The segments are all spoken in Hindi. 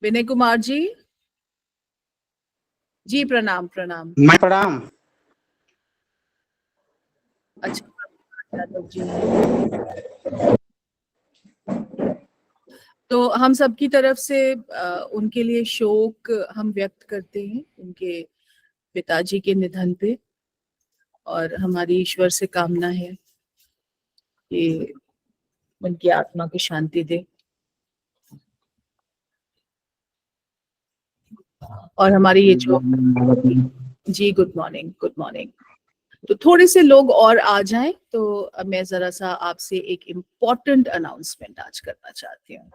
विनय कुमार जी, जी प्रणाम प्रणाम। मैं प्रणाम। अच्छा यादव जी, तो हम सबकी तरफ से उनके लिए शोक हम व्यक्त करते हैं उनके पिताजी के निधन पे, और हमारी ईश्वर से कामना है कि उनकी आत्मा को शांति दे। और हमारी ये जो जी गुड मॉर्निंग, गुड मॉर्निंग। तो थोड़े से लोग और आ जाएं तो मैं जरा सा आपसे एक इम्पोर्टेंट अनाउंसमेंट आज करना चाहती हूँ।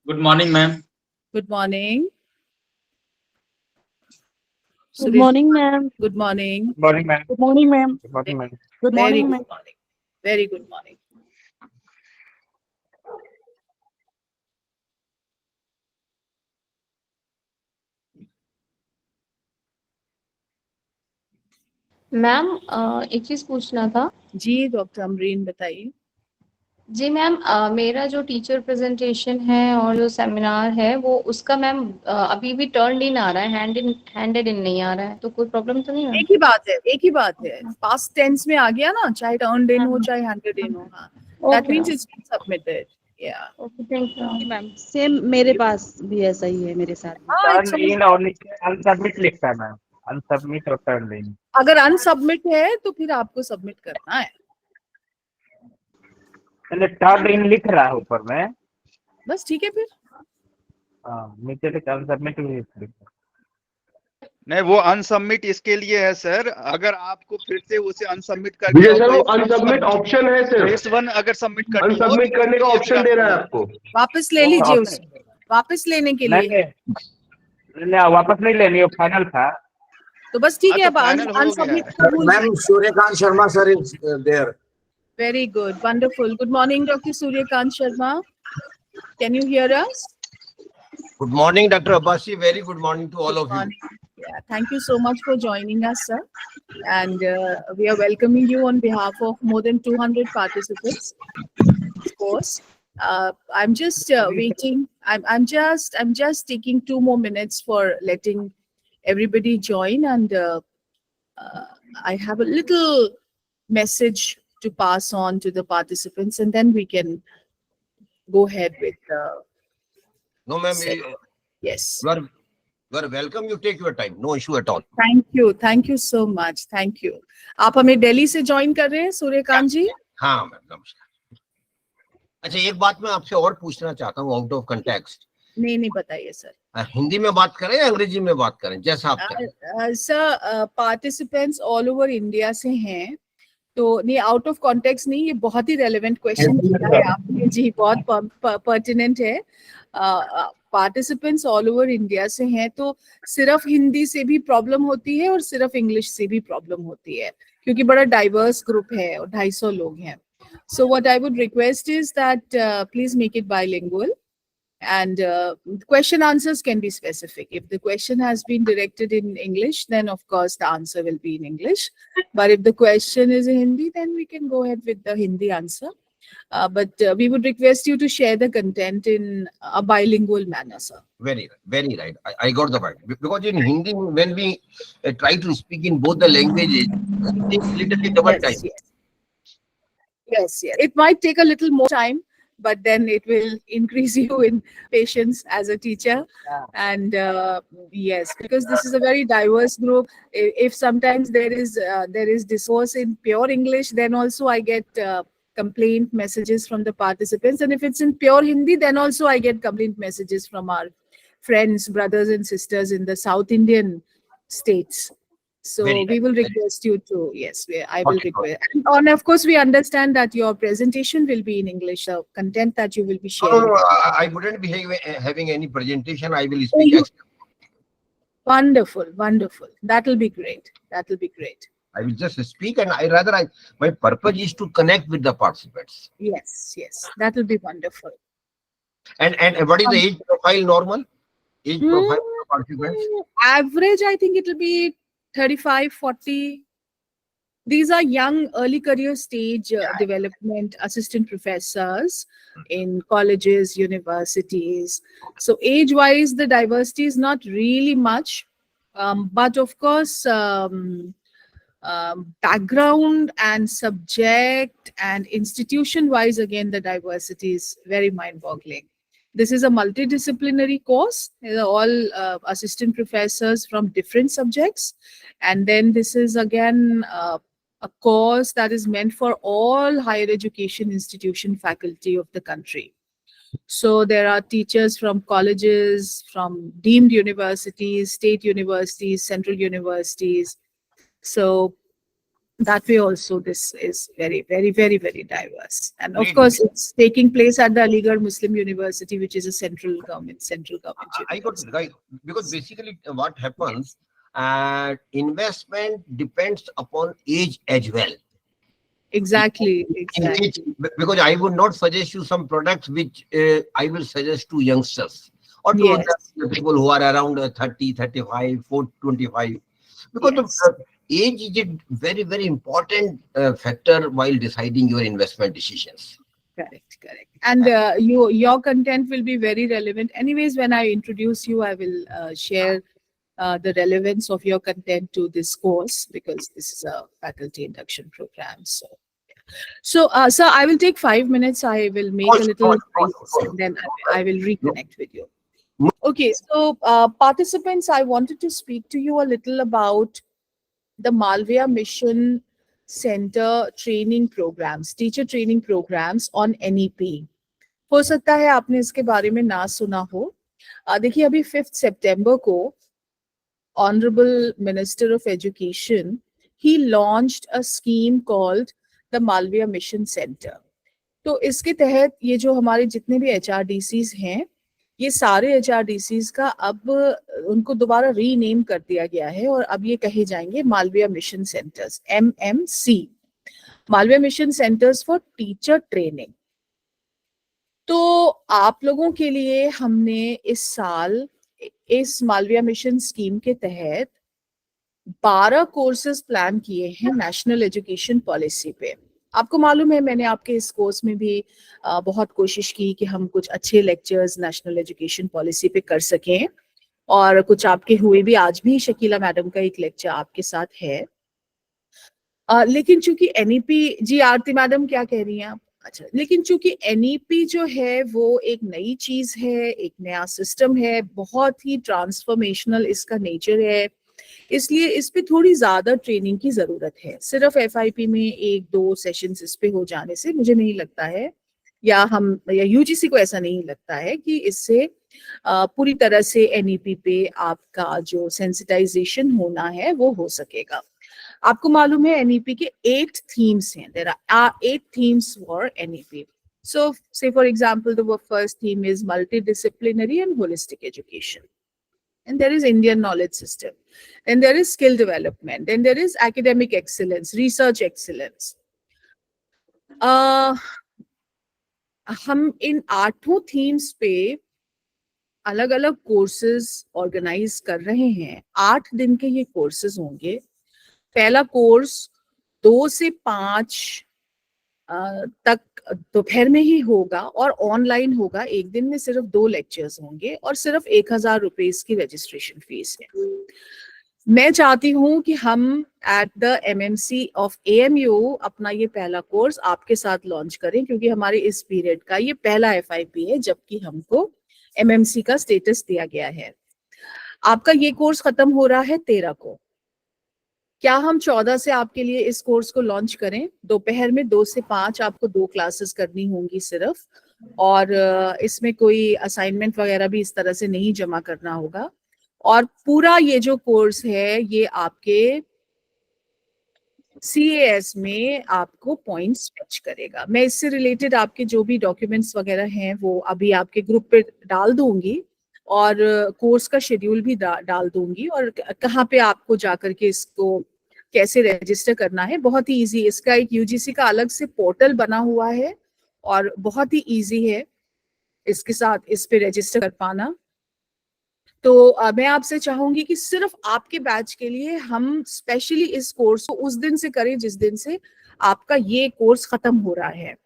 Good morning ma'am. Good morning. Good morning ma'am. Good morning. Morning ma'am. Good morning ma'am. Good morning ma'am. Good very morning good ma'am. Morning, very good morning. Ma'am एक चीज पूछना था। जी डॉक्टर अमरीन बताइए। जी मैम, मेरा जो टीचर प्रेजेंटेशन है और जो सेमिनार है वो उसका मैम अभी भी टर्न इन आ रहा है, हैंडेड इन नहीं आ रहा है, तो कोई प्रॉब्लम तो नहीं है? एक ही बात है, एक ही बात है, पास्ट टेंस में आ गया ना, चाहे टर्न्ड इन हो चाहे हैंडेड इन हो। हाँ, that means it's been submitted. या okay, thank you ma'am same मेरे पास भी ऐसा ही है, मेरे साथ भी। हाँ, टर्न इन और नीचे अनसबमिट लिखता है मैम। अनसबमिट और टर्न इन। अगर अनसबमिट है तो फिर आपको सबमिट करना है। मैंने टर्न इन लिख रहा है ऊपर में। बस ठीक है फिर। हाँ, नीचे लिखा अनसबमिट भी लिखा। नहीं, वो अनसबमिट इसके लिए है सर, अगर आपको फिर से उसे अनसबमिट करके विजय सर, वो अनसबमिट ऑप्शन है सर। फेस 1 अगर सबमिट करनी हो अनसबमिट तो करने का उसके लिए ऑप्शन फिर दे रहा है आपको आपको। वापस ले लीजिए उसे, वापस लेने के नहीं लिए। नहीं, वापस नहीं लेनी, वो फाइनल था। तो बस ठीक हाँ, है, तो अब final हो अनसबमिट गया कबूल। Ma'am, Suryakant Sharma sir is there. Very good, wonderful. Good morning, Dr. Suryakant Sharma. Can you hear us? Good morning, Dr. Abbasi. Very good morning to all Good of you. morning. Yeah, thank you so much for joining us, sir. And we are welcoming you on behalf of more than 200 participants. Of course, I'm just waiting. I'm just taking 2 more minutes for letting everybody join, and I have a little message to pass on to the participants, and then we can go ahead with the No, ma'am, yes. you are welcome. You take your time. No issue at all. Thank you so much. Thank you. आप हमें दिल्ली से ज्वाइन कर रहे हैं सूर्यकांत जी? हाँ मैम, नमस्कार। अच्छा, एक बात मैं आपसे और पूछना चाहता हूँ आउट ऑफ कंटेक्स्ट। नहीं बताइए सर। हिंदी में बात करें या अंग्रेजी में बात करें, जैसा आप चाहें। Sir, participants all over India से हैं, तो नहीं आउट ऑफ कॉन्टेक्स्ट नहीं, ये बहुत ही रेलेवेंट क्वेश्चन किया है आपने जी, बहुत पर्टिनेंट है। पार्टिसिपेंट्स ऑल ओवर इंडिया से हैं, तो सिर्फ हिंदी से भी प्रॉब्लम होती है और सिर्फ इंग्लिश से भी प्रॉब्लम होती है, क्योंकि बड़ा डाइवर्स ग्रुप है और 250 लोग हैं। So what I would request is that please make it bilingual, and question answers can be specific. If the question has been directed in English, then of course the answer will be in English, but if the question is in Hindi, then we can go ahead with the Hindi answer. But we would request you to share the content in a bilingual manner, sir. Very right. I got the point. Because in Hindi, when we try to speak in both the languages, it takes little bit double time. Yes. It might take a little more time, but then it will increase you in patience as a teacher. And yes, because this is a very diverse group. If sometimes there is discourse in pure English, then also I get complaint messages from the participants, and if it's in pure Hindi, then also I get complaint messages from our friends, brothers and sisters in the South Indian states. So we will request you to, yes, I will request. And of course, we understand that your presentation will be in English, the content that you will be sharing. No, I wouldn't be having any presentation. I will speak. Wonderful. That will be great. I will just speak, and my purpose is to connect with the participants. Yes, that will be wonderful. And what is the age profile normal? Age profile of the participants? Average, I think it will be 35, 40. These are young, early career stage development assistant professors in colleges, universities. So age-wise, the diversity is not really much, but of course, background and subject and institution-wise, again, the diversity is very mind-boggling. This is a multidisciplinary course. These are all assistant professors from different subjects. And then this is again a course that is meant for all higher education institution faculty of the country. So there are teachers from colleges, from deemed universities, state universities, central universities. So that way also this is very, very, very, very diverse. And of Great. course, it's taking place at the Aligarh Muslim University, which is a central government I got university. it right, because basically what happens, investment depends upon age as well. Exactly, In exactly. which, because I would not suggest you some products which I will suggest to youngsters or to Yes. the people who are around 30, 35, 4, 25. Because Yes. the age is a very, very important factor while deciding your investment decisions. Correct, correct. And your content will be very relevant. Anyways, when I introduce you, I will share the relevance of your content to this course, because this is a faculty induction program. So, sir, I will take 5 minutes. I will make a little noise, and then I will reconnect with you. Okay, so participants, I wanted to speak to you a little about the Malviya Mission Center training programs, teacher training programs on NEP. हो सकता है आपने इसके बारे में ना सुना हो. देखिए, अभी 5 सितंबर को Honorable Minister of Education, he launched a scheme called the Malviya Mission Center. तो इसके तहत ये जो हमारे जितने भी HRDCs हैं, ये सारे HRDCs का अब उनको दोबारा रीनेम कर दिया गया है और अब ये कहे जाएंगे Malaviya mission centres, MMC, Malaviya mission centres for teacher training. तो आप लोगों के लिए हमने इस साल इस मालविया मिशन स्कीम के तहत 12 कोर्सेज प्लान किए हैं नेशनल एजुकेशन पॉलिसी पे. आपको मालूम है, मैंने आपके इस कोर्स में भी बहुत कोशिश की कि हम कुछ अच्छे लेक्चर्स नेशनल एजुकेशन पॉलिसी पे कर सकें, और कुछ आपके हुए भी. आज भी शकीला मैडम का एक लेक्चर आपके साथ है. लेकिन चूंकि NEP, जी आरती मैडम क्या कह रही हैं आप? अच्छा, लेकिन चूंकि NEP जो है वो एक नई चीज है, एक नया सिस्टम है, बहुत ही ट्रांसफॉर्मेशनल इसका नेचर है, इसलिए इस पे थोड़ी ज्यादा ट्रेनिंग की जरूरत है. सिर्फ FIP में 1-2 सेशंस इस पे हो जाने से मुझे नहीं लगता है, या UGC को ऐसा नहीं लगता है कि इससे पूरी तरह से NEP पे आपका जो सेंसिटाइजेशन होना है वो हो सकेगा. आपको मालूम है NEP के 8 themes हैं. There are 8 themes for NEP. So, say for example, the first theme is multidisciplinary and holistic education. And there is Indian knowledge system. Then there is skill development. Then there is academic excellence, research excellence. हम इन 8 themes पे अलग अलग कोर्सेज ऑर्गेनाइज कर रहे हैं. 8 दिन के ये कोर्सेज होंगे. पहला कोर्स 2 से 5 तक दोपहर में ही होगा और ऑनलाइन होगा. एक दिन में सिर्फ 2 लेक्चर्स होंगे और सिर्फ 1000 रुपए की रजिस्ट्रेशन फीस है. मैं चाहती हूँ कि हम at the MMC of AMU अपना ये पहला कोर्स आपके साथ लॉन्च करें, क्योंकि हमारे इस पीरियड का ये पहला FIP है जबकि हमको MMC का स्टेटस दिया गया है. आपका ये कोर्स खत्म हो रहा है 13 को. क्या हम 14 से आपके लिए इस कोर्स को लॉन्च करें? दोपहर में 2 से 5 आपको 2 क्लासेस करनी होंगी सिर्फ, और इसमें कोई असाइनमेंट वगैरह भी इस तरह से नहीं जमा करना होगा. और पूरा ये जो कोर्स है ये आपके CAS में आपको पॉइंट्स फैच करेगा. मैं इससे रिलेटेड आपके जो भी डॉक्यूमेंट्स वगैरह हैं वो अभी आपके ग्रुप पे डाल दूंगी, और कोर्स का शेड्यूल भी डाल दूंगी, और कहाँ पे आपको जाकर के इसको कैसे रजिस्टर करना है. बहुत ही इजी. इसका एक UGC का अलग से पोर्टल बना हुआ है और बहुत ही इजी है इसके साथ इस पे रजिस्टर कर पाना. तो मैं आपसे चाहूंगी कि सिर्फ आपके बैच के लिए हम स्पेशली इस कोर्स को उस दिन से करें जिस दिन से आपका ये कोर्स खत्म हो रहा है,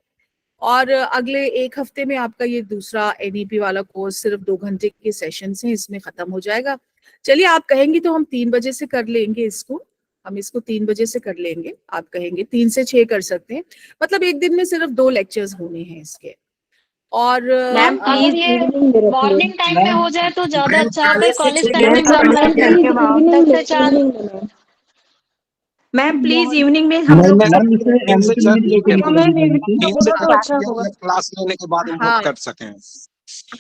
और अगले एक हफ्ते में आपका ये दूसरा एनईपी वाला कोर्स सिर्फ 2 घंटे के सेशन से इसमें खत्म हो जाएगा। चलिए आप कहेंगी तो हम 3 बजे से कर लेंगे इसको, हम इसको 3 बजे से कर लेंगे। आप कहेंगे 3 से 6 कर सकते हैं, मतलब एक दिन में सिर्फ 2 लेक्चर्स होने हैं इसके। और मैम अगर ये मॉर्निंग टाइम में हो जाए तो ज्यादा अच्छा होता है। कॉलेज टाइमिंग में 10 से 4। मैम प्लीज इवनिंग में हम लोग क्लास लेने के बाद हम हाँ। कर सकें।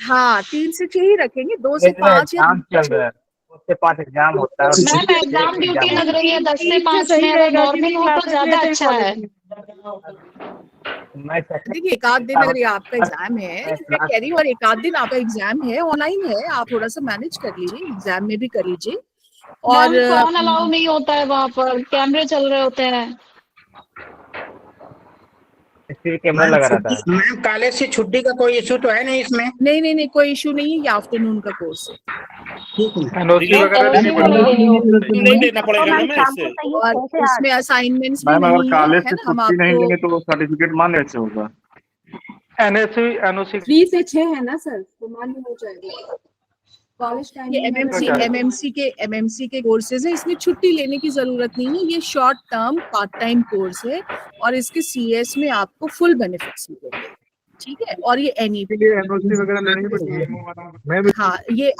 हाँ 3 से 6 ही रखेंगे, 2 से 5 या एग्जाम चल रहा है, 2 से 5 एग्जाम होता है। मैम एग्जाम ड्यूटी लग रही है 10 से 5 में, अगर मॉर्निंग हो तो ज्यादा अच्छा है। मैं देखिए एक आध दिन अगर ये आपका एग्जाम है, मैं कह रही हूँ, और एक आध दिन आपका एग्जाम है, ऑनलाइन है, आप थोड़ा सा मैनेज कर लीजिए, एग्जाम में भी कर लीजिए। और फोन अलाउ नहीं होता है वहाँ पर, कैमरे चल रहे होते हैं। कैमरा लगा रहता है। मैम कॉलेज से छुट्टी का कोई इशू तो है नहीं इसमें? नहीं कोई इशू नहीं है, ये आफ्टरनून का कोर्स है। एनओसी वगैरह नहीं देना पड़ेगा ना मैं इससे? और इसमें असाइनमेंट्स भी मैम अगर नहीं कॉलेज है से ना, हम छुट्टी नहीं आपको देंगे तो सर्टिफिकेट मान कैसे होगा? एनओसी 3 से 6 है ना सर, तो मान हो जाएगा। कॉलेज टाइम ये एमएमसी के कोर्सेज है, इसमें छुट्टी लेने की जरूरत नहीं है, ये short term part time course है, और इसके सीएस में आपको फुल बेनिफिट्स मिलेंगे, ठीक है। और ये एनईपी एनओसी वगैरह लेनी पड़ेगी। हाँ ये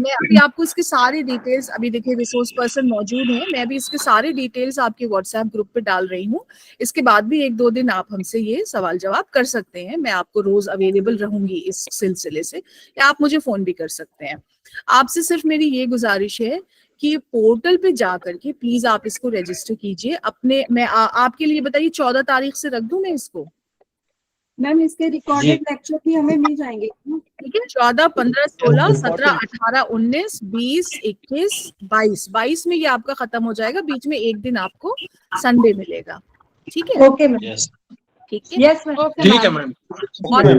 मैं अभी आपको इसके सारे डिटेल्स, अभी देखिए रिसोर्स पर्सन मौजूद है, मैं अभी इसके सारे डिटेल्स आपके व्हाट्सएप ग्रुप पे डाल रही हूँ। इसके बाद भी 1-2 दिन आप हमसे ये सवाल जवाब कर सकते हैं, मैं आपको रोज अवेलेबल रहूंगी इस सिलसिले से, या आप मुझे फोन भी कर सकते हैं। आपसे सिर्फ मेरी ये गुजारिश है कि पोर्टल पे जा करके प्लीज आप इसको रजिस्टर कीजिए अपने। मैं आपके लिए बताइए 14 तारीख से रख दूं मैं इसको? मैम इसके रिकॉर्डेड लेक्चर भी हमें मिल जाएंगे, ठीक है। 14, 15, 16, 17, 18, 19, 20, 21, 22 में ये आपका खत्म हो जाएगा। बीच में एक दिन आपको संडे मिलेगा, ठीक है? ओके मैम, ठीक है, यस मैम, ठीक है मैम। और ma'am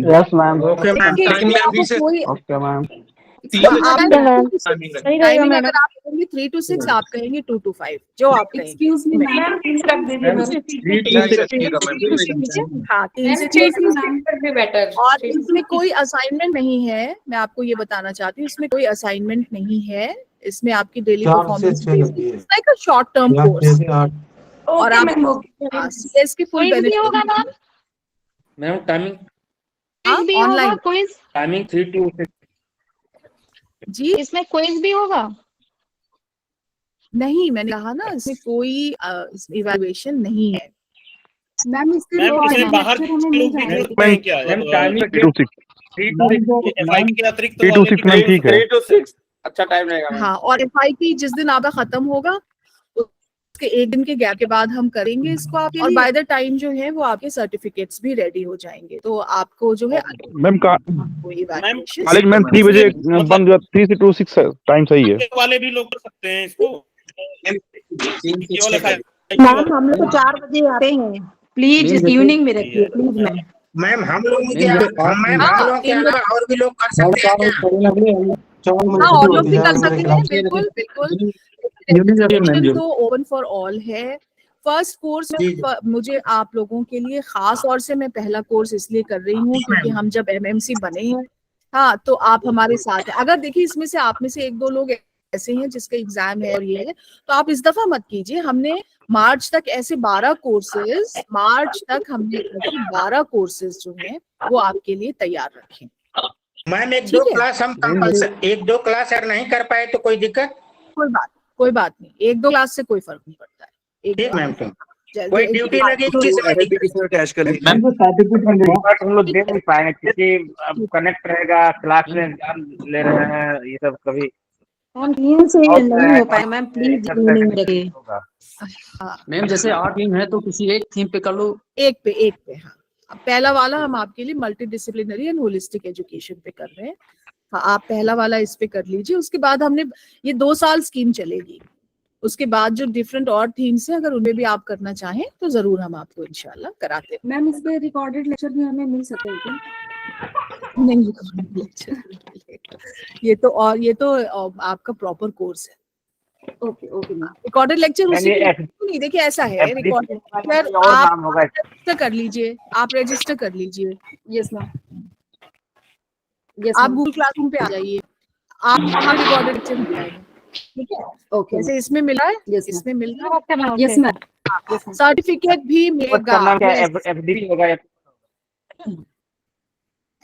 yes ma'am. Okay ma'am. Okay ma'am. Timing अगर आप कहेंगे 3 to 6, आप कहेंगे 2 to 5, जो आप कहेंगे। एक्सक्यूज मी मैम, प्लीज रख दीजिए मैम। हाँ 3 से 6 और इसमें कोई असाइनमेंट नहीं है, मैं आपको ये बताना चाहती हूँ, इसमें कोई असाइनमेंट नहीं है, इसमें आपकी daily performance short term course, और आप सीएस के full benefit. Ma'am timing online quiz timing 3 to 6 जी इसमें क्विज भी होगा? नहीं, मैंने कहा ना इसमें कोई इवैल्यूएशन नहीं है। मैम इसके मैम इसमें रिकॉर्डेड बाहर लेक्चर हमें के मिल लोग भी जाएंगे। जुड़ते हैं क्या? मैम टाइमिंग 3 to 6 एफआई के अतिरिक्त 3 to 6 मैम ठीक है। 3 to 6 अच्छा टाइम रहेगा। हाँ, और एफआईपी जिस दिन आपका खत्म होगा उसके एक दिन के गैप के बाद हम करेंगे इसको आपके लिए, और बाय द टाइम जो है वो आपके सर्टिफिकेट्स भी रेडी हो जाएंगे, तो आपको जो है मैम evaluation कॉलेज मैम 3 बजे बंद हुआ, 3 to 6 टाइम सही है। वाले भी लोग कर सकते हैं इसको। मैम हम लोग 4 बजे आते हैं, प्लीज इवनिंग में रखिए प्लीज मैम। मैम हम लोग के अलावा और भी लोग कर सकते हैं क्या? हाँ और लोग भी कर सकते हैं, बिल्कुल बिल्कुल। Registration तो ओपन फॉर ऑल है। फर्स्ट कोर्स मुझे आप लोगों के लिए खास तौर से मैं पहला कोर्स इसलिए कर रही हूँ क्योंकि हम जब एमएमसी बने हैं, हाँ तो आप हमारे साथ हैं। अगर देखिए इसमें से आप में से 1-2 लोग ऐसे हैं जिसका एग्जाम है और ये है, तो आप इस दफा मत कीजिए। हमने मार्च तक ऐसे 12 कोर्सेज, मार्च तक हमने 12 कोर्सेज जो हैं वो आपके लिए तैयार रखे। मैम 1-2 क्लास हम 1-2 क्लास अगर नहीं कर पाए तो कोई दिक्कत? कोई बात नहीं, 1-2 क्लास से कोई फर्क नहीं पड़ता है। ठीक मैम, कोई ड्यूटी लगी तो मैम तो सर्टिफिकेट हम लोग दे नहीं पाएंगे क्योंकि अब कनेक्ट रहेगा, क्लास में एग्जाम ले रहे हैं, ये सब कभी हम 3 से नहीं हो पाए मैम, प्लीज इवनिंग में रखिए। मैम जैसे 8 टीम है तो किसी एक थीम पे कर लो। एक पे हाँ। अब पहला वाला हम आपके लिए multi disciplinary and holistic education पे कर रहे हैं। हाँ आप पहला वाला इस पे कर लीजिए, उसके बाद हमने ये 2 साल स्कीम चलेगी, उसके बाद जो डिफरेंट और थीम्स है अगर उनमें भी आप करना चाहें तो जरूर हम आपको इंशाल्लाह कराते हैं। मैम इस पे रिकॉर्डेड लेक्चर भी हमें मिल सकते हैं क्या? नहीं recorded lecture। ये तो आपका प्रॉपर कोर्स है। Okay ma'am. रिकॉर्डेड लेक्चर उसी यानी नहीं, देखिए ऐसा है, रिकॉर्डेड लेक्चर और आप नाम होगा। रजिस्टर कर लीजिए, आप रजिस्टर कर लीजिए, यस मैम। यस आप मैम। गूगल क्लासरूम पे आ जाइए, आप वहाँ रिकॉर्डेड लेक्चर मिल जाएंगे, ठीक है। ओके जैसे इसमें मिला है, यस मैम। इसमें मिल रहा है, यस मैम। सर्टिफिकेट भी उसका मिलेगा, नाम क्या FDP होगा या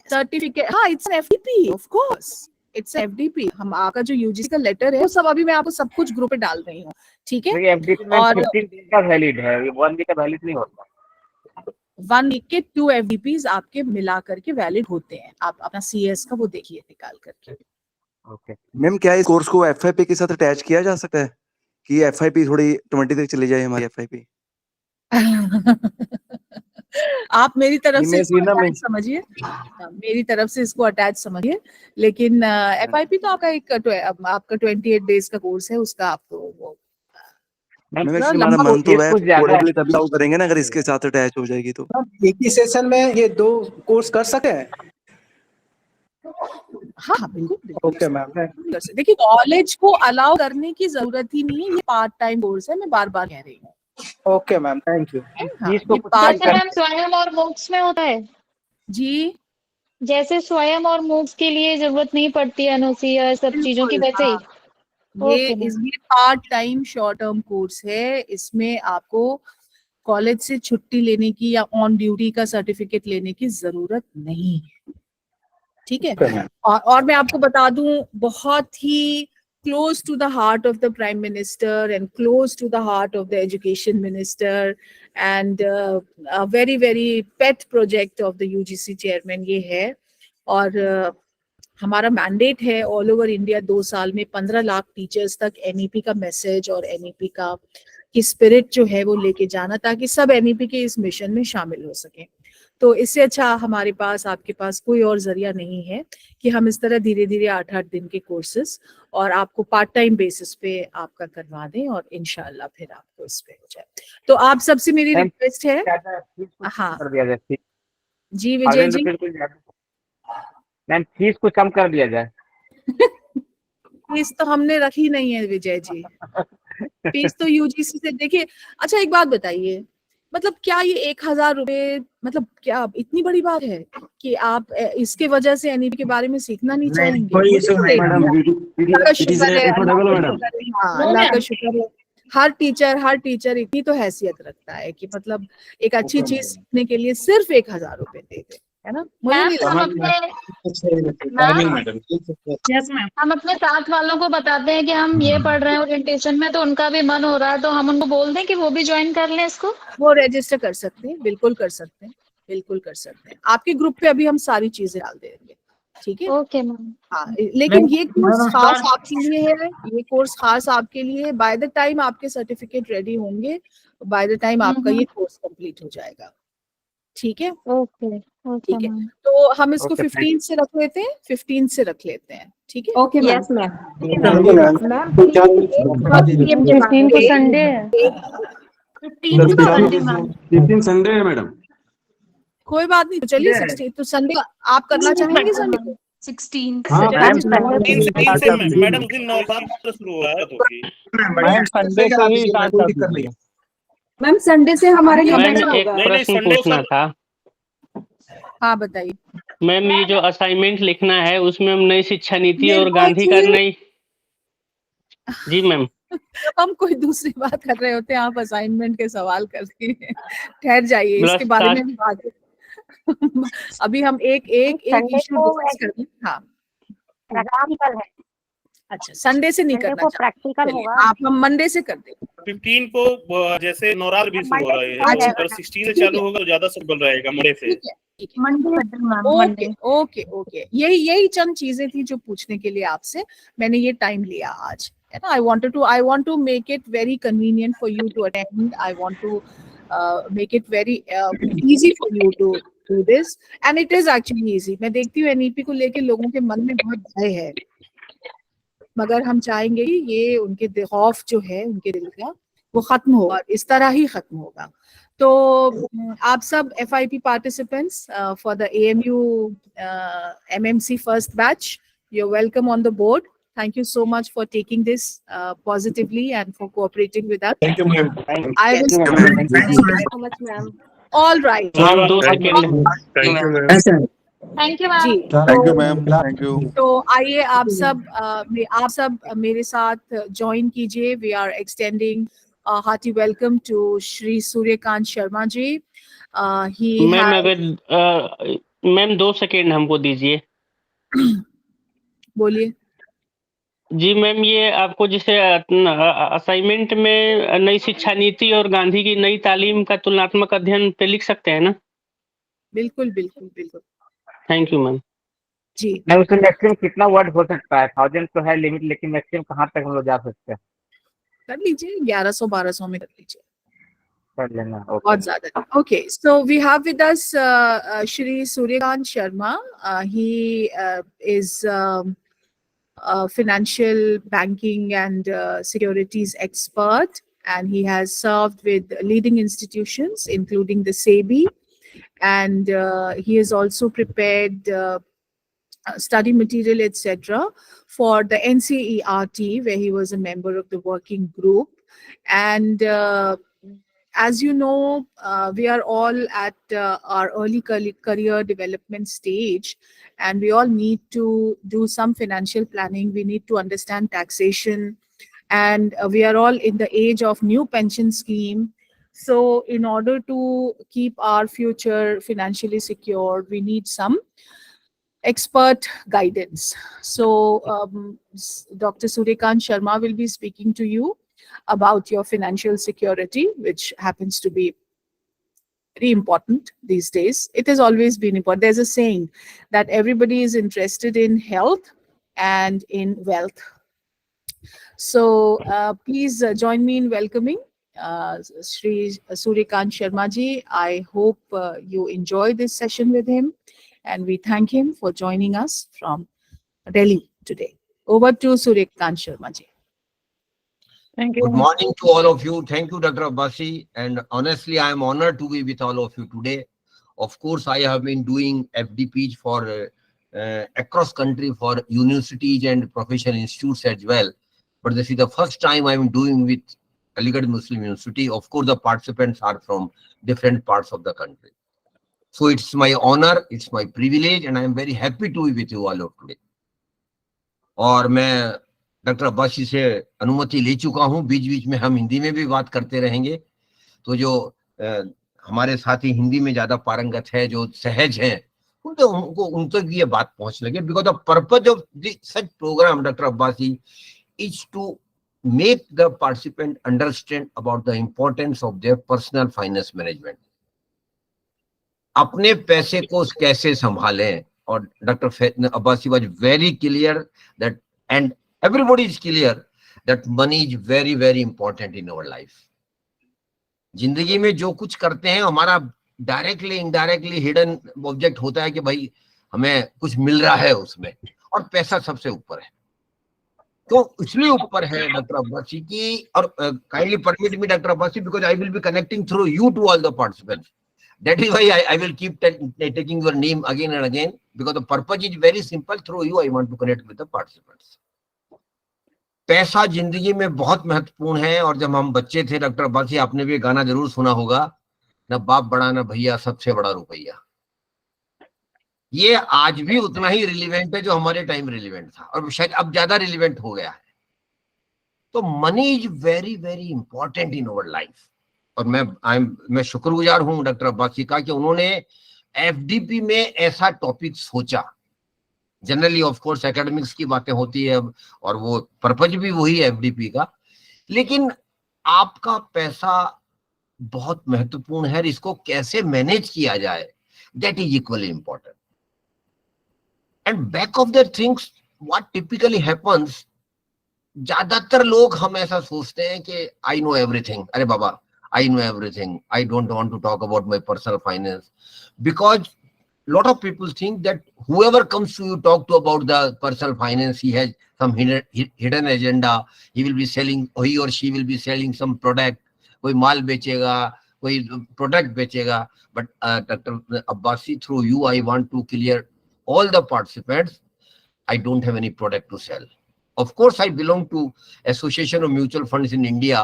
सर्टिफिकेट, हाँ it's an FDP, of course it's FDP। हम आपका जो UGC का लेटर है वो सब अभी मैं आपको सब कुछ ग्रुप पे डाल रही हूँ, ठीक है। FDP में और 15 दिन का वैलिड है, 1 वीक का वैलिड नहीं होता। 1 वीक के 2 FDPs आपके मिला करके वैलिड होते हैं। आप अपना CS का वो देखिए निकाल करके। ओके मैम क्या इस कोर्स को FIP के साथ अटैच किया जा सकता है कि FIP थोड़ी 20 तक चली जाए हमारी FIP? आप मेरी तरफ नहीं, से मैं इसको सीधा मैं अटैच समझिए, मेरी तरफ से इसको अटैच समझिए, लेकिन FIP तो आपका आपका 28 डेज का कोर्स है, उसका आपको वो मैम मैम थोड़ा एक्चुअली हमारा लंबा मन तो है कुछ ज्यादा अफोर्डेबली तभी लागू करेंगे ना अगर इसके साथ अटैच हो जाएगी तो। एक ही सेशन में ये 2 कोर्स कर सकते हैं? हाँ बिल्कुल बिल्कुल। Okay ma'am. देखिए कॉलेज को अलाउ करने की जरूरत ही नहीं है, ये पार्ट टाइम कोर्स है, मैं बार बार कह रही हूँ। Okay ma'am, thank you. हाँ, चीज को ये कुछ पार्ट कम कर मैम स्वयं और मूक्स में होता है, जी जैसे स्वयं और मूक्स के लिए जरूरत नहीं पड़ती NOC या सब चीजों की, बिल्कुल, वैसे ही। हाँ। ये ओके मैम। इसमें part time short term course है, इसमें आपको कॉलेज से छुट्टी लेने की या ऑन ड्यूटी का सर्टिफिकेट लेने की जरूरत नहीं है, ठीक है। और मैं आपको बता दूं, बहुत ही close to the heart of the Prime Minister and close to the heart of the Education Minister and a very very pet project of the UGC chairman ये है। और हमारा मैंडेट है ऑल ओवर इंडिया 2 साल में 15 लाख टीचर्स तक NEP का मैसेज और NEP का की स्पिरिट जो है वो लेके जाना, ताकि सब NEP के इस मिशन में शामिल हो सके। तो इससे अच्छा हमारे पास, आपके पास कोई और जरिया नहीं है कि हम इस तरह धीरे धीरे 8-8 दिन के कोर्सेज और आपको पार्ट टाइम बेसिस पे आपका करवा दें और इंशाल्लाह फिर आपको इस पे हो जाए। तो आप सबसे मेरी रिक्वेस्ट है, हाँ कर दिया जाए। जी विजय जी, मैम फीस कुछ कम कर दिया जाए। फीस तो हमने रखी नहीं है विजय जी, फीस तो UGC से। देखिए अच्छा एक बात बताइए, मतलब क्या ये 1000 रुपए, मतलब क्या इतनी बड़ी बात है कि आप इसके वजह से NEP के बारे में सीखना नहीं चाहेंगे? कोई इशू नहीं मैडम अल्लाह का इट इज शुक्र है, एफोर्डेबल मैडम। हाँ अल्लाह का शुक्र है। हर टीचर इतनी तो हैसियत रखता है कि मतलब एक अच्छी चीज सीखने के लिए सिर्फ 1000 रुपए दे दे, है ना। मुझे मैम नहीं हम अपने साथ वालों को बताते हैं कि हम ये पढ़ रहे हैं ओरिएंटेशन में, तो उनका भी मन हो रहा है, तो हम उनको बोल दें कि वो भी ज्वाइन कर लें इसको। वो रजिस्टर कर सकते हैं, बिल्कुल कर सकते हैं, बिल्कुल कर सकते हैं। आपके ग्रुप पे अभी हम सारी चीजें डाल देंगे, ठीक है। Okay ma'am. हाँ लेकिन ये कोर्स खास आपके लिए है, ये कोर्स खास आपके लिए है। बाय द टाइम आपके सर्टिफिकेट रेडी होंगे, बाय द टाइम आपका ये कोर्स कंप्लीट हो जाएगा, ठीक है। ओके ओके ठीक है, मैम। तो हम इसको Okay, 15 से रख लेते हैं, 15 से रख लेते हैं, ठीक है। Okay ma'am. Yes ma'am. 15 को संडे है। 15 संडे है मैडम। कोई बात नहीं, तो चलिए 16 तो संडे आप करना चाहेंगे संडे को? 16 हाँ मैम मैडम उस दिन 9 से शुरू हो रहा है तो मैम संडे से ही कोई दिक्कत नहीं है। मैम संडे से हमारे लिए बेटर एक होगा। प्रश्न पूछना था हाँ बताइए। मैम, ये जो असाइनमेंट लिखना है उसमें हम नई शिक्षा नीति और निर्मल गांधी का जी। नई। जी मैम। हम कोई दूसरी बात कर रहे होते हैं, आप असाइनमेंट के सवाल करती हैं। ठहर जाइए, इसके बारे में हम बात अभी हम एक इशू डिस्कस कर लें। हाँ प्रैक्टिकल है। अच्छा संडे से नहीं करना चाहते, प्रैक्टिकल चलिए, होगा। आप हम मंडे से कर दें। 15 को जैसे नवरात्र भी शुरू हो रहा है अच्छा, और 16 से चालू होगा तो ज्यादा सफल रहेगा मंडे से। ठीक है, ठीक है। ओके ओके ओके, यही चंद चीजें थी जो पूछने के लिए आपसे मैंने ये टाइम लिया आज, है ना। I want to make it very convenient for you to attend. I want to make it very easy for you to do this, and it is actually easy. मैं देखती हूँ NEP को लेके लोगों के मन में बहुत भय है, मगर हम चाहेंगे कि ये उनके खौफ जो है उनके दिल का वो खत्म होगा, इस तरह ही खत्म होगा। तो आप सब FIP participants for the AMU MMC first batch, you're welcome on the board. Thank you so much for taking this positively and for cooperating with us. Thank you, ma'am. I will. Thank you so much, ma'am. All right. Ma'am 2 second Thank you, ma'am. Thank you, ma'am. जी, Thank you, ma'am. Thank you. तो आइए आप सब मेरे साथ ज्वाइन कीजिए. We are extending a hearty welcome to Shri Suryakant Sharma ji. He ma'am has, अगर मैम 2 सेकंड हमको दीजिए. बोलिए. जी मैम, ये आपको जैसे असाइनमेंट में नई शिक्षा नीति और गांधी की नई तालीम का तुलनात्मक अध्ययन पे लिख सकते हैं ना? बिल्कुल बिल्कुल बिल्कुल. Thank you ma'am. जी, नहीं उसमें मैक्सिमम कितना वर्ड हो सकता है? 1000 तो है लिमिट, लेकिन मैक्सिमम कहाँ तक हम लोग जा सकते हैं? कर लीजिए. 1100-1200 में कर लीजिए. कर लेना. बहुत ज्यादा. Okay, so we have with us Shri Suryakant Sharma. He is a financial banking and securities expert, and he has served with leading institutions including the SEBI, and he has also prepared study material, etc., for the NCERT, where he was a member of the working group. And as you know, we are all at our early career development stage, and we all need to do some financial planning. We need to understand taxation, and we are all in the age of new pension scheme. So in order to keep our future financially secure, we need some expert guidance. So Dr. Suryakant Sharma will be speaking to you about your financial security, which happens to be very important these days. It has always been important. There's a saying that everybody is interested in health and in wealth. So please join me in welcoming Shri Suryakant Sharma ji. I hope you enjoy this session with him, and we thank him for joining us from Delhi today. Over to Suryakant Sharma ji. Thank you. Good morning to all of you. Thank you, Dr. Abbasi. And honestly, I am honored to be with all of you today. Of course, I have been doing FDPs for across country for universities and professional institutes as well. But this is the first time I am doing with Aligarh Muslim University. Of course, the participants are from different parts of the country. So it's my honor, it's my privilege, and I am very happy to be with you all of today. और मैं डॉक्टर अब्बासी से अनुमति ले चुका हूं. बीच बीच में हम हिंदी में भी बात करते रहेंगे. तो जो हमारे साथी हिंदी में ज्यादा पारंगत है, जो सहज हैं, उन तक ये बात पहुंच लगे. Because the purpose of such program, doctor Abbasi, is to make the participant understand about the importance of their personal finance management. अपने पैसे को कैसे संभालें. और doctor Abbasi was very clear that, and everybody is clear that money is very very important in our life. जिंदगी में जो कुछ करते हैं हमारा डायरेक्टली इनडायरेक्टली हिडन ऑब्जेक्ट होता है कि भाई हमें कुछ मिल रहा है उसमें, और पैसा सबसे ऊपर है. तो इसलिए ऊपर है डॉक्टर अब्बासी की. और kindly permit me doctor Abbasi, because I will be connecting through you to all the participants. That is why I will keep taking your name again and again, because the purpose is very simple. Through you, I want to connect with the participants. पैसा जिंदगी में बहुत महत्वपूर्ण है. और जब हम बच्चे थे डॉक्टर अब्बासी, आपने भी गाना जरूर सुना होगा, ना बाप बड़ा ना भैया, सबसे बड़ा रुपया. ये आज भी उतना ही रिलेवेंट है जो हमारे टाइम रिलेवेंट था, और शायद अब ज्यादा रिलेवेंट हो गया है. तो money is very very important in our life. और मैं शुक्रगुजार हूं डॉक्टर अब्बासी का कि उन्होंने एफडीपी में ऐसा टॉपिक सोचा. जनरली ऑफ कोर्स एकेडमिक्स की बातें होती है, और वो पर्पज भी वही है एफडीपी का, लेकिन आपका पैसा बहुत महत्वपूर्ण है. इसको कैसे मैनेज किया जाए, that is equally important. And back of the things what typically happens, ज्यादातर लोग हम ऐसा सोचते हैं कि आई नो एवरीथिंग. अरे बाबा, I know everything. I don't want to talk about my personal finance, because a lot of people think that whoever comes to you talk to about the personal finance, he has some hidden agenda. He will be selling, he or she will be selling some product. कोई माल बेचेगा, कोई प्रोडक्ट बेचेगा, but doctor Abbasi through you I want to clear all the participants, I don't have any product to sell. Of course, I belong to Association of Mutual Funds in India,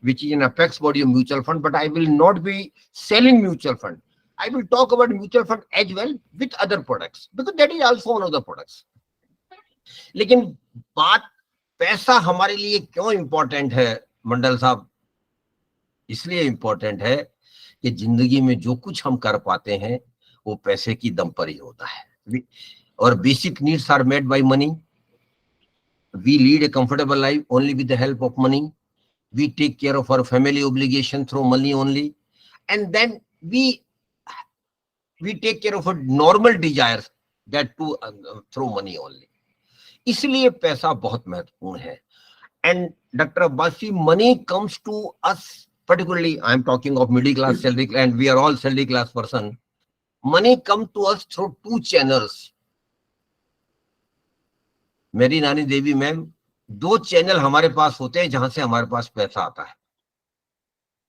which is an apex body of mutual fund, but I will not be selling mutual fund. I will talk about mutual fund as well with other products, because that is also one of the products. लेकिन बात पैसा हमारे लिए क्यों इंपॉर्टेंट है मंडल साहब? इसलिए इंपॉर्टेंट है कि जिंदगी में जो कुछ हम कर पाते हैं वो पैसे की दम पर ही होता है. Our basic needs are met by money. We lead a comfortable life only with the help of money. We take care of our family obligation through money only, and then we take care of our normal desires, that too through money only. इसलिए पैसा बहुत महत्वपूर्ण है. And Dr. Abbasi, money comes to us, particularly I am talking of middle class salary, and we are all salary class person. Money come to us through two channels. मेरी नानी देवी मैम, दो चैनल हमारे पास होते हैं जहां से हमारे पास पैसा आता है.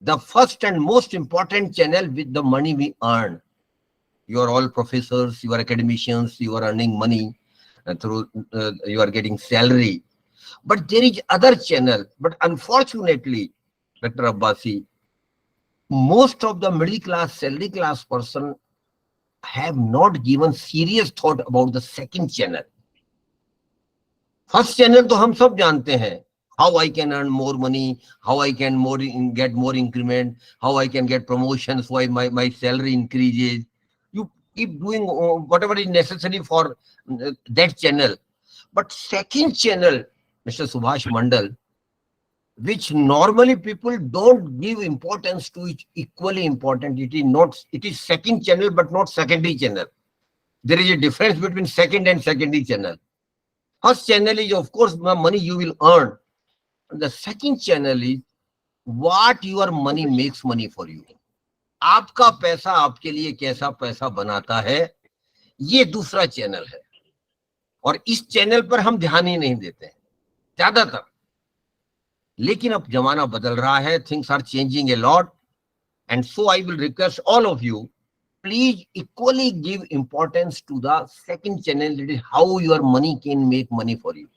The first and most important channel with the money we earn. You are all professors, you are academicians, you are earning money through, you are getting salary. But there is other channel. But unfortunately, Dr. Abbasi, most of the middle class, salary class person have not given serious thought about the second channel. First channel तो हम सब जानते हैं. How I can earn more money, how I can get more increment, how I can get promotions, why my salary increases. You keep doing whatever is necessary for that channel. But second channel, Mr. Subhash Mandal, which normally people don't give importance to, it equally important. It is second channel, but not secondary channel. There is a difference between second and secondary channel. First channel is, of course, the money you will earn. The second channel is what your money makes money for you. आपका पैसा आपके लिए कैसा पैसा बनाता है, ये दूसरा चैनल है. और इस चैनल पर हम ध्यान ही नहीं देते हैं ज्यादातर. लेकिन अब जमाना बदल रहा है, things are changing a lot, and so I will request all of you, please equally give importance to the second channel, that is how your money can make money for you.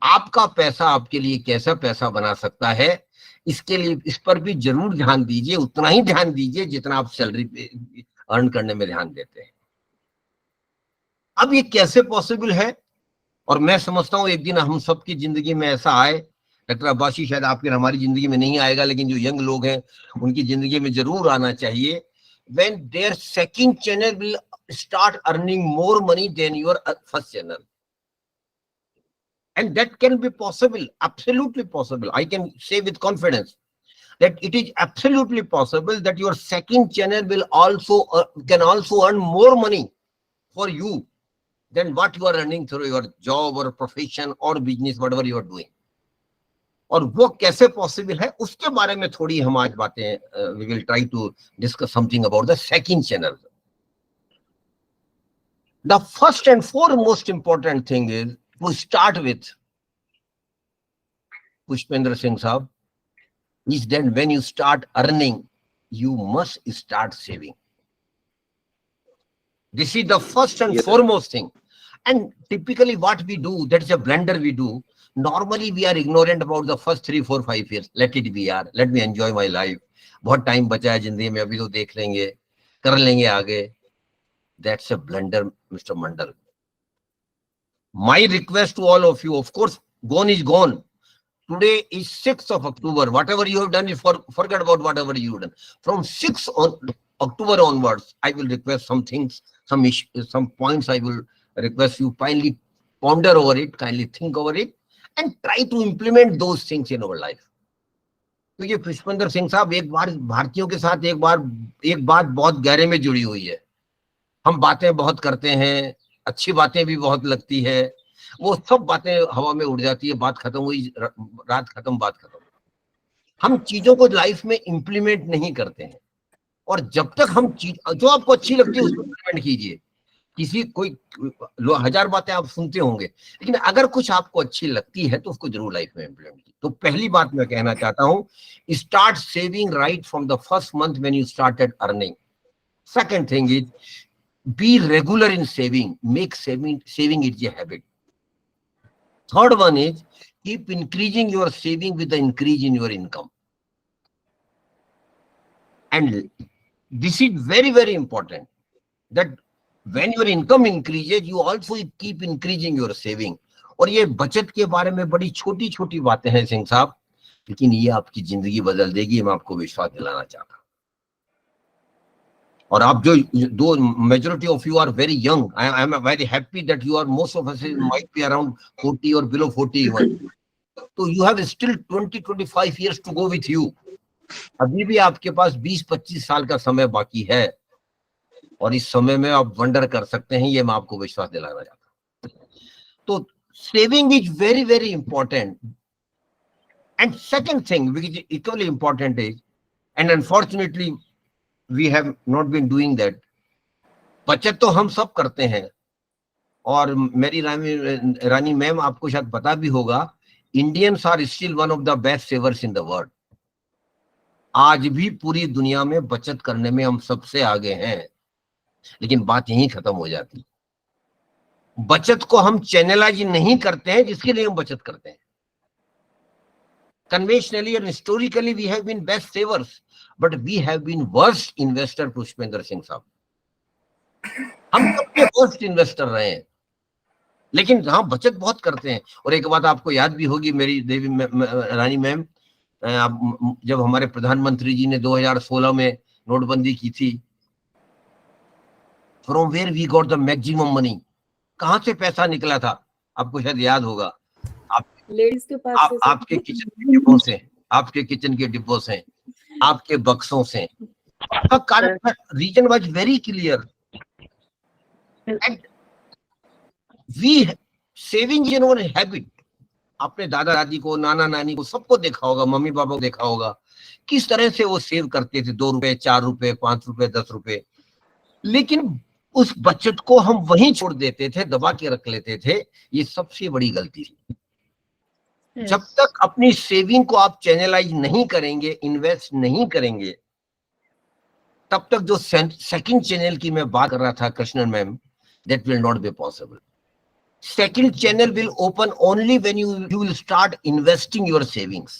आपका पैसा आपके लिए कैसा पैसा बना सकता है, इसके लिए इस पर भी जरूर ध्यान दीजिए. उतना ही ध्यान दीजिए जितना आप सैलरी पे अर्न करने में ध्यान देते हैं. अब ये कैसे पॉसिबल है? और मैं समझता हूं एक दिन हम सबकी जिंदगी में ऐसा आए. डॉक्टर अब्बासी शायद आपके हमारी जिंदगी में नहीं आएगा, लेकिन जो यंग लोग हैं उनकी जिंदगी में जरूर आना चाहिए. When their second channel will start earning more money than your first channel. And that can be possible, absolutely possible. I can say with confidence that it is absolutely possible that your second channel will also can also earn more money for you than what you are earning through your job or profession or business, whatever you are doing. और वो कैसे पॉसिबल है उसके बारे में थोड़ी हम आज बातें, we will try to discuss something about the second channel. The first and foremost important thing is to start with, Pushpendra Singh Sahab, is that when you start earning, you must start saving. This is the first and foremost thing. And typically what we do, that is a blunder we do. Normally we are ignorant about the first 3, 4, 5 years. Let it be यार, let me enjoy my life. बहुत टाइम बचा है जिंदगी में, अभी तो देख लेंगे, कर लेंगे आगे. That's a blunder, Mr. Mandal. My request to all of you, of course, gone is gone. Today is 6th of October. Whatever you have done is forget about whatever you have done. From 6th October onwards, I will request some things, some points I will request you kindly ponder over it, kindly think over it, and try to implement those things in our life. तो ये पुष्पेंद्र सिंह साहब, एक बार भारतीयों के साथ एक बात बहुत गहरे में जुड़ी हुई है. हम बातें बहुत करते हैं, अच्छी बातें भी बहुत लगती है, वो सब बातें हवा में उड़ जाती है. बात खत्म हुई, रात खत्म, बात खत्म. हम चीजों को लाइफ में इंप्लीमेंट नहीं करते हैं. और जब तक हम चीज जो आपको अच्छी लगती है उसको इंप्लीमेंट कीजिए. किसी कोई 1000 बातें आप सुनते होंगे, लेकिन अगर कुछ आपको अच्छी लगती है तो उसको जरूर लाइफ में इम्प्लीमेंट कीजिए। तो पहली बात मैं कहना चाहता हूं, start saving right from the first month when you started earning. Second thing is be regular in saving, make saving is a habit. Third one is keep increasing your saving with the increase in your income. And this is very, very important that when your income increases, you also keep increasing your saving. और ये बचत के बारे में बड़ी छोटी छोटी बातें हैं सिंह साहब, लेकिन ये आपकी जिंदगी बदल देगी, मैं आपको विश्वास दिलाना चाहता हूं। और आप जो दो majority of you are very young, I am very happy that you are most of us might be around 40 और बिलो 40 इवन, तो you have still 20-25 years to go with you. अभी भी आपके पास 20-25 साल का समय बाकी है, और इस समय में आप वंडर कर सकते हैं, ये मैं आपको विश्वास दिलाना चाहता हूं। तो saving is very very important. And second thing which is equally important is, and unfortunately we have not been doing that, बचत तो हम सब करते हैं, और मेरी रानी मैम आपको शायद पता भी होगा, Indians are still one of the best savers in the world. आज भी पूरी दुनिया में बचत करने में हम सबसे आगे हैं, लेकिन बात यहीं खत्म हो जाती। बचत को हम चैनलाइज नहीं करते हैं, जिसके लिए हम बचत करते हैं। Conventionally and historically we have been best savers, but we have been worst investor. Pushpendra Singh साहब, हम सबके वर्स्ट इन्वेस्टर रहे हैं, लेकिन हाँ बचत बहुत करते हैं। और एक बात आपको याद भी होगी मेरी देवी रानी मैम, जब हमारे प्रधानमंत्री जी ने 2016 में नोटबंदी की थी, from where we got the maximum money, कहां से पैसा निकला था आपको शायद याद होगा, लेडीज के पास आपके किचन के डिब्बों से, आपके किचन के डिब्बों से, आपके बक्सों से। Reason was very clear, and we saving is an habit. आपने दादा दादी को, नाना नानी को, सबको देखा होगा, मम्मी पापा को देखा होगा, किस तरह से वो सेव करते थे, 2 रुपए, 4 रुपए, 5 रुपए, 10 रुपए, लेकिन उस बचत को हम वहीं छोड़ देते थे, दबा के रख लेते थे। ये सबसे बड़ी गलती थी। जब तक अपनी सेविंग को आप चैनलाइज नहीं करेंगे, इन्वेस्ट नहीं करेंगे, तब तक जो सेकंड चैनल की मैं बात कर रहा था Krishnan ma'am, that will not be possible. Second channel will open only when you will start investing your savings.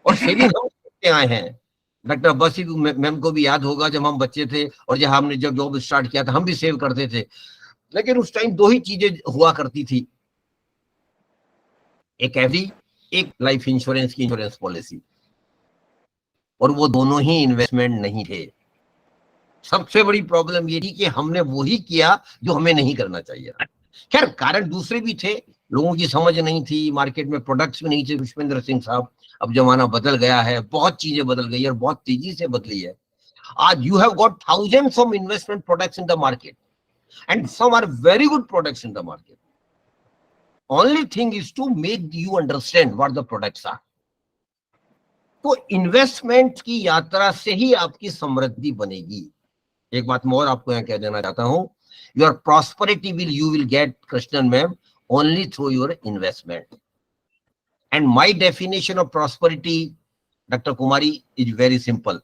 और सेविंग हम करते आए हैं। डॉक्टर अब्बासी मैम को भी याद होगा, जब हम बच्चे थे और जब हमने जब जॉब स्टार्ट किया था, हम भी सेव करते थे, लेकिन उस टाइम 2 ही चीजें हुआ करती थी, एक एफडी, एक लाइफ इंश्योरेंस की इंश्योरेंस पॉलिसी, और वो दोनों ही इन्वेस्टमेंट नहीं थे। सबसे बड़ी प्रॉब्लम ये थी कि हमने वही किया जो हमें नहीं करना चाहिए। खैर कारण दूसरे भी थे, लोगों की समझ नहीं थी, मार्केट में प्रोडक्ट्स भी नहीं थे। पुष्पेंद्र सिंह साहब, अब जमाना बदल गया है, बहुत चीजें बदल गई है और बहुत तेजी से बदली है। आज you have got thousands of investment products in the market, and some are very good products in the market. Only thing is to make you understand what the products are. तो इन्वेस्टमेंट की यात्रा से ही आपकी समृद्धि बनेगी। एक बात मैं और आपको यहाँ कह देना चाहता हूं, your prosperity you will get Krishnan ma'am only through your investment. And my definition of prosperity, doctor Kumari, is very simple.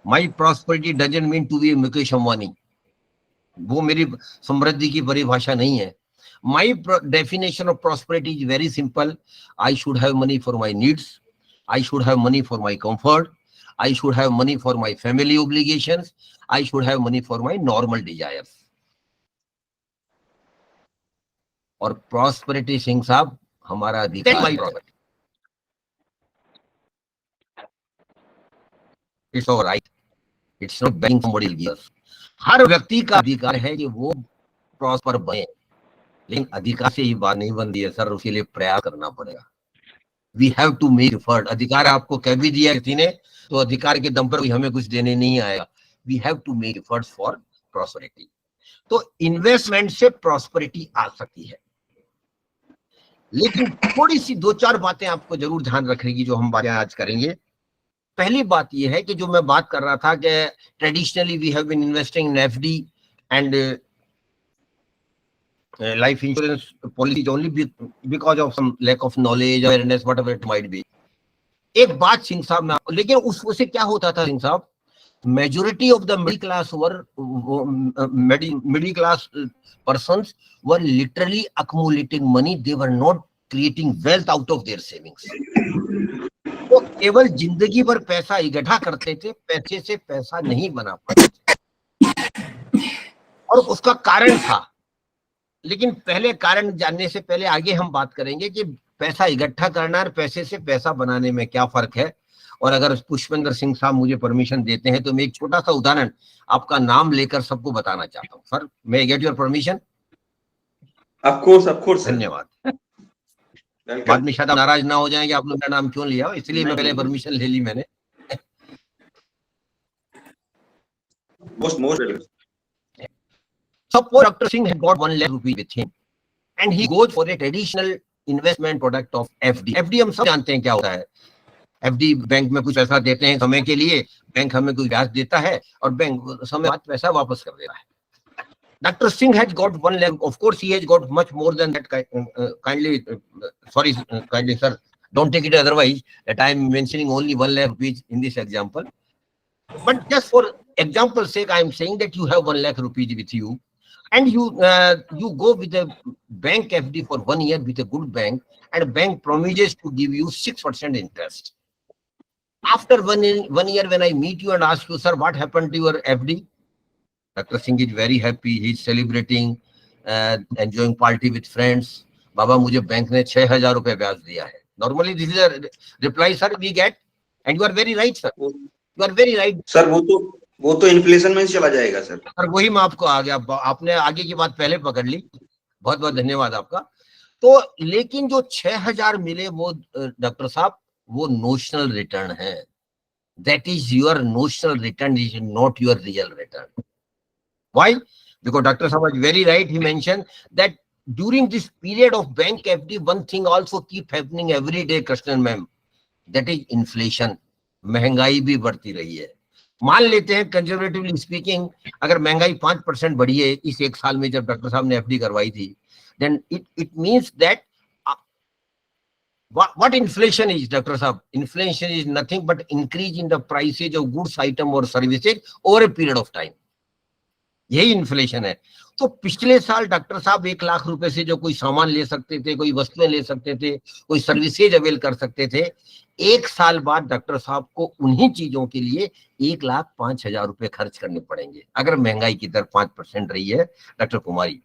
My prosperity doesn't mean to be Mukesh Ambani, वो मेरी समृद्धि की परिभाषा नहीं है। My definition of prosperity is very simple. I should have money for my needs, I should have money for my comfort, I should have money for my family obligations, I should have money for my normal desires. और prosperity सिंह साहब हमारा अधिकार है। It's all right. It's not begging somebody else. हर व्यक्ति का अधिकार है कि वो प्रॉस्पर बने, लेकिन अधिकार से ही बात नहीं बनती है सर, उसके लिए प्रयास करना पड़ेगा। We have to make effort. अधिकार आपको कह भी दिया किसी ने, तो अधिकार के दम पर भी हमें कुछ देने नहीं आएगा। We have to make efforts for prosperity. तो इन्वेस्टमेंट से प्रॉस्पेरिटी आ सकती है, लेकिन थोड़ी सी 2-4 बातें आपको जरूर ध्यान रखेगी जो हम बातें आज करेंगे। पहली बात यह है कि जो मैं बात कर रहा था कि traditionally we have been investing in FD and life insurance policies only because of some lack of knowledge, awareness, whatever it might be. एक बात सिंह साहब में, लेकिन उससे क्या होता था सिंह साहब, majority of the middle class middle class persons were literally accumulating money. They were not creating wealth out of their savings. वो केवल जिंदगी भर पैसा इकट्ठा करते थे, पैसे से पैसा नहीं बना पाते, और उसका कारण था। लेकिन पहले कारण जानने से पहले आगे हम बात करेंगे कि पैसा इकट्ठा करना और पैसे से पैसा बनाने में क्या फर्क है। और अगर पुष्पेंद्र सिंह साहब मुझे परमिशन देते हैं तो मैं एक छोटा सा उदाहरण आपका नाम लेकर सबको बताना चाहता हूँ। सर, मैं get your permission? Of course धन्यवाद। बाद में शायद नाराज ना हो जाएंगे आप लोग मेरा नाम क्यों लिया, इसलिए मैं पहले परमिशन ले ली मैंने। Suppose Dr. Singh had got 1 lakh rupees with him and he goes for a traditional investment product of FD. FD हम सब जानते हैं क्या होता है। FD बैंक में कुछ पैसा देते हैं समय के लिए, बैंक हमें कोई ब्याज देता है और बैंक समय बाद पैसा वापस कर देता है। Dr. Singh has got 1 lakh. Of course, he has got much more than that. Kindly, sir, don't take it otherwise that I am mentioning only 1 lakh rupees in this example. But just for example's sake, I am saying that you have 1 lakh rupees with you, and you go with a bank FD for 1 year with a good bank, and bank promises to give you 6% interest. After one year, when I meet you and ask you, sir, what happened to your FD? Dr. Singh is very happy. He is celebrating, enjoying party with friends. Baba, मुझे बैंक ने 6,000 रुपए ब्याज दिया है. Normally, this is a reply, sir, we get, and you are very right, sir. You are very right. Sir वो तो इन्फ्लेशन में चला जाएगा सर। सर वही मैं आपको आपने आगे की बात पहले पकड़ ली, बहुत बहुत धन्यवाद आपका। तो लेकिन जो 6,000 मिले वो डॉक्टर साहब वो नोशनल रिटर्न है। That is your notional return, is not your real return. Why? Because Dr. Sahab was very right. He mentioned that during this period of bank FD, one thing also keep happening every day, Krishnan ma'am, that is inflation. महंगाई भी बढ़ती रही है। मान लेते हैं कंजर्वेटिवली स्पीकिंग, अगर महंगाई 5% बढ़ी है इस एक साल में जब डॉक्टर साहब ने एफडी करवाई थी, then it means that what inflation is, Dr. Sahab? Inflation is nothing but increase in the prices of goods, item or services over a period of time. यही इन्फ्लेशन है। तो पिछले साल डॉक्टर साहब 1 लाख रुपए से जो कोई सामान ले सकते थे, कोई वस्तुएं ले सकते थे, कोई सर्विसेज अवेल कर सकते थे, 1 साल बाद डॉक्टर साहब को उन्हीं चीजों के लिए 1,05,000 रुपए खर्च करने पड़ेंगे अगर महंगाई की दर 5% रही है डॉक्टर कुमारी।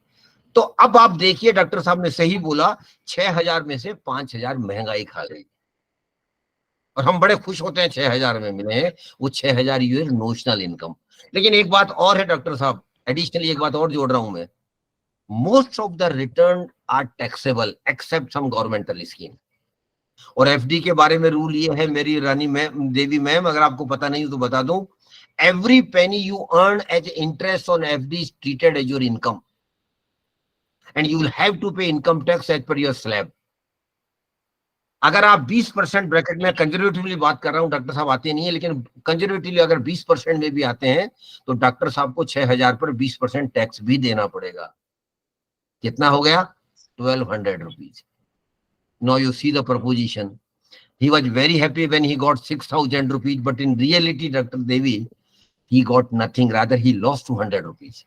तो अब आप देखिए डॉक्टर साहब ने सही बोला, 6,000 में से 5,000 महंगाई खा गई और हम बड़े खुश होते हैं 6,000 में मिले हैं, वो 6,000 यूर नोशनल इनकम। लेकिन एक बात और है डॉक्टर साहब, एडिशनली एक बात और जोड़ रहा हूं मैं, most of the return are taxable except some governmental scheme. और एफडी के बारे में रूल ये है मेरी रानी मैम, देवी मैम, अगर आपको पता नहीं हो तो बता दूं, every penny you earn as interest on FD is treated as your income and you will have to pay income tax as per your slab. अगर आप 20% ब्रैकेट में कंजर्वेटिवली बात कर रहा हूं, डॉक्टर साहब आते नहीं है, लेकिन कंजर्वेटिवली अगर 20% में भी आते हैं तो डॉक्टर साहब को 6,000 पर 20% टैक्स भी देना पड़ेगा। कितना हो गया? 1,200 rupees. Now you see the proposition. He was very happy when he got 6,000 rupees, but in reality, Dr. Devi, he got nothing. Rather, he lost 200 rupees.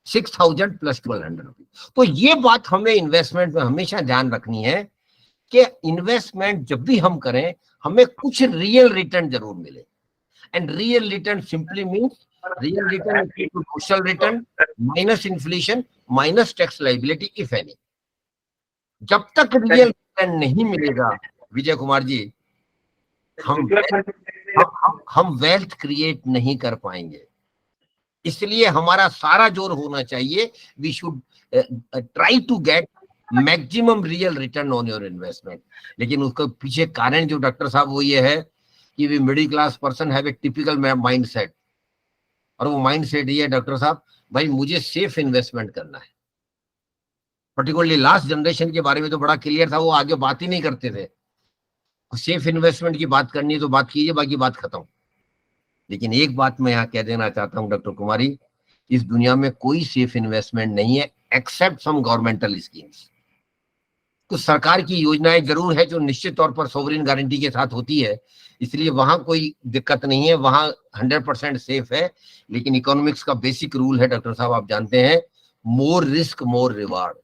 6,000 plus 1,200 rupees. तो ये बात हमें इन्वेस्टमेंट में हमेशा ध्यान रखनी है कि इन्वेस्टमेंट जब भी हम करें हमें कुछ रियल रिटर्न जरूर मिले। And real return simply means real return social return minus inflation minus tax liability if any. जब तक रियल रिटर्न नहीं मिलेगा विजय कुमार जी, हम वेल्थ क्रिएट नहीं कर पाएंगे। इसलिए हमारा सारा जोर होना चाहिए, we should try to get maximum real return on your investment. लेकिन उसके पीछे कारण जो डॉक्टर साहब वो ये है कि we middle class person have a typical mind set, और वो माइंड सेट ये है डॉक्टर साहब, भाई मुझे सेफ इन्वेस्टमेंट करना है। पर्टिकुलरली लास्ट जनरेशन के बारे में तो बड़ा क्लियर था, वो आगे बात ही नहीं करते थे। सेफ इन्वेस्टमेंट की बात करनी है तो बात कीजिए, बाकी बात खत्म। लेकिन एक बात मैं यहाँ कह देना चाहता हूँ डॉक्टर कुमारी, इस दुनिया में कोई सेफ इन्वेस्टमेंट नहीं है एक्सेप्ट सम गवर्नमेंटल स्कीम्स। तो सरकार की योजनाएं जरूर है जो निश्चित तौर पर सोवरेन गारंटी के साथ होती है, इसलिए वहां कोई दिक्कत नहीं है, वहां 100% सेफ है। लेकिन इकोनॉमिक्स का बेसिक रूल है डॉक्टर साहब, आप जानते हैं, मोर रिस्क मोर रिवार्ड।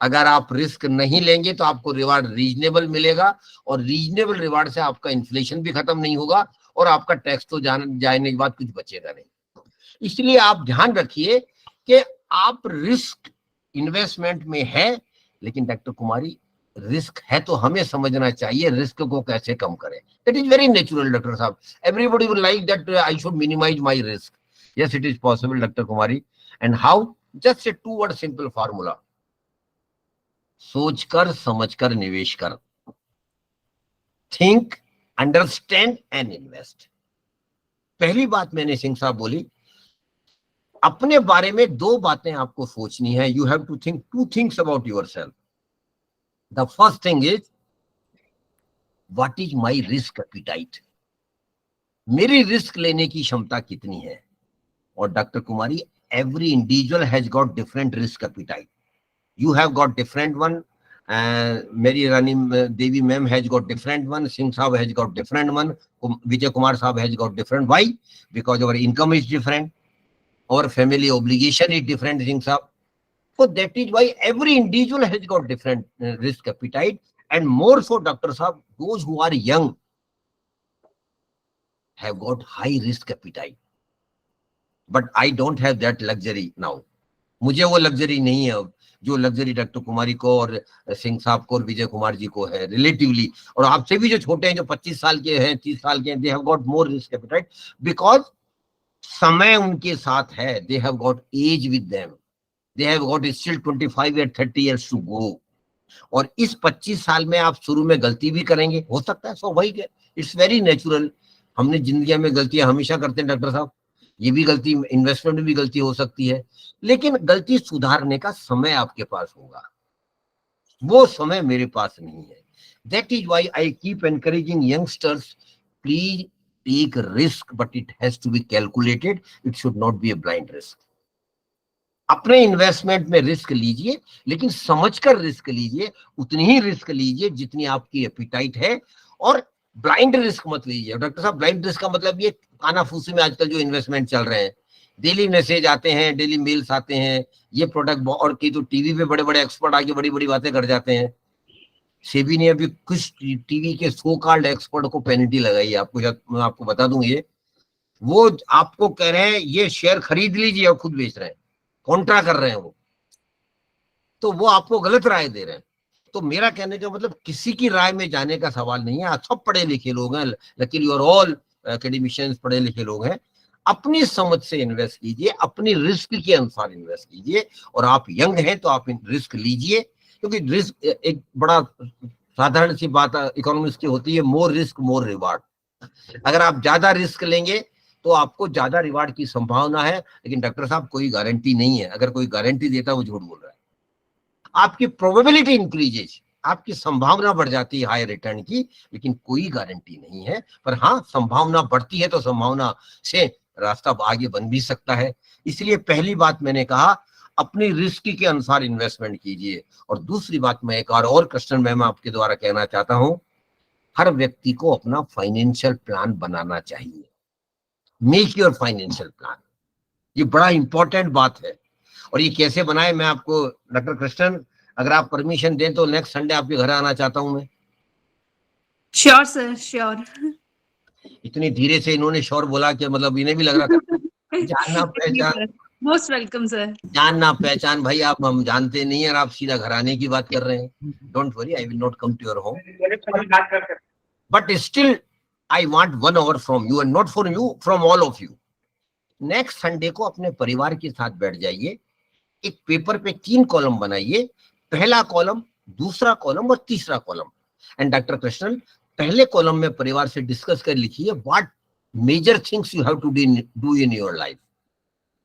अगर आप रिस्क नहीं लेंगे तो आपको रिवार्ड रीजनेबल मिलेगा, और रीजनेबल रिवार्ड से आपका इन्फ्लेशन भी खत्म नहीं होगा और आपका टैक्स तो जाने के बाद कुछ बचेगा नहीं। इसलिए आप ध्यान रखिए कि आप रिस्क इन्वेस्टमेंट में है, लेकिन डॉक्टर कुमारी रिस्क है तो हमें समझना चाहिए रिस्क को कैसे कम करें। That is very natural doctor साहब, everybody would like that I should minimize my risk. Yes it is possible doctor Kumari. And how? Just a 2 word simple formula, सोचकर समझकर निवेश कर। Think, understand and invest. पहली बात मैंने सिंह साहब बोली, अपने बारे में 2 बातें आपको सोचनी है। You have to think 2 things about yourself. The first thing is what is my risk appetite, मेरी रिस्क लेने की क्षमता कितनी है। और doctor Kumari, every individual has got different risk appetite. You have got different one, Mary Rani Devi ma'am has got different one, Singh Saab has got different one, Vijay Kumar Saab has got different. Why? Because our income is different, our family obligation is different, Singh Saab. So that is why every individual has got different risk appetite, and more so, Dr. Saab, those who are young have got high risk appetite. But I don't have that luxury now. मुझे वो लग्जरी नहीं है अब, जो लग्जरी डॉक्टर कुमारी को और सिंह साहब को और विजय कुमार जी को है रिलेटिवली। और आपसे भी जो छोटे हैं, जो 25 साल के हैं, 30 साल के हैं, they have got more risk appetite because समय उनके साथ है। They have got age with them, they have got still 25 या 30 इयर्स टू गो। और इस 25 साल में आप शुरू में गलती भी करेंगे, हो सकता है, स्वाभाविक है, इट्स वेरी नेचुरल। हमने जिंदगी में गलतियां हमेशा करते हैं डॉक्टर साहब, ये भी गलती, इन्वेस्टमेंट में भी गलती हो सकती है, लेकिन गलती सुधारने का समय आपके पास होगा, वो समय मेरे पास नहीं है। That is why I keep encouraging youngsters, please take risk, but it has to be calculated, it should not be a blind risk. अपने इन्वेस्टमेंट में रिस्क लीजिए, लेकिन समझकर रिस्क लीजिए, उतनी ही रिस्क लीजिए जितनी आपकी एपिटाइट है, और ब्लाइंड रिस्क मत लीजिए। डॉक्टर साहब, ब्लाइंड रिस्क का मतलब ये कानाफूसी में आजकल जो इन्वेस्टमेंट चल रहे हैं, डेली मैसेज आते हैं, डेली मेल्स आते हैं, ये प्रोडक्ट, और की तो टीवी पे बड़े बड़े एक्सपर्ट आके बड़ी बड़ी बातें कर जाते हैं। सेबी ने अभी कुछ टीवी के सो कॉल्ड एक्सपर्ट को पेनल्टी लगाई है, मैं आपको बता दूं, ये वो आपको कह रहे हैं ये शेयर खरीद लीजिए और खुद बेच रहे हैं, कॉन्ट्रा कर रहे हैं वो, तो वो आपको गलत राय दे रहे हैं। तो मेरा कहने का मतलब किसी की राय में जाने का सवाल नहीं है, आप सब पढ़े लिखे लोग हैं, लकीली और ऑल एकेडमिशियंस पढ़े लिखे लोग हैं। अपनी समझ से इन्वेस्ट कीजिए, अपनी रिस्क के अनुसार इन्वेस्ट कीजिए, और आप यंग हैं तो आप रिस्क लीजिए, क्योंकि रिस्क एक बड़ा साधारण सी बात इकोनॉमिक्स की होती है, मोर रिस्क मोर रिवार्ड। अगर आप ज्यादा रिस्क लेंगे तो आपको ज्यादा रिवार्ड की संभावना है, लेकिन डॉक्टर साहब कोई गारंटी नहीं है। अगर कोई गारंटी देता है वो झूठ बोल रहा है। आपकी प्रोबेबिलिटी इंक्रीजेज, आपकी संभावना बढ़ जाती है हाई रिटर्न की, लेकिन कोई गारंटी नहीं है। पर हाँ, संभावना बढ़ती है तो संभावना से रास्ता आगे बन भी सकता है। इसलिए पहली बात मैंने कहा, अपनी रिस्क के अनुसार इन्वेस्टमेंट कीजिए। और दूसरी बात मैं एक और क्वेश्चन मैम आपके द्वारा कहना चाहता हूं, हर व्यक्ति को अपना फाइनेंशियल प्लान बनाना चाहिए। मेक योर फाइनेंशियल प्लान, ये बड़ा इंपॉर्टेंट बात है। और ये कैसे बनाए, मैं आपको डॉक्टर कृष्णन, अगर आप परमिशन दें तो नेक्स्ट संडे आपके घर आना चाहता हूं मैं। Sure sir, sure. इतनी धीरे से इन्होंने श्योर बोला कि मतलब इन्हें भी लग रहा था जानना पहचान। Most welcome sir. जानना पहचान भाई, आप हम जानते नहीं है और आप सीधा घर आने की बात कर रहे हैं। Don't worry, I will not come to your home, but still I want 1 hour from you, and not for you, from all of you. Next Sunday को अपने परिवार के साथ बैठ जाइए, एक पेपर पे 3 कॉलम बनाइए, पहला कॉलम, दूसरा कॉलम और तीसरा कॉलम। एंड डॉक्टर कृष्णन, पहले कॉलम में परिवार से डिस्कस कर लिखिए what major things you have to do in your life.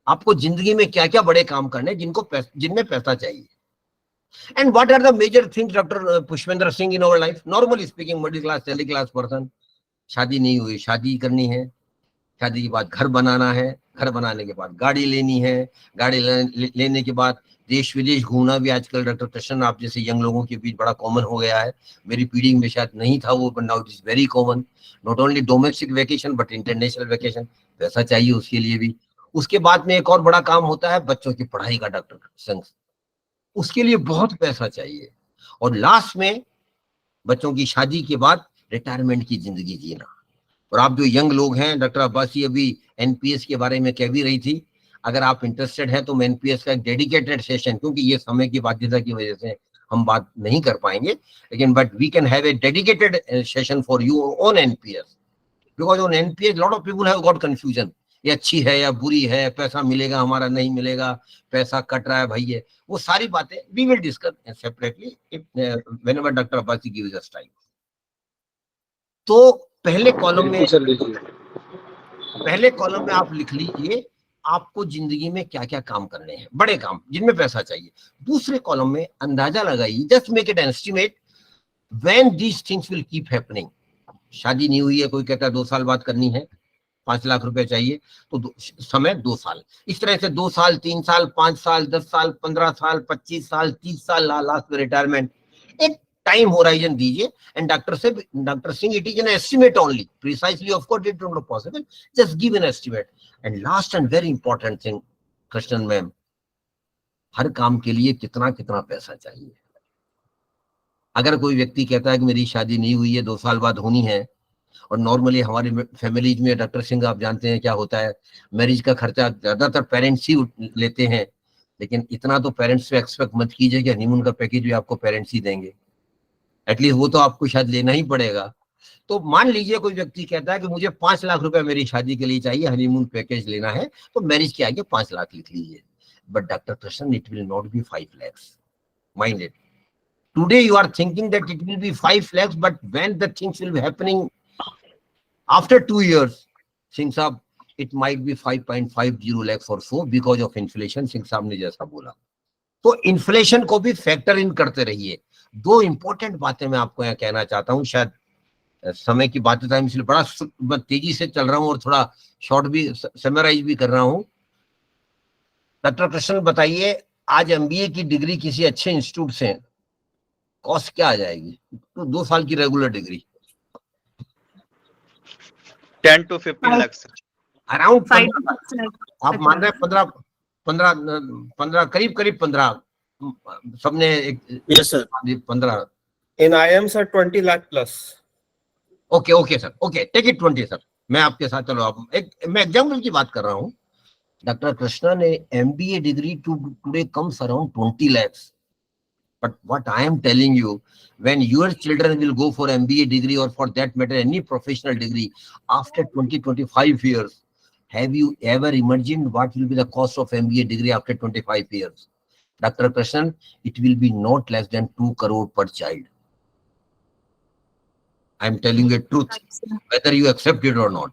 आपको जिंदगी में क्या क्या बड़े काम करने जिनमें पैसा चाहिए। And what are the major things doctor Pushpendra Singh in our life. Normally speaking, middle class, middle class person, शादी नहीं हुई, शादी करनी है, शादी के बाद घर बनाना है, घर बनाने के बाद गाड़ी लेनी है, गाड़ी लेने के बाद देश विदेश घूमना भी आजकल डॉक्टर कृष्णन आप जैसे यंग लोगों के बीच बड़ा कॉमन हो गया है। मेरी पीढ़ी में शायद नहीं था वो, but now it is very common. Not only domestic vacation but international vacation, पैसा चाहिए उसके लिए भी। उसके बाद में एक और बड़ा काम होता है बच्चों की पढ़ाई का डॉक्टर कृष्णन, उसके लिए बहुत पैसा चाहिए। और लास्ट में बच्चों की शादी के बाद रिटायरमेंट की जिंदगी जीना। और आप जो यंग लोग हैं, डॉक्टर अब्बासी अभी एनपीएस के बारे में कह भी रही थी, अगर आप इंटरेस्टेड हैं तो मैं एनपीएस का एक डेडिकेटेड सेशन, क्योंकि ये समय की बाध्यता की वजह से हम बात नहीं कर पाएंगे, लेकिन but we can have a dedicated session for you on NPS, because on NPS lot of people have got confusion, ये अच्छी है या बुरी है, पैसा मिलेगा हमारा नहीं मिलेगा, पैसा कट रहा है भाई, ये वो सारी बातें we will discuss separately whenever doctor Abbasi gives us time. तो पहले कॉलम में आप लिख लीजिए आपको जिंदगी में क्या क्या काम करने हैं, बड़े काम जिनमें पैसा चाहिए। दूसरे कॉलम में अंदाजा लगाइए, just make it an estimate when these things will keep happening. शादी नहीं हुई है, कोई कहता है 2 साल बाद करनी है, 5 लाख रुपए चाहिए, तो समय 2 साल, इस तरह से 2 साल 3 साल 5 साल 10 साल 15 साल 25 साल 30 साल लास्ट में रिटायरमेंट, एक टाइम होराइजन दीजिए। And doctor Singh it is an estimate only, precisely of course it not possible, just give an estimate. And last and very important thing Krishnan ma'am, हर काम के लिए कितना कितना पैसा चाहिए। अगर कोई व्यक्ति कहता है कि मेरी शादी नहीं हुई है, 2 साल बाद होनी है, और नॉर्मली हमारी फैमिलीज में डॉक्टर सिंह आप जानते हैं क्या होता है, मैरिज का खर्चा ज्यादातर पेरेंट्स ही लेते हैं, लेकिन इतना तो पेरेंट्स से एक्सपेक्ट मत कीजिए कि हनीमून का पैकेज भी आपको पेरेंट्स ही देंगे, एटलीस्ट वो तो आपको शायद लेना ही पड़ेगा। तो मान लीजिए कोई व्यक्ति कहता है कि मुझे 5 लाख रुपए मेरी शादी के लिए चाहिए, हनीमून पैकेज लेना है, तो मैरिज के आगे 5 लाख लिख लीजिए। But doctor Krishnan it will not be 5 lakhs, mind it. Today you are thinking that it will be 5 lakhs, but when the things will be happening after 2 years, Singh साहब, it might be 5.50 lakhs or so because of inflation, Singh साहब ने जैसा बोला। तो इन्फ्लेशन को भी फैक्टर इन करते रहिए। 2 इंपॉर्टेंट बातें मैं आपको यहाँ कहना चाहता हूँ, शायद समय की बात टाइम इसलिए बड़ा तेजी से चल रहा हूँ और थोड़ा शॉर्ट भी समराइज भी कर रहा हूँ। डॉक्टर कृष्णन बताइए, आज एमबीए की डिग्री किसी अच्छे इंस्टीट्यूट से कॉस्ट क्या आ जाएगी? तो 2 साल की regular degree 10 to 15 lakhs around, आप मान रहे हैं 15 करीब 15 सबने Yes, sir. 15 In IIM, sir, 20 lakh plus. Okay sir, okay take it 20 sir, मैं आपके साथ, चलो आप मैं एग्जाम्पल की बात कर रहा हूँ। डॉक्टर कृष्णा ने MBA degree today comes around 20 lakhs, but what I am telling you, when your children will go for MBA degree or for that matter any professional degree after 20-25 years, have you ever imagined what will be the cost of MBA degree after 25 years? Dr. Krishnan, it will be not less than 2 crore per child. I am telling you the truth, whether you accept it or not.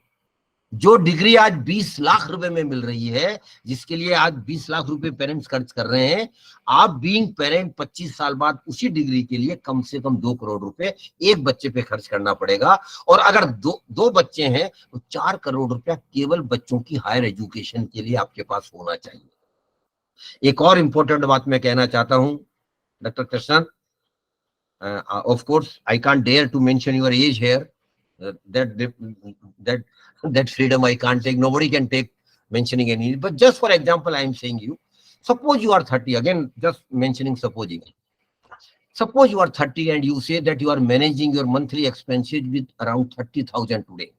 जो डिग्री आज 20 लाख रुपए में मिल रही है, जिसके लिए आज 20 लाख रुपए पेरेंट्स खर्च कर रहे हैं, आप बीइंग पेरेंट 25 साल बाद उसी डिग्री के लिए कम से कम 2 करोड़ रुपए एक बच्चे पे खर्च करना पड़ेगा। और अगर दो बच्चे हैं तो 4 करोड़ रुपया केवल बच्चों की हायर एजुकेशन के लिए आपके पास होना चाहिए। एक और इंपॉर्टेंट बात मैं कहना चाहता हूं doctor Krishnan, of course I can't dare to mention your age here, that freedom I can't take, nobody can take mentioning any, but just for example I am saying you, suppose you are 30, again just mentioning supposing, suppose you are 30 and you say that you are managing your monthly expenses with around 30,000 today,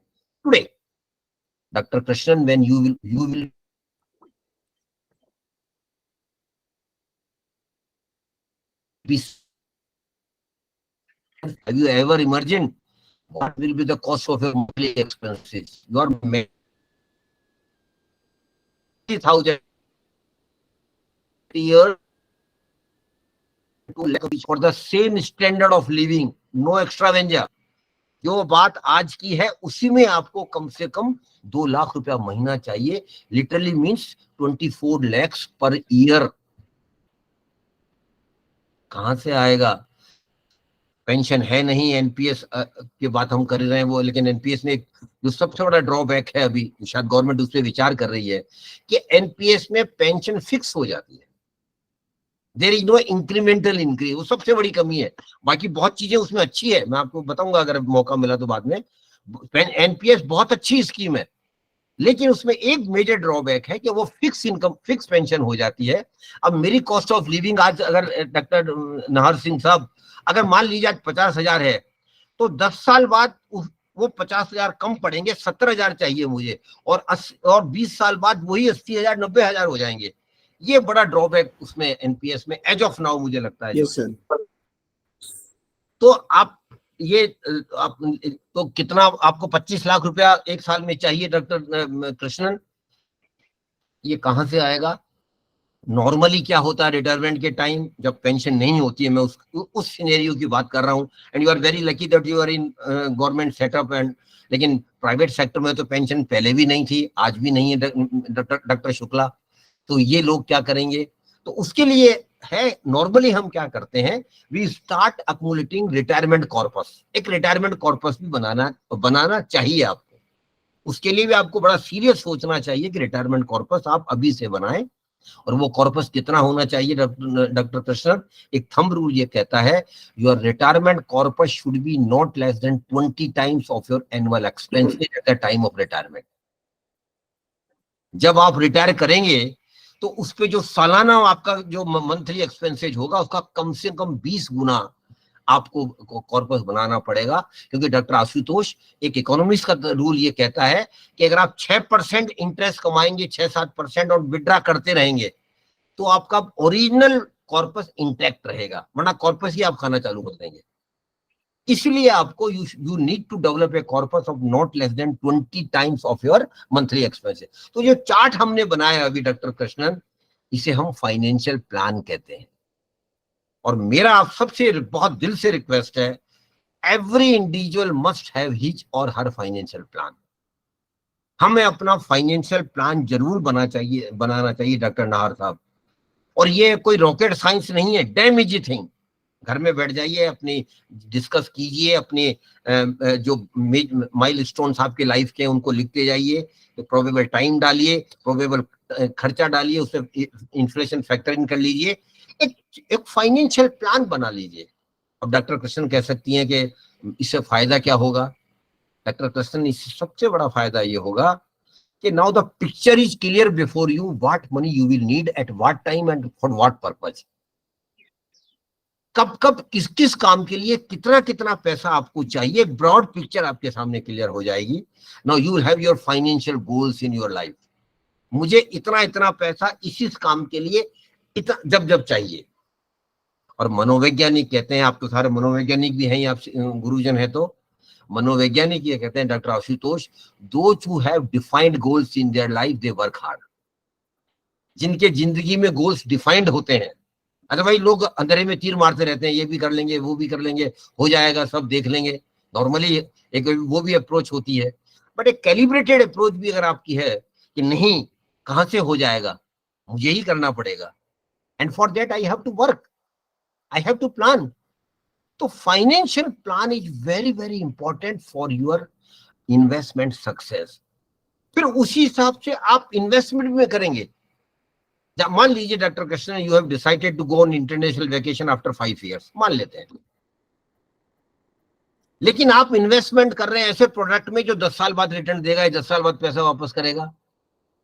Dr. Krishnan, when you will be, have you ever imagined what will be the cost of your monthly expenses? You are 30,000 a year for the same standard of living, no extravaganza. जो बात आज की है उसी में आपको कम से कम 2 लाख रुपया महीना चाहिए, literally means 24 lakhs per year. कहां से आएगा? पेंशन है नहीं, एनपीएस की बात हम कर रहे हैं वो, लेकिन एनपीएस में एक जो सबसे बड़ा ड्रॉबैक है अभी, शायद गवर्नमेंट उस पर विचार कर रही है, कि एनपीएस में पेंशन फिक्स हो जाती है, there is no incremental increase, वो सबसे बड़ी कमी है। बाकी बहुत चीजें उसमें अच्छी है, मैं आपको बताऊंगा अगर मौका मिला तो बाद में। एनपीएस बहुत अच्छी स्कीम है, लेकिन उसमें एक मेजर ड्रॉबैक है कि वो फिक्स इनकम, फिक्स पेंशन हो जाती है। अब मेरी कॉस्ट ऑफ लिविंग आज, अगर डॉक्टर नाहर सिंह साहब, अगर मान लीजिए आज 50,000 है, तो 10 साल बाद वो 50,000 कम पड़ेंगे, 70,000 चाहिए मुझे, और 20 साल बाद वही 80,000 90,000 हो जाएंगे। ये बड़ा ड्रॉबैक उसमें एनपीएस में एज ऑफ नाउ मुझे लगता है। Yes sir. तो आप ये आप तो कितना आपको 25 लाख रुपया एक साल में चाहिए डॉक्टर कृष्णन, ये कहां से आएगा? नॉर्मली क्या होता है रिटायरमेंट के टाइम जब पेंशन नहीं होती है, मैं उस सिनेरियो की बात कर रहा हूं। And you are very lucky that you are in government setup, and लेकिन प्राइवेट सेक्टर में तो पेंशन पहले भी नहीं थी, आज भी नहीं है डॉक्टर शुक्ला। तो ये लोग क्या करेंगे? तो उसके लिए है, नॉर्मली हम क्या करते हैं, we start accumulating retirement corpus. एक रिटायरमेंट कॉर्पस भी बनाना चाहिए आपको। उसके लिए भी आपको बड़ा सीरियस सोचना चाहिए कि रिटायरमेंट कॉर्पस आप अभी से बनाएं। और वो कॉर्पस कितना होना चाहिए डॉक्टर कृष्णन? एक थंब रूल ये कहता है, your retirement corpus should be not less than 20 times of your annual expenses at the time of retirement. जब आप रिटायर करेंगे तो उस पे जो सालाना आपका जो मंथली एक्सपेंसेज होगा, उसका कम से कम 20 गुना आपको कॉर्पस बनाना पड़ेगा। क्योंकि डॉक्टर आशुतोष, एक इकोनॉमिस्ट का रूल ये कहता है कि अगर आप 6% इंटरेस्ट कमाएंगे, 6-7% और विड्रा करते रहेंगे, तो आपका ओरिजिनल कॉर्पस इंटैक्ट रहेगा, वरना कॉर्पस ही आप खाना चालू कर देंगे। इसलिए आपको you need to develop a corpus of not less than 20 times of your monthly expenses. तो जो चार्ट हमने बनाया अभी डॉक्टर कृष्णन, इसे हम फाइनेंशियल प्लान कहते हैं। और मेरा आप सबसे बहुत दिल से रिक्वेस्ट है, every individual must have his और हर फाइनेंशियल प्लान। हमें अपना फाइनेंशियल प्लान जरूर बनाना चाहिए डॉक्टर नाहर साहब। और ये कोई रॉकेट साइंस नहीं है, डैम इजी थिंग। घर में बैठ जाइए, अपनी डिस्कस कीजिए, अपने जो माइलस्टोन्स आपके लाइफ के उनको लिखते जाइए, तो प्रोबेबल टाइम डालिए, प्रोबेबल खर्चा डालिए, उससे इन्फ्लेशन फैक्टर इन कर लीजिए, एक फाइनेंशियल प्लान बना लीजिए। अब डॉक्टर कृष्णन कह सकती हैं कि इससे फायदा क्या होगा? डॉक्टर कृष्णन, इससे सबसे बड़ा फायदा ये होगा कि now the picture is clear before you, what money you will need at what time and for what purpose. कब कब किस किस काम के लिए कितना कितना पैसा आपको चाहिए, ब्रॉड पिक्चर आपके सामने क्लियर हो जाएगी। Now you will have your financial goals in your life. मुझे इतना इतना पैसा इस काम के लिए जब जब चाहिए। और मनोवैज्ञानिक कहते हैं, आप तो सारे मनोवैज्ञानिक भी हैं, आप गुरुजन है, तो मनोवैज्ञानिक ये कहते हैं doctor Ashutosh, those who have defined goals in their life they work hard. जिनके जिंदगी में गोल्स डिफाइंड होते हैं, अदरवाइज लोग अंधेरे में तीर मारते रहते हैं, ये भी कर लेंगे, वो भी कर लेंगे, हो जाएगा, सब देख लेंगे। नॉर्मली एक वो भी अप्रोच होती है, बट एक कैलिब्रेटेड अप्रोच भी अगर आपकी है कि नहीं, कहां से हो जाएगा, मुझे ही करना पड़ेगा, and for that I have to work, I have to plan. तो financial plan is very very important for your investment success. फिर उसी हिसाब से आप इन्वेस्टमेंट में करेंगे। मान लीजिए doctor Krishnan, you have decided to go on international vacation after 5 years, मान लेते हैं, लेकिन आप इन्वेस्टमेंट कर रहे हैं ऐसे प्रोडक्ट में जो 10 साल बाद रिटर्न देगा, 10 साल बाद पैसा वापस करेगा।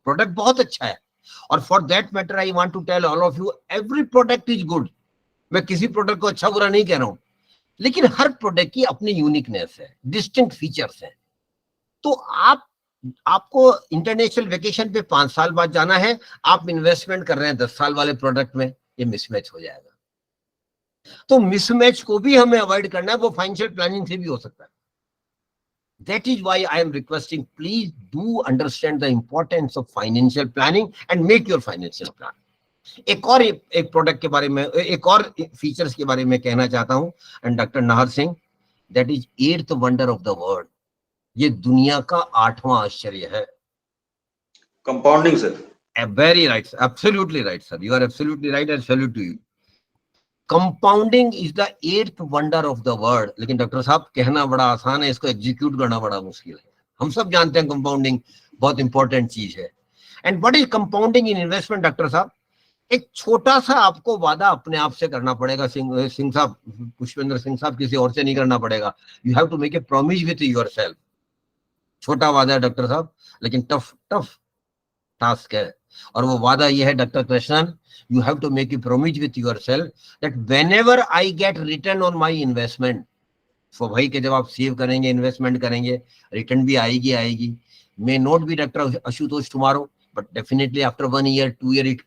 प्रोडक्ट बहुत अच्छा है, और for that matter I want to tell all of you, every product is good. मैं किसी प्रोडक्ट को अच्छा बुरा नहीं कह रहा हूं, लेकिन हर प्रोडक्ट की अपनी यूनिकनेस है, डिस्टिंक्ट फीचर्स हैं। तो आपको इंटरनेशनल वेकेशन पे 5 साल बाद जाना है, आप इन्वेस्टमेंट कर रहे हैं 10 साल वाले प्रोडक्ट में, ये मिसमैच हो जाएगा। तो मिसमैच को भी हमें अवॉइड करना है, वो फाइनेंशियल प्लानिंग से भी हो सकता है। That is why I am requesting, please do understand the importance of financial planning and make your financial plan. एक प्रोडक्ट के बारे में, एक और फीचर्स के बारे में कहना चाहता हूं, and doctor Nahar Singh, that is 8th wonder of the world. ये दुनिया का 8वां आश्चर्य है, compounding sir. Very right, absolutely right sir, you are absolutely right, and salute to you. Compounding is the 8th wonder of the world. लेकिन डॉक्टर साहब, कहना बड़ा आसान है, इसको एग्जीक्यूट करना बड़ा मुश्किल है। हम सब जानते हैं कंपाउंडिंग बहुत इंपॉर्टेंट चीज है। And what is compounding in investment doctor साहब? एक छोटा सा आपको वादा अपने आप से करना पड़ेगा। सिंह साहब, पुष्पेंद्र सिंह साहब, किसी और से नहीं करना पड़ेगा। You have to make a promise with yourself. छोटा वादा है डॉक्टर साहब, लेकिन टफ टास्क है। और वो वादा ये है doctor Krishnan, you have to make a promise with yourself that whenever I get return on my investment, so भाई के जब आप सेव करेंगे, इन्वेस्टमेंट करेंगे, रिटर्न भी आएगी। May not be doctor Ashutosh tomorrow, but definitely after 1 year, 2 year, it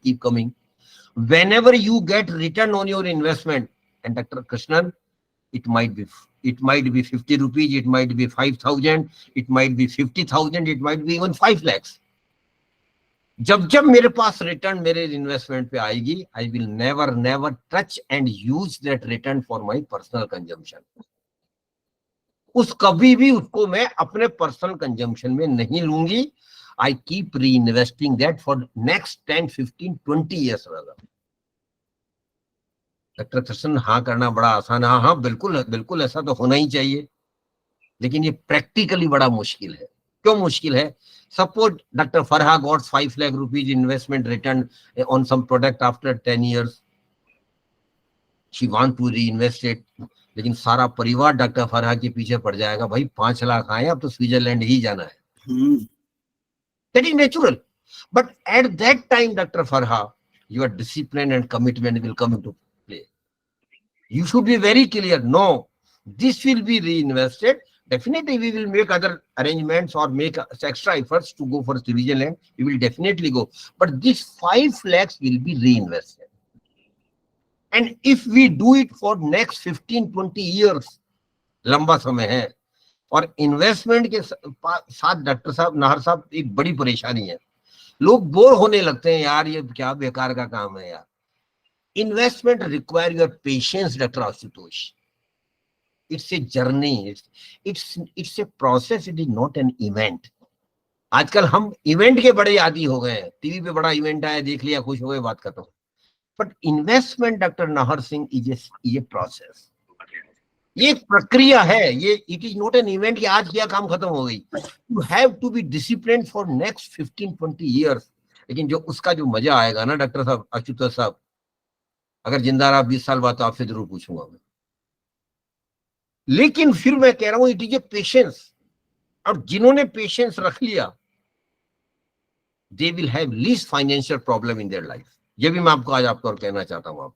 keep coming. Whenever you get return on your investment, and Dr. Krishnan, it might be 50 rupees, it might be 5,000, it might be 50,000, it might be even 5 lakhs. जब मेरे पास रिटर्न मेरे इन्वेस्टमेंट पे आएगी, I will never touch and use that return for my personal consumption. कभी भी उसको मैं अपने पर्सनल कंजम्पशन में नहीं लूंगी। I keep reinvesting that for next 10, 15, 20 years rather. Doctor Krishna, हाँ करना बड़ा आसान है। हाँ बिल्कुल ऐसा तो होना ही चाहिए, लेकिन ये प्रैक्टिकली बड़ा मुश्किल है। क्यों मुश्किल है? Suppose doctor Farah got 5 lakh rupees investment return on some product after 10 years. She want to reinvest it, लेकिन सारा परिवार डॉक्टर फरहा के पीछे पड़ जाएगा। भाई 5 लाख आए, अब तो स्विट्जरलैंड ही जाना है। That is natural. But at that time, Dr. Farha, your discipline and commitment will come into play. You should be very clear. No, this will be reinvested. Definitely, we will make other arrangements or make extra efforts to go for Switzerland. We will definitely go. But this 5 lakhs will be reinvested. And if we do it for next 15, 20 years, लंबा समय है। और इन्वेस्टमेंट के साथ डॉक्टर साहब, नाहर साहब, एक बड़ी परेशानी है। लोग बोर होने लगते हैं, यार ये क्या बेकार का काम है यार। Investment require your patience doctor Ashutosh. It's a journey, it's a process, it is not an event. आजकल हम इवेंट के बड़े आदी हो गए हैं। टीवी पे बड़ा इवेंट आया, देख लिया, खुश हो गए, बात खत्म। But investment doctor Nahar Singh is a process. ये एक प्रक्रिया है। ये it is not an event कि आज किया काम खत्म हो गई। You have to be discipline for next 15-20 years। लेकिन जो उसका जो मजा आएगा ना डॉक्टर साहब, आशुतोष साहब, अगर जिंदा रहा 20 साल बाद तो आपसे जरूर पूछूंगा मैं। लेकिन फिर मैं कह रहा हूं, इट इज ए पेशेंस। और जिन्होंने पेशेंस रख लिया, they will have least financial problem in their life. ये भी मैं आपको आज आपको कहना चाहता हूं। आप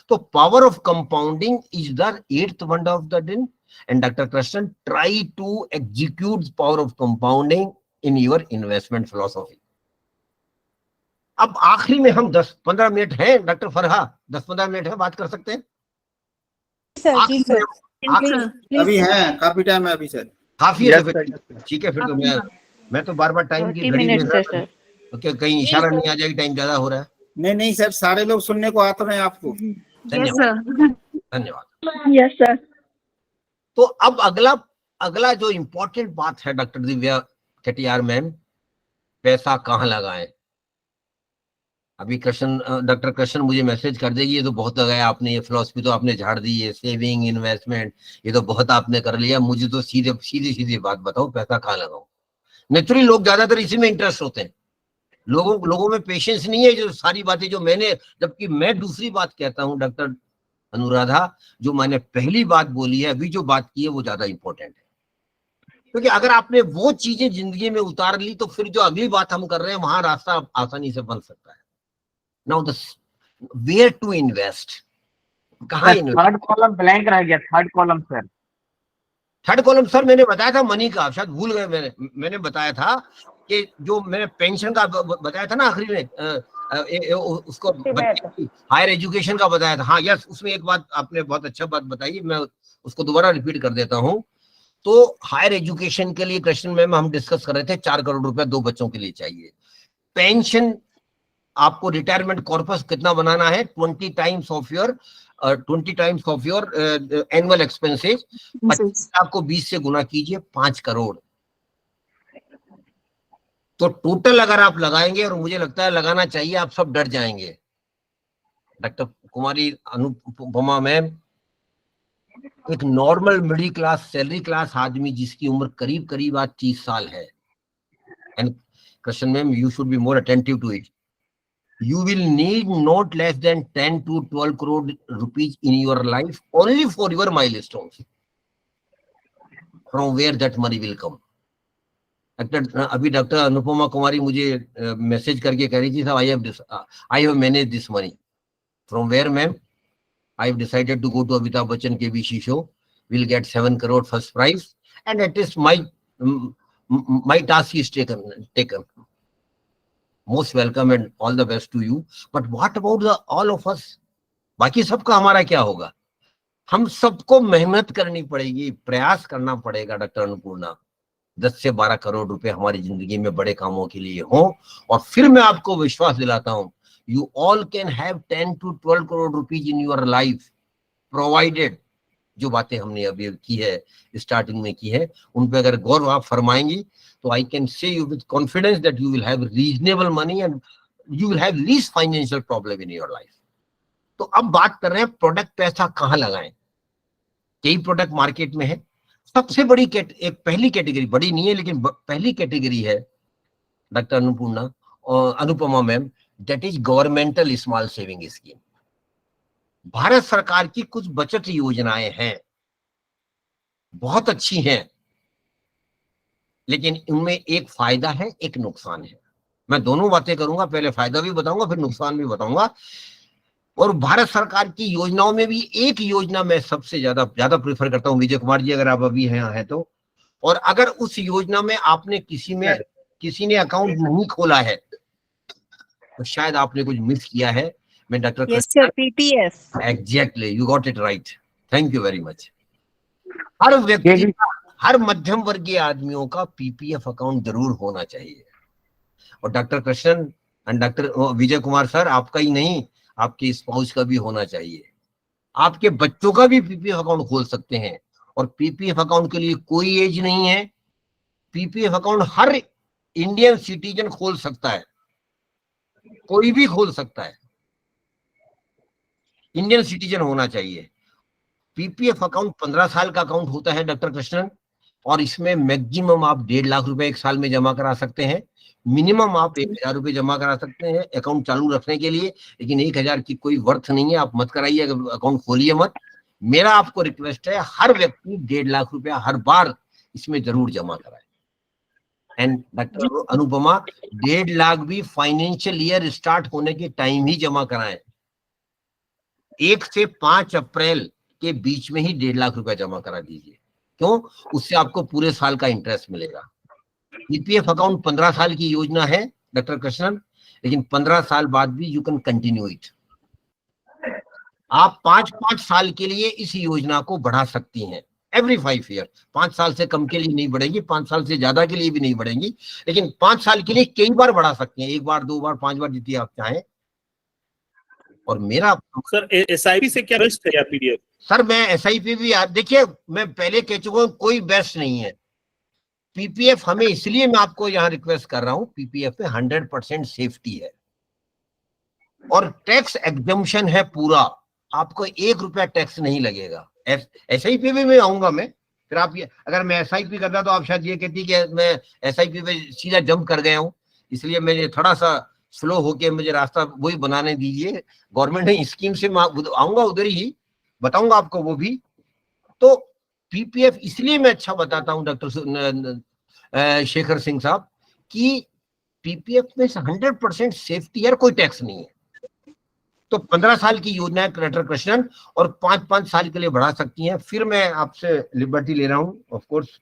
तो power of compounding is the 8th wonder of the din, and Dr. Krishnan, try to execute the power of compounding in your investment philosophy. अब आखिरी में हम 10-15 मिनट है डॉक्टर फरहा, 10-15 मिनट है, बात कर सकते हैं सर? अभी है, काफी टाइम है अभी सर। काफी है, ठीक है। फिर तो मैं तो बार टाइम की घड़ी में कहीं इशारा नहीं आ जाएगी टाइम ज्यादा हो रहा है। नहीं सर, सारे लोग सुनने को आते हैं आपको। धन्यवाद। Yes sir. तो अब अगला जो इम्पोर्टेंट बात है डॉक्टर दिव्या कटियार मैम, पैसा कहाँ लगाएं। अभी डॉक्टर कृष्ण मुझे मैसेज कर देगी, ये तो बहुत लगाया आपने, ये फिलॉसफी तो आपने झाड़ दी है, सेविंग, इन्वेस्टमेंट, ये तो बहुत आपने कर लिया। मुझे तो सीधी बात बताओ, पैसा कहाँ लगाओ। नेचुरली लोग ज्यादातर इसी में इंटरेस्ट होते हैं। लोगों में पेशेंस नहीं है जो सारी बातें जो मैंने, जबकि मैं दूसरी बात कहता हूं डॉक्टर अनुराधा, जो मैंने पहली बात बोली है, अभी जो बात की है वो ज्यादा इंपॉर्टेंट है। क्योंकि अगर आपने वो चीजें जिंदगी में उतार ली तो फिर जो अगली बात हम कर रहे हैं वहां रास्ता आसानी से बन सकता है। Now the where to invest, कहाँ इन्वेस्ट। थर्ड कॉलम ब्लैंक रह गया। Third column sir, third column sir मैंने बताया था मनी का, शायद भूल गए। मैंने बताया था कि जो मैंने पेंशन का बताया था ना आखिरी में, उसको हायर एजुकेशन का बताया था। हाँ यस, उसमें एक बात आपने बहुत अच्छा बात बताई, मैं उसको दोबारा रिपीट कर देता हूँ। तो हायर एजुकेशन के लिए कृष्ण मैम हम डिस्कस कर रहे थे, 4 करोड़ रुपया 2 बच्चों के लिए चाहिए। पेंशन आपको रिटायरमेंट कॉर्पस कितना बनाना है, 20 times of your annual expenses. आपको 20 से गुना कीजिए, 5 करोड़। तो टोटल अगर आप लगाएंगे, और मुझे लगता है लगाना चाहिए, आप सब डर जाएंगे। डॉक्टर कुमारी अनुपमा मैम, एक normal middle class salary class आदमी जिसकी उम्र करीब करीब आज 30 साल है, and Krishna ma'am you should be more attentive to it, you will need not less than 10 to 12 crore rupees in your life only for your milestones. From where that money will come? अभी डॉक्टर अनुपमा कुमारी मुझे मैसेज करके कह रही थी साहब I have managed this money. From where ma'am? I have decided to go to Amitabh Bachchan KBC show. We'll get 7 crore first prize, and at least my task is taken. Most welcome and all the best to you. But what about all of us? बाकी सबका हमारा क्या होगा? हम सबको मेहनत करनी पड़ेगी, प्रयास करना पड़ेगा डॉक्टर अन्नपूर्णा, 10 से 12 करोड़ रुपए हमारी जिंदगी में बड़े कामों के लिए हो। और फिर मैं आपको विश्वास दिलाता हूं, you all can have 10 to 12 crore rupees in your life, provided जो बातें हमने अभी की है, स्टार्टिंग में की है, उन पे अगर गौर आप फरमाएंगी तो I can say you with confidence that you will have reasonable money and you will have least financial problem in your life. तो अब बात कर रहे हैं प्रोडक्ट पैसा कहाँ लगाएं। कई प्रोडक्ट मार्केट में है। सबसे बड़ी एक पहली कैटेगरी, बड़ी नहीं है लेकिन पहली कैटेगरी है doctor Anupama ma'am, that is governmental small saving scheme. Bharat सरकार की कुछ बचत योजनाएं हैं, बहुत अच्छी हैं, लेकिन इनमें एक फायदा है, एक नुकसान है। मैं दोनों बातें करूंगा, पहले फायदा भी बताऊंगा फिर नुकसान भी बताऊंगा। और भारत सरकार की योजनाओं में भी एक योजना मैं सबसे ज्यादा प्रेफर करता हूं, विजय कुमार जी अगर आप अभी हैं तो, और अगर उस योजना में आपने किसी ने अकाउंट नहीं खोला है तो शायद आपने कुछ मिस किया है। मैं doctor PPF exactly, you got it right, thank you very much. हर व्यक्ति, हर मध्यम वर्गीय आदमियों का पीपीएफ अकाउंट जरूर होना चाहिए। और doctor Krishnan and doctor Vijay Kumar sir, आपका ही नहीं, आपके स्पाउस का भी होना चाहिए। आपके बच्चों का भी पीपीएफ अकाउंट खोल सकते हैं, और पीपीएफ अकाउंट के लिए कोई एज नहीं है। पीपीएफ अकाउंट हर इंडियन सिटीजन खोल सकता है, कोई भी खोल सकता है, इंडियन सिटीजन होना चाहिए। पीपीएफ अकाउंट 15 साल का अकाउंट होता है डॉक्टर कृष्णन, और इसमें मैक्सिमम आप 1.5 लाख रुपए एक साल में जमा करा सकते हैं, मिनिमम आप 1,000 रुपए जमा करा सकते हैं अकाउंट चालू रखने के लिए। लेकिन 1,000 की कोई वर्थ नहीं है, आप मत कराइए, अकाउंट खोलिए मत। मेरा आपको रिक्वेस्ट है, हर व्यक्ति 1.5 लाख रुपया हर बार इसमें जरूर जमा कराए। एंड डॉक्टर अनुपमा, 1.5 लाख भी फाइनेंशियल ईयर स्टार्ट होने के टाइम ही जमा कराएं। 1 से 5 अप्रैल के बीच में ही 1.5 लाख रुपया जमा करा दीजिए। क्यों? उससे आपको पूरे साल का इंटरेस्ट मिलेगा। पीपीएफ अकाउंट 15 साल की योजना है डॉक्टर कृष्णन, लेकिन 15 साल बाद भी यू कैन कंटिन्यू इट। आप 5-5 साल के लिए इस योजना को बढ़ा सकती हैं, एवरी 5 ईयर। 5 साल से कम के लिए नहीं बढ़ेंगी, 5 साल से ज्यादा के लिए भी नहीं बढ़ेंगी, लेकिन 5 साल के लिए कई बार बढ़ा सकती हैं, 1 बार 2 बार 5 बार जितनी आप चाहें। और मेरा सर एसआईपी से क्या बेस्ट है या पीडीएफ? सर मैं एसआईपी भी, देखिए मैं पहले कह चुका हूं, कोई बेस्ट नहीं है। पीपीएफ हमें, इसलिए मैं आपको यहां रिक्वेस्ट कर रहा हूं, पीपीएफ में 100% सेफ्टी है और टैक्स एग्जम्पशन है पूरा, आपको 1 रुपया टैक्स नहीं लगेगा। एसआईपी में मैं आऊंगा, मैं फिर आप ये, अगर मैं एसआईपी करता तो आप शायद ये कहती कि मैं एसआईपी पे सीधा जंप कर गया हूं, इसलिए मैंने थोड़ा सा स्लो होके मुझे रास्ता वही बनाने दीजिए। गवर्नमेंट ने स्कीम से आऊंगा, उधर ही बताऊंगा आपको वो भी। तो पीपीएफ इसलिए मैं अच्छा बताता हूं डॉक्टर शेखर सिंह साहब कि पीपीएफ में 100% सेफ्टी है, कोई टैक्स नहीं है। तो 15 साल की योजना है डॉक्टर कृष्णन, और 5-5 साल के लिए बढ़ा सकती हैं। फिर मैं आपसे लिबर्टी ले रहा हूँ, ऑफ कोर्स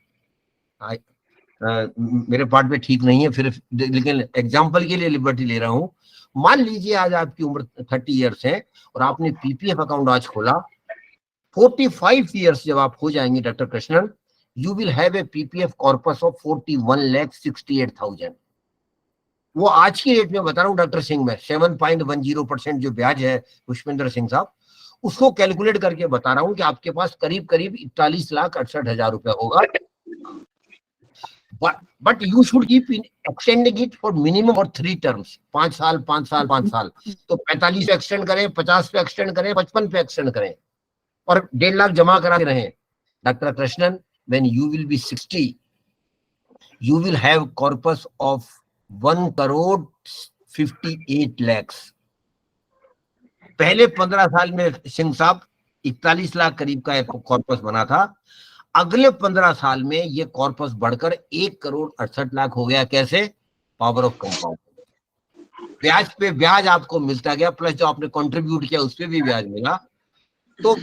मेरे पार्ट में ठीक नहीं है फिर, लेकिन एग्जाम्पल के लिए लिबर्टी ले रहा हूँ। मान लीजिए आज आपकी उम्र 30 ईयर्स है और आपने पीपीएफ अकाउंट आज खोला, 45 ईयर्स जब आप हो जाएंगे doctor Krishnan, you will have a PPF corpus of 41,68,000। वो आज की रेट में बता रहा हूँ डॉक्टर सिंह, में 7.10% जो ब्याज है पुष्पेंद्र सिंह साहब, उसको कैलकुलेट करके बता रहा हूँ कि आपके पास करीब 41,68,000 रुपया होगा। But you should keep extending it for minimum और 3 टर्म्स, 5 साल 5 साल 5 साल। तो 45 पे एक्सटेंड करें, 50 पे एक्सटेंड करें, 55 पे एक्सटेंड करें। और 1.5 लाख जमा करा के रहे। Doctor Krishnan, when you will be 60, you will have corpus of 1,58 lakhs। पहले 15 साल में सिंह साहब 41 लाख करीब का एक कॉर्पस बना था। अगले 15 साल में ये कॉर्पस बढ़कर 1,68 लाख हो गया। कैसे? Power of compound. ब्याज पे ब्याज आपको मिलता गया, प्लस जो आपने कंट्रीब्यूट किया उस पे भी ब्याज मिला। तो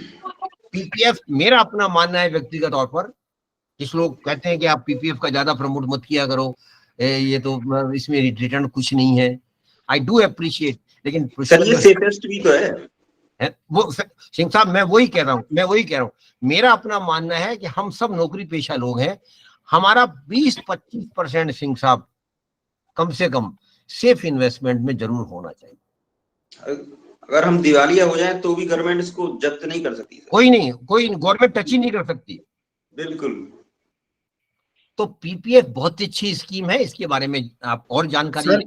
पीपीएफ, मेरा अपना मानना है व्यक्तिगत तौर पर, जिस लोग कहते हैं कि आप पीपीएफ का ज्यादा प्रमोट मत किया करो, ये तो इसमें रिटर्न कुछ नहीं है, आई डू अप्रिशिएट, लेकिन सर ये सेफेस्ट भी तो है वो सिंह साहब। मैं वही कह रहा हूँ, मेरा अपना मानना है कि हम सब नौकरी पेशा लोग हैं, हमारा 20-25% सिंह साहब कम से कम सेफ इन्वेस्टमेंट में जरूर होना चाहिए। अगर हम दिवालिया हो जाएं तो भी गवर्नमेंट इसको जब्त नहीं कर सकती। कोई गवर्नमेंट टच ही नहीं कर सकती। बिल्कुल। तो पीपीएफ बहुत अच्छी स्कीम है, इसके बारे में आप और जानकारी।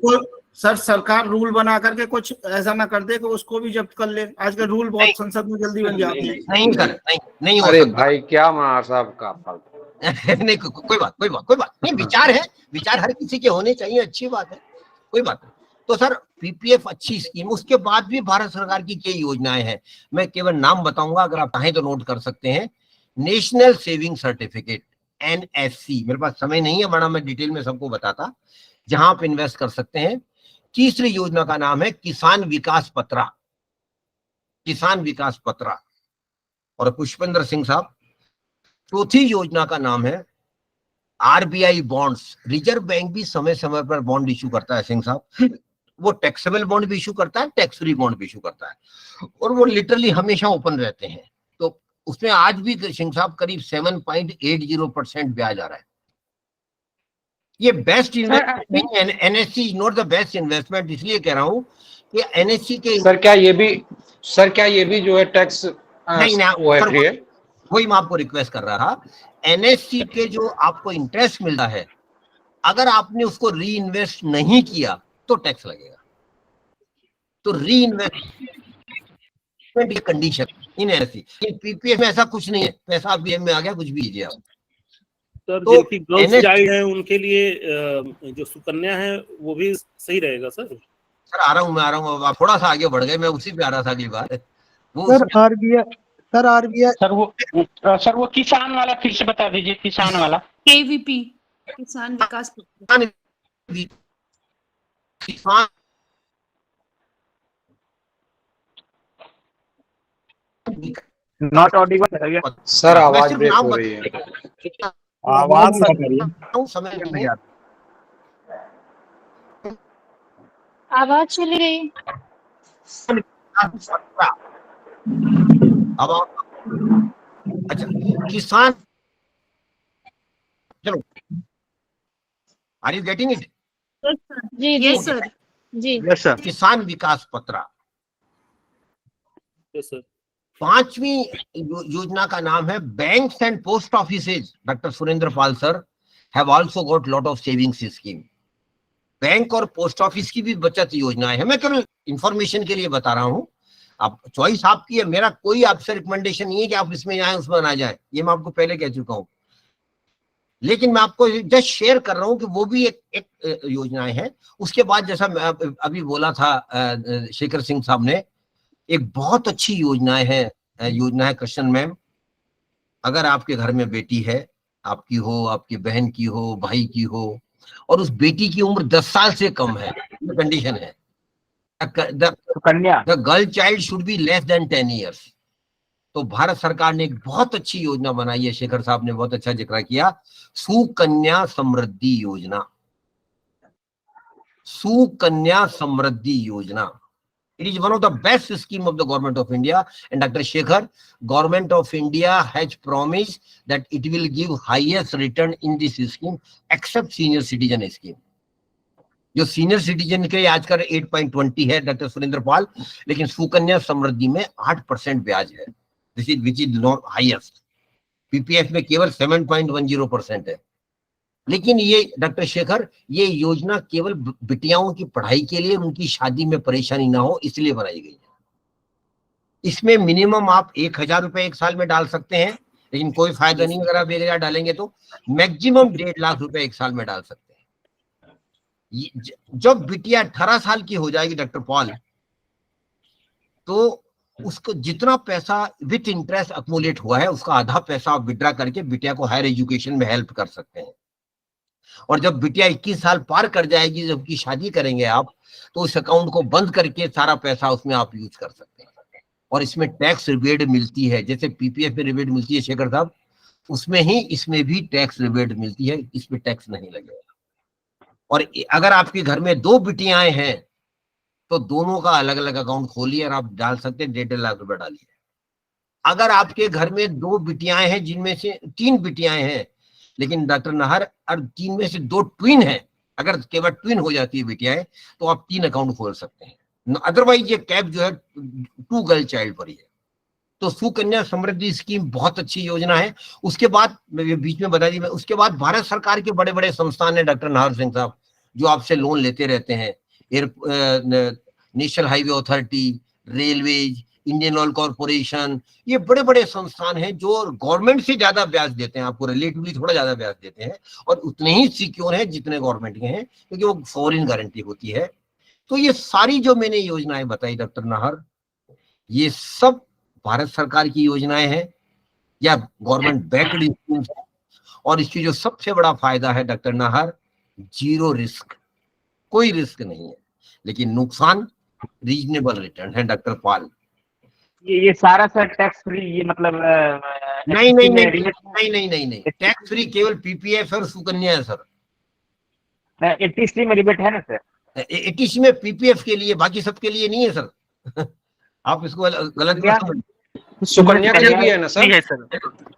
सर सरकार रूल बना करके कुछ ऐसा ना कर दे कि उसको भी जब्त कर ले। आजकल रूल बहुत संसद में जल्दी बन जाते हैं। नहीं सर, नहीं हो अरे सकता। भाई क्या मार साहब का नहीं, कोई बात नहीं, विचार है, विचार हर किसी के होने चाहिए, अच्छी बात है, कोई बात नहीं। तो सर पीपीएफ अच्छी स्कीम, उसके बाद भी भारत सरकार की कई योजनाएं हैं, मैं केवल नाम बताऊंगा, अगर आप चाहें तो नोट कर सकते हैं। नेशनल सेविंग सर्टिफिकेट, एनएससी, मेरे पास समय नहीं है बड़ा मैं डिटेल में सबको बताता, जहां आप इन्वेस्ट कर सकते हैं। तीसरी योजना का नाम है किसान विकास पत्रा, किसान विकास पत्रा। और पुष्पेंद्र सिंह साहब, चौथी योजना का नाम है आरबीआई बॉन्ड्स। रिजर्व बैंक भी समय समय पर बॉन्ड इशू करता है सिंह साहब, वो टैक्सेबल बॉन्ड भी इशू करता है, टैक्स फ्री बॉन्ड भी इशू करता है, और वो लिटरली हमेशा ओपन रहते हैं। तो उसमें आज भी सिंह साहब करीब 7.80% ब्याज आ रहा है। ये बेस्ट इन्वेस्टमेंट नहीं है, NSC is not the best investment. इसलिए कह रहा हूं कि एनएससी के सर क्या ये भी जो है टैक्स नहीं ना, वही मैं आपको रिक्वेस्ट कर रहा था, एनएससी के जो आपको इंटरेस्ट मिलता है, अगर आपने उसको री इन्वेस्ट नहीं किया तो टैक्स लगेगा। तो री investment condition in NSC, PPF में ऐसा कुछ नहीं है, पैसा बीएम में आ गया, कुछ भी कीजिए आप। सर तो जिनकी गर्ल्स चाइल्ड है उनके लिए जो सुकन्या है वो भी सही रहेगा सर। सर आ रहा हूँ, आप थोड़ा सा आगे बढ़ गए, मैं उसी पे आ रहा था अगली बार। सर आरबीआई सर वो किसान वाला फिर से बता दीजिए, किसान वाला। केवीपी, किसान विकास किसान नॉट ऑडिबल सर, आवाज ब्रेक हो रही है, आवाज समय नहीं आता, आवाज चली गई। अब अच्छा किसान, चलो, आर यू गेटिंग इट? जी यस सर, जी yes sir. Kisan Vikas Patra. Yes sir. पांचवी योजना का नाम है banks and post offices. Doctor Surendra Pal sir have also got lot of savings scheme. Bank और पोस्ट ऑफिस की भी बचत योजनाएं हैं, मैं केवल इंफॉर्मेशन के लिए बता रहा हूं, आप चॉइस आपकी है, मेरा कोई आपसे रिकमेंडेशन नहीं है कि आप इसमें जाएं उसमें ना जाएं, ये मैं आपको पहले कह चुका हूं। लेकिन मैं आपको जस्ट शेयर कर रहा हूं कि वो भी एक योजनाएं हैं। उसके बाद जैसा मैं अभी बोला था शेखर सिंह साहब ने, एक बहुत अच्छी योजना है कृष्ण मैम। अगर आपके घर में बेटी है, आपकी हो, आपकी बहन की हो, भाई की हो, और उस बेटी की उम्र 10 साल से कम है, कंडीशन है the girl child should be less than 10 years। तो भारत सरकार ने एक बहुत अच्छी योजना बनाई है, शेखर साहब ने बहुत अच्छा जिक्र किया, सुकन्या समृद्धि योजना। सुकन्या समृद्धि योजना, it is one of the best scheme of the government of India, and Dr. Shekhar, government of India has promised that it will give highest return in this scheme except senior citizen scheme। जो सीनियर सिटीजन के आजकल 8.20 है डॉक्टर सुरेंद्र पाल, लेकिन सुकन्या समृद्धि में 8% ब्याज है, this is which is not highest. PPF में केवल 7.10% है। लेकिन ये डॉक्टर शेखर, ये योजना केवल बिटियाओं की पढ़ाई के लिए, उनकी शादी में परेशानी ना हो इसलिए बनाई गई है। इसमें मिनिमम आप 1,000 रुपए एक साल में डाल सकते हैं, लेकिन कोई फायदा नहीं अगर आप 1,000 डालेंगे तो। मैक्सिमम 1.5 लाख रुपए एक साल में डाल सकते हैं। जब बिटिया 18 साल की हो जाएगी डॉक्टर पॉल, तो उसको जितना पैसा विथ इंटरेस्ट अक्मुलेट हुआ है उसका आधा पैसा आप विड्रा करके बिटिया को हायर एजुकेशन में हेल्प कर सकते हैं। और जब बिटिया 21 साल पार कर जाएगी, जब की शादी करेंगे आप, तो उस अकाउंट को बंद करके सारा पैसा उसमें आप यूज कर सकते हैं। और इसमें टैक्स रिबेट मिलती है, जैसे पीपीएफ में रिबेट मिलती है शेखर साहब, उसमें ही इसमें भी टैक्स रिबेट मिलती है, इसमें टैक्स नहीं लगेगा। और अगर आपके घर में 2 बिटियां हैं तो दोनों का अलग अलग अकाउंट खोलिए और आप डाल सकते हैं, 1.5 लाख रुपए डालिए। अगर आपके घर में 2 बिटियां हैं, जिनमें से 3 बिटियां हैं, लेकिन डॉक्टर नाहर, और 3 में से 2 ट्विन हैं, अगर केवल ट्विन हो जाती है बिटियां, तो आप 3 अकाउंट खोल सकते हैं। अदरवाइज ये कैप जो है 2 गर्ल चाइल्ड पर ही है। तो सुकन्या समृद्धि स्कीम बहुत अच्छी योजना है। उसके बाद बीच में बता दी मैं, उसके बाद भारत सरकार के बड़े बड़े संस्थान है डॉक्टर नाहर सिंह साहब, जो आपसे लोन लेते रहते हैं। National highway authority, railways, Indian oil corporation, ये बड़े बड़े संस्थान हैं जो गवर्नमेंट से ज्यादा ब्याज देते हैं, आपको रिलेटिवली थोड़ा ज्यादा ब्याज देते हैं, और उतने ही सिक्योर है जितने गवर्नमेंट के हैं, क्योंकि वो फॉरेन गारंटी होती है। तो ये सारी जो मैंने योजनाएं बताई डॉक्टर नाहर, ये सब भारत सरकार की योजनाएं हैं या गवर्नमेंट बैक्ड स्कीम्स है। और इसकी जो सबसे बड़ा फायदा है डॉक्टर नाहर, 0 रिस्क, कोई रिस्क नहीं है, लेकिन नुकसान रीजनेबल रिटर्न है डॉक्टर पॉल। ये सारा सर टैक्स फ्री, ये मतलब नहीं नहीं नहीं नहीं नहीं नहीं नहीं, टैक्स फ्री केवल पीपीएफ और सुकन्या है सर। 80C में रिबेट है ना सर? 80C में पीपीएफ के लिए, बाकी सबके लिए नहीं है सर। आप इसको गलत मत समझिए। सुकन्या के लिए भी है ना सर?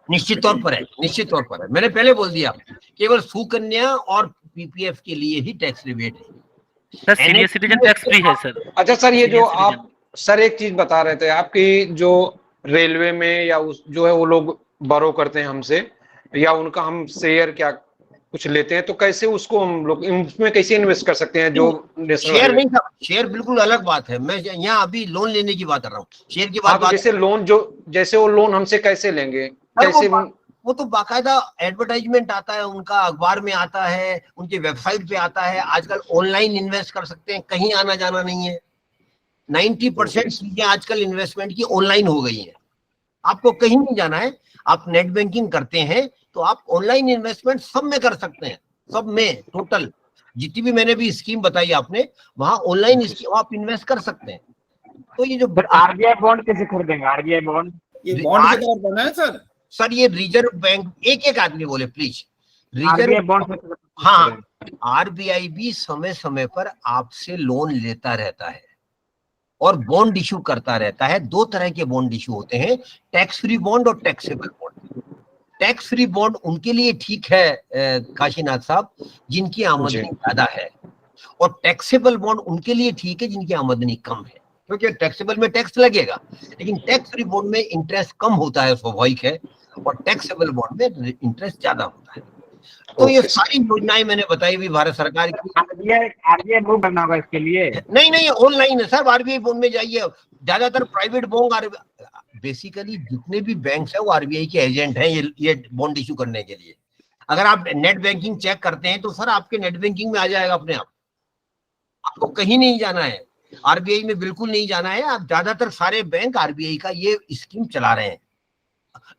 निश्चित तौर पर है, निश्चित तौर पर है। मैंने पहले बोल दिया, केवल सुकन्या और पीपीएफ के लिए ही टैक्स रिबेट है sir. Senior citizen tax free है सर। अच्छा सर, ये जो आप सर एक चीज बता रहे थे, आपकी जो रेलवे में या उस जो है वो लोग बोरो करते हैं हमसे, या उनका हम शेयर क्या कुछ लेते हैं, तो कैसे उसको हम लोग उसमें कैसे इन्वेस्ट कर सकते हैं? जो शेयर नहीं था, शेयर बिल्कुल अलग बात है। मैं यहाँ अभी लोन लेने की बात कर रहा हूँ, शेयर की बात। जैसे लोन, जो जैसे वो लोन हमसे कैसे लेंगे, कैसे? वो तो बाकायदा एडवर्टाइजमेंट आता है उनका, अखबार में आता है, उनकी वेबसाइट पे आता है। आजकल ऑनलाइन इन्वेस्ट कर सकते हैं, कहीं आना जाना नहीं है। 90% चीजें आजकल इन्वेस्टमेंट की ऑनलाइन हो गई है, आपको कहीं नहीं जाना है। आप नेट बैंकिंग करते हैं तो आप ऑनलाइन इन्वेस्टमेंट सब में कर सकते हैं, सब में टोटल जितनी भी मैंने भी स्कीम बताई आपने, वहां ऑनलाइन आप इन्वेस्ट कर सकते हैं। तो ये जो आरबीआई बॉन्ड कैसे खरीदेंगे? आरबीआई बॉन्ड, ये बॉन्ड के तौर पर है सर? ये रिजर्व बैंक, एक आदमी बोले प्लीज। रिजर्व बॉन्ड, हाँ, आरबीआई भी समय समय पर आपसे लोन लेता रहता है और बॉन्ड इशू करता रहता है। 2 तरह के बॉन्ड इशू होते हैं, टैक्स फ्री बॉन्ड और taxable bond. Tax free bond उनके लिए ठीक है काशीनाथ साहब, जिनकी आमदनी ज्यादा है, और टैक्सेबल बॉन्ड उनके लिए ठीक है जिनकी आमदनी कम है, क्योंकि टैक्सेबल में टैक्स लगेगा, लेकिन टैक्स फ्री बॉन्ड में इंटरेस्ट कम होता है, स्वाभाविक है, और टैक्सेबल बॉन्ड में इंटरेस्ट ज्यादा होता है। तो ये सारी योजनाएं मैंने बताई हुई भारत सरकार की। आरबीआई मूव करना होगा इसके लिए? नहीं, ऑनलाइन है सर। आरबीआई बॉन्ड में जाइए, ज्यादातर प्राइवेट बॉन्ड, बेसिकली जितने भी बैंक है वो आरबीआई के एजेंट हैं ये बॉन्ड इशू करने के लिए। अगर आप नेट बैंकिंग चेक करते हैं तो सर आपके नेट बैंकिंग में आ जाएगा अपने आप, आपको कहीं नहीं जाना है, आरबीआई में बिल्कुल नहीं जाना है। आप ज्यादातर सारे बैंक आरबीआई का ये स्कीम चला रहे हैं।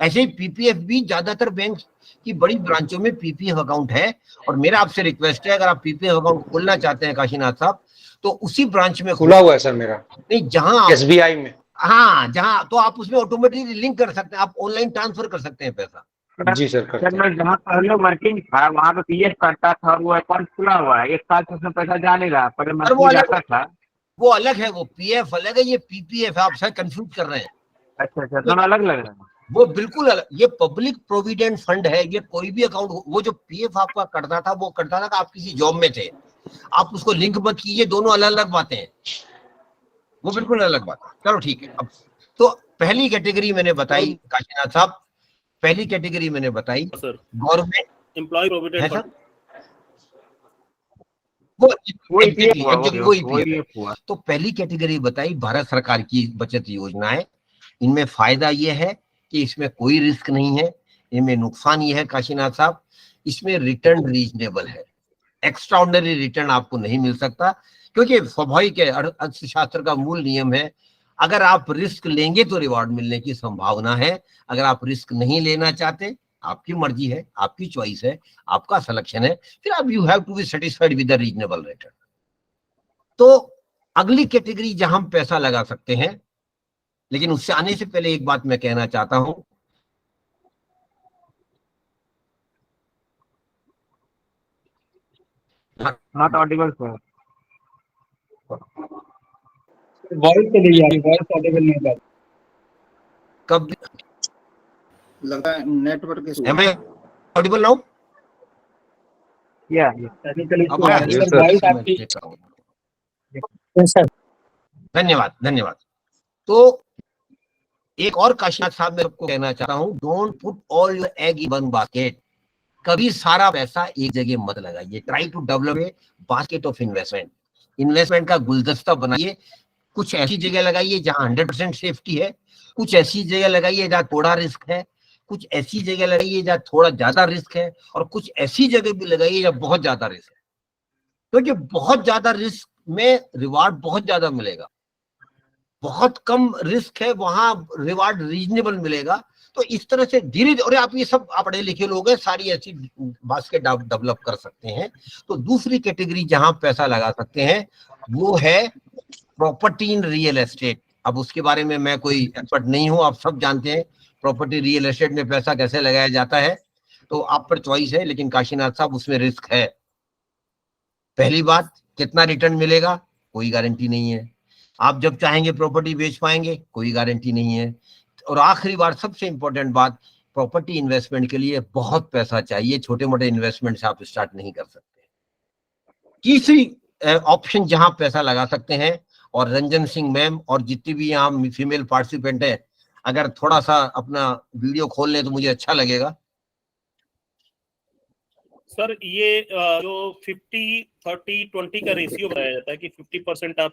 ऐसे ही पीपीएफ भी ज्यादातर बैंक की बड़ी ब्रांचों में पीपीएफ अकाउंट है, और मेरा आपसे रिक्वेस्ट है, अगर आप पीपीएफ अकाउंट खोलना चाहते हैं काशीनाथ साहब, तो उसी ब्रांच में खुला हुआ है सर मेरा। नहीं, जहां एसबीआई में, हाँ, जहां, तो आप उसमें ऑटोमेटिकली लिंक कर सकते हैं, आप ऑनलाइन ट्रांसफर कर सकते हैं पैसा। जी सर, मैं जहाँ पहले वर्किंग था वहाँ पे पीएफ करता था, वो अकाउंट खुला हुआ है, 1 साल से उसमें पैसा जा नहीं रहा, पहले मंथली जाता था। वो अलग है, वो पीएफ अलग है, ये पीपीएफ है, आप शायद कंफ्यूज कर रहे हैं। अच्छा, दोनों अलग लग रहे हैं। वो बिल्कुल अलग, ये पब्लिक प्रोविडेंट फंड है। ये कोई भी अकाउंट, वो जो पीएफ आपका कटता था वो कटता था कि आप किसी जॉब में थे, आप उसको लिंक मत कीजिए, दोनों अलग अलग बातें हैं, वो बिल्कुल अलग बात है। चलो ठीक है। अब तो पहली कैटेगरी मैंने बताई काशीनाथ साहब, पहली कैटेगरी मैंने बताई गवर्नमेंट एम्प्लॉय प्रोविडेंट फंड, वो तो पहली कैटेगरी बताई भारत सरकार की बचत योजनाएं, इनमें फायदा ये है कि इसमें कोई रिस्क नहीं है, इनमें नुकसान ये है काशीनाथ साहब, इसमें रिटर्न रीजनेबल है, एक्स्ट्राऑर्डिनरी रिटर्न आपको नहीं मिल सकता, क्योंकि स्वाभाविक है, अर्थशास्त्र का मूल नियम है, अगर आप रिस्क लेंगे तो रिवॉर्ड मिलने की संभावना है, अगर आप रिस्क नहीं लेना चाहते, आपकी मर्जी है, आपकी चॉइस है, आपका सिलेक्शन है, फिर आप you have to be satisfied with the reasonable return. तो अगली कैटेगरी जहां हम पैसा लगा सकते हैं, लेकिन उससे आने से पहले एक बात मैं कहना चाहता हूं, नॉट ऑडिबल सर, वॉइस चली जा रही, वॉइस ऑडिबल नहीं कर, कब लगता है network issue. am I audible now? या टेक्निकली अब आ रही है? वॉइस आपकी। सर धन्यवाद धन्यवाद। तो एक और काशीनाथ साहब मैं आपको कहना चाहता हूं, don't put all your egg in one basket. कभी सारा पैसा एक जगह मत लगाइए, try to develop a basket of investment. Investment का गुलदस्ता बनाइए, कुछ ऐसी जगह लगाइए जहां 100% सेफ्टी है, कुछ ऐसी जगह लगाइए जहां थोड़ा रिस्क है, कुछ ऐसी जगह लगाइए जहां थोड़ा ज्यादा रिस्क है, और कुछ ऐसी जगह भी लगाइए जहां बहुत ज्यादा रिस्क है, क्योंकि बहुत ज्यादा रिस्क में रिवार्ड बहुत ज्यादा मिलेगा, बहुत कम रिस्क है वहां रिवार्ड रीजनेबल मिलेगा। तो इस तरह से धीरे धीरे, और आप ये सब आप पढ़े लिखे लोग हैं, सारी ऐसी बास्केट डेवलप कर सकते हैं। तो दूसरी कैटेगरी जहां पैसा लगा सकते हैं वो है प्रॉपर्टी इन रियल एस्टेट। अब उसके बारे में मैं कोई एक्सपर्ट नहीं हूं, आप सब जानते हैं प्रॉपर्टी रियल एस्टेट में पैसा कैसे लगाया जाता है, तो आप पर चॉइस है, लेकिन काशीनाथ साहब उसमें रिस्क है। पहली बात, कितना रिटर्न मिलेगा, कोई गारंटी नहीं है। आप जब चाहेंगे प्रॉपर्टी बेच पाएंगे, कोई गारंटी नहीं है। और आखिरी बार, सबसे इंपॉर्टेंट बात, प्रॉपर्टी इन्वेस्टमेंट के लिए बहुत पैसा चाहिए, छोटे मोटे इन्वेस्टमेंट से आप स्टार्ट नहीं कर सकते। तीसरी ऑप्शन जहां पैसा लगा सकते हैं, और रंजन सिंह मैम और जितनी भी यहाँ फीमेल पार्टिसिपेंट है, अगर थोड़ा सा अपना वीडियो खोल लें तो मुझे अच्छा लगेगा। सर ये जो 50-30-20 का रेशियो बनाया जाता है कि 50% आप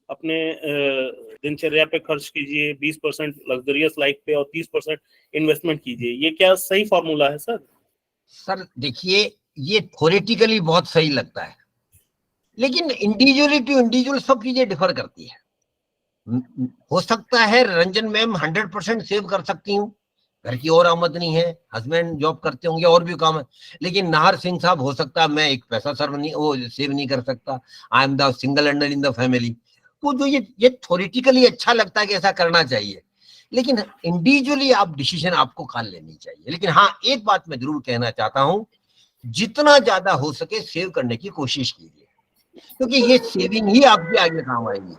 अपने दिनचर्या पे खर्च कीजिए, 20% लग्जरियस लाइफ पे और 30% इन्वेस्टमेंट कीजिए, ये क्या सही फॉर्मूला है सर? सर देखिए, ये थ्योरेटिकली बहुत सही लगता है, लेकिन इंडिविजुअली टू इंडिविजुअल सब चीजें डिफर करती है। हो सकता है रंजन मैम 100% सेव कर सकती हूँ, घर की और आमदनी है, हस्बैंड जॉब करते होंगे, और भी काम है, लेकिन नाहर सिंह साहब हो सकता है मैं एक पैसा सेव नहीं कर सकता, आई एम द सिंगल एंडर इन द फैमिली। तो जो ये थ्योरेटिकली अच्छा लगता है कि ऐसा करना चाहिए, लेकिन इंडिविजुअली आप डिसीजन आपको कार लेनी चाहिए। लेकिन हाँ, एक बात मैं जरूर कहना चाहता हूँ, जितना ज्यादा हो सके सेव करने की कोशिश कीजिए, क्योंकि ये सेविंग ही आपके आगे काम आएगी।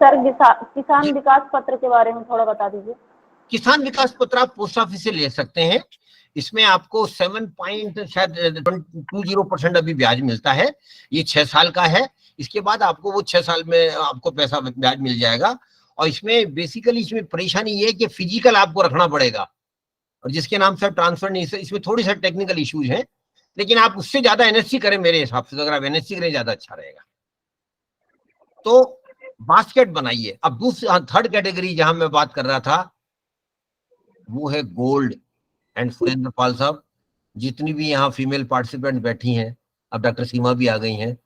सर किसान विकास पत्र के बारे में थोड़ा बता दीजिए। किसान विकास पत्र आप पोस्ट ऑफिस से ले सकते हैं, इसमें आपको 7.20% अभी ब्याज मिलता है, ये 6 साल का है। इसके बाद आपको वो 6 साल में आपको पैसा ब्याज मिल जाएगा। और इसमें बेसिकली इसमें परेशानी ये है कि फिजिकल आपको रखना पड़ेगा, और जिसके नाम से ट्रांसफर नहीं, इसमें थोड़ी सा टेक्निकल इश्यूज हैं, लेकिन आप उससे ज्यादा एनएससी करें मेरे हिसाब से, तो अगर आप एनएससी करें ज्यादा अच्छा रहेगा। तो बास्केट बनाइए। अब दूसरी थर्ड कैटेगरी जहां मैं बात कर रहा था वो है गोल्ड एंड सुरेंद्र पाल साहब, जितनी भी यहाँ फीमेल पार्टिसिपेंट बैठी हैं, अब डॉक्टर सीमा भी आ गई हैं,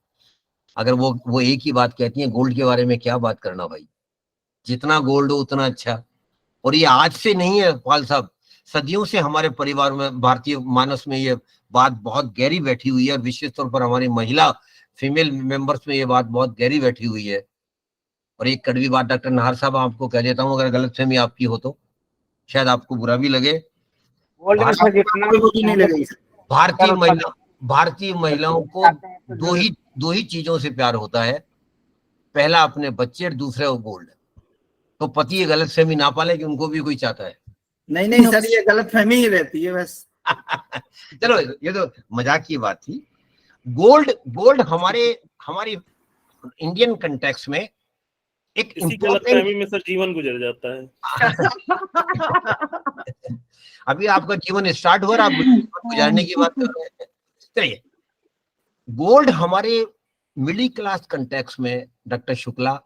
अगर वो एक ही बात कहती हैं, गोल्ड के बारे में क्या बात करना भाई, जितना गोल्ड हो उतना अच्छा। और ये आज से नहीं है पाल साहब, सदियों से हमारे परिवार में, भारतीय मानस में ये बात बहुत गहरी बैठी हुई है, और विशेष तौर पर हमारी महिला फीमेल मेंबर्स में ये बात बहुत गहरी बैठी हुई है। और एक कड़वी बात डॉक्टर नाहर साहब आपको कह देता हूँ, अगर गलतफहमी आपकी हो तो शायद आपको बुरा भी लगे, भारतीय महिलाओं को दो ही चीजों से प्यार होता है, पहला अपने बच्चे और दूसरे वो गोल्ड। तो पति ये गलतफहमी ना पाले कि उनको भी कोई चाहता है। नहीं सर, ये गलतफहमी ही रहती है बस। चलो ये तो मजाक की बात थी। गोल्ड हमारी इंडियन कंटेक्स्ट में एक गलतफहमी में सर जीवन गुजर जाता है। अभी आपका जीवन स्टार्ट हो रहा है, आप गुजारने की बात कर रहे हैं। चलिए, गोल्ड हमारे मिडिल क्लास कंटेक्स्ट में डॉक्टर शुक्ला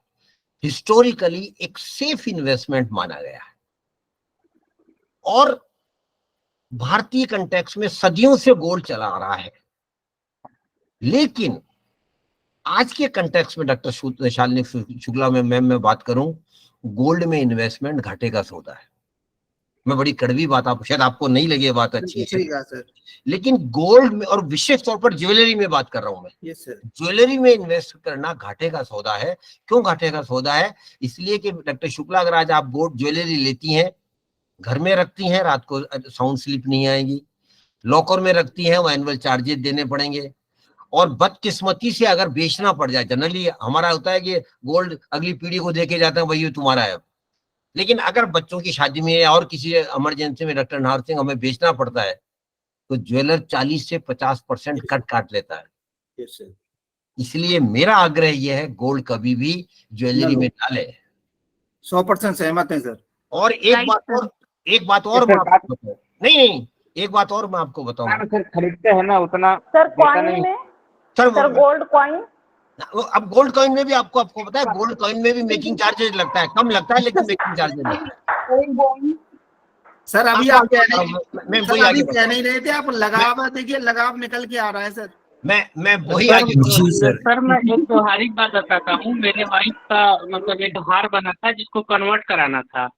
हिस्टोरिकली एक सेफ इन्वेस्टमेंट माना गया है और भारतीय कंटेक्स्ट में सदियों से गोल्ड चला आ रहा है। लेकिन आज के कंटेक्स्ट में डॉक्टर शालिनी शुक्ला में मैं बात करूं, गोल्ड में इन्वेस्टमेंट घाटे का सौदा है। मैं बड़ी कड़वी बात, आप शायद आपको नहीं लगे बात अच्छी है, लेकिन गोल्ड में और विशेष तौर पर ज्वेलरी में बात कर रहा हूं मैं। ज्वेलरी में इन्वेस्ट करना घाटे का सौदा है। क्यों घाटे का सौदा है? इसलिए कि डॉक्टर शुक्ला, अगर आज आप गोल्ड ज्वेलरी लेती हैं, घर में रखती हैं, रात को साउंड स्लीप नहीं आएगी, लॉकर में रखती हैं, वो एनुअल चार्जेस देने पड़ेंगे, और बदकिस्मती से अगर बेचना पड़ जाए, जनरली हमारा होता है कि गोल्ड अगली पीढ़ी को देके जाते हैं, वही तुम्हारा है। लेकिन अगर बच्चों की शादी में या और किसी इमरजेंसी में डॉक्टर नाहर सिंह हमें बेचना पड़ता है, तो ज्वेलर 40 से 50% कट काट लेता है। इसलिए मेरा आग्रह यह है, गोल्ड कभी भी ज्वेलरी में डाले। 100% सहमत है सर। और एक बात और मैं आपको बताऊं, नहीं एक बात और मैं आपको बताऊं, सर खरीदते हैं ना उतना सर देता कॉइन नहीं। में, सर गोल्ड कॉइन, अब गोल्ड कॉइन में भी आपको पता है, गोल्ड कॉइन में भी मेकिंग चार्जेस लगता है, कम लगता है लेकिन मेकिंग चार्जेस लगता है। सर अभी आप कह नहीं रहे थे, आप लगाव देखिए, लगाव निकल के आ रहा है सर। मैं वही सर मैं एक त्योहारिक बात बताता हूँ। मेरे वाइफ का मतलब एक हार बना था जिसको कन्वर्ट कराना था,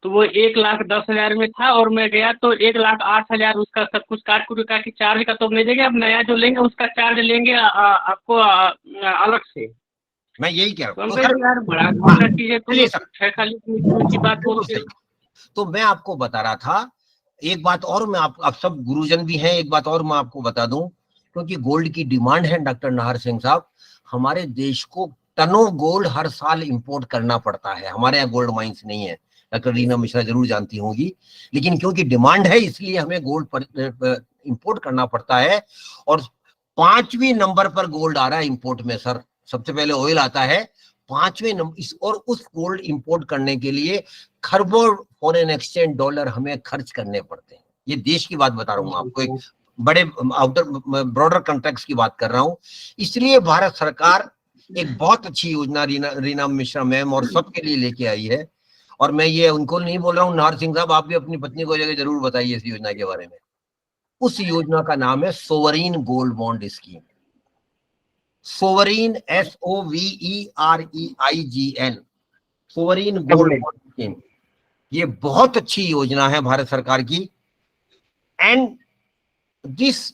तो वो 1,10,000 में था और मैं गया तो 1,08,000 उसका सब कुछ काट कुटा के चार्ज का तो मिलेंगे। अब नया जो लेंगे उसका चार्ज लेंगे आपको अलग से। मैं यही कह रहा हूँ यार, बड़ा चीजें तो खाली की बात बोलते। तो मैं आपको बता रहा था, एक बात और मैं आप सब गुरुजन भी हैं, एक बात और मैं आपको बता दूं, क्योंकि गोल्ड की डिमांड है डॉक्टर नाहर सिंह साहब, हमारे देश को टनों गोल्ड हर साल इंपोर्ट करना पड़ता है। हमारे यहाँ गोल्ड माइंस नहीं है, डॉक्टर रीना मिश्रा जरूर जानती होंगी, लेकिन क्योंकि डिमांड है इसलिए हमें गोल्ड इंपोर्ट करना पड़ता है। और 5वें नंबर पर गोल्ड आ रहा है इंपोर्ट में सर। सबसे पहले ऑयल आता है, 5वें नंबर, और उस गोल्ड इंपोर्ट करने के लिए खरबों फॉरेन एक्सचेंज डॉलर हमें खर्च करने पड़ते हैं। ये देश की बात बता रहा हूँ आपको, एक बड़े आउटर ब्रॉडर कॉन्टेक्स्ट की बात कर रहा हूँ। इसलिए भारत सरकार एक बहुत अच्छी योजना रीना मिश्रा मैम और सबके लिए लेके आई है। और मैं ये उनको नहीं बोल रहा हूँ, नाहर सिंह साहब आप भी अपनी पत्नी को जगह जरूर बताइए इस योजना के बारे में। उस योजना का नाम है sovereign gold bond scheme. Sovereign SOVEREIGN, sovereign gold bond scheme. ये बहुत अच्छी योजना है भारत सरकार की, and this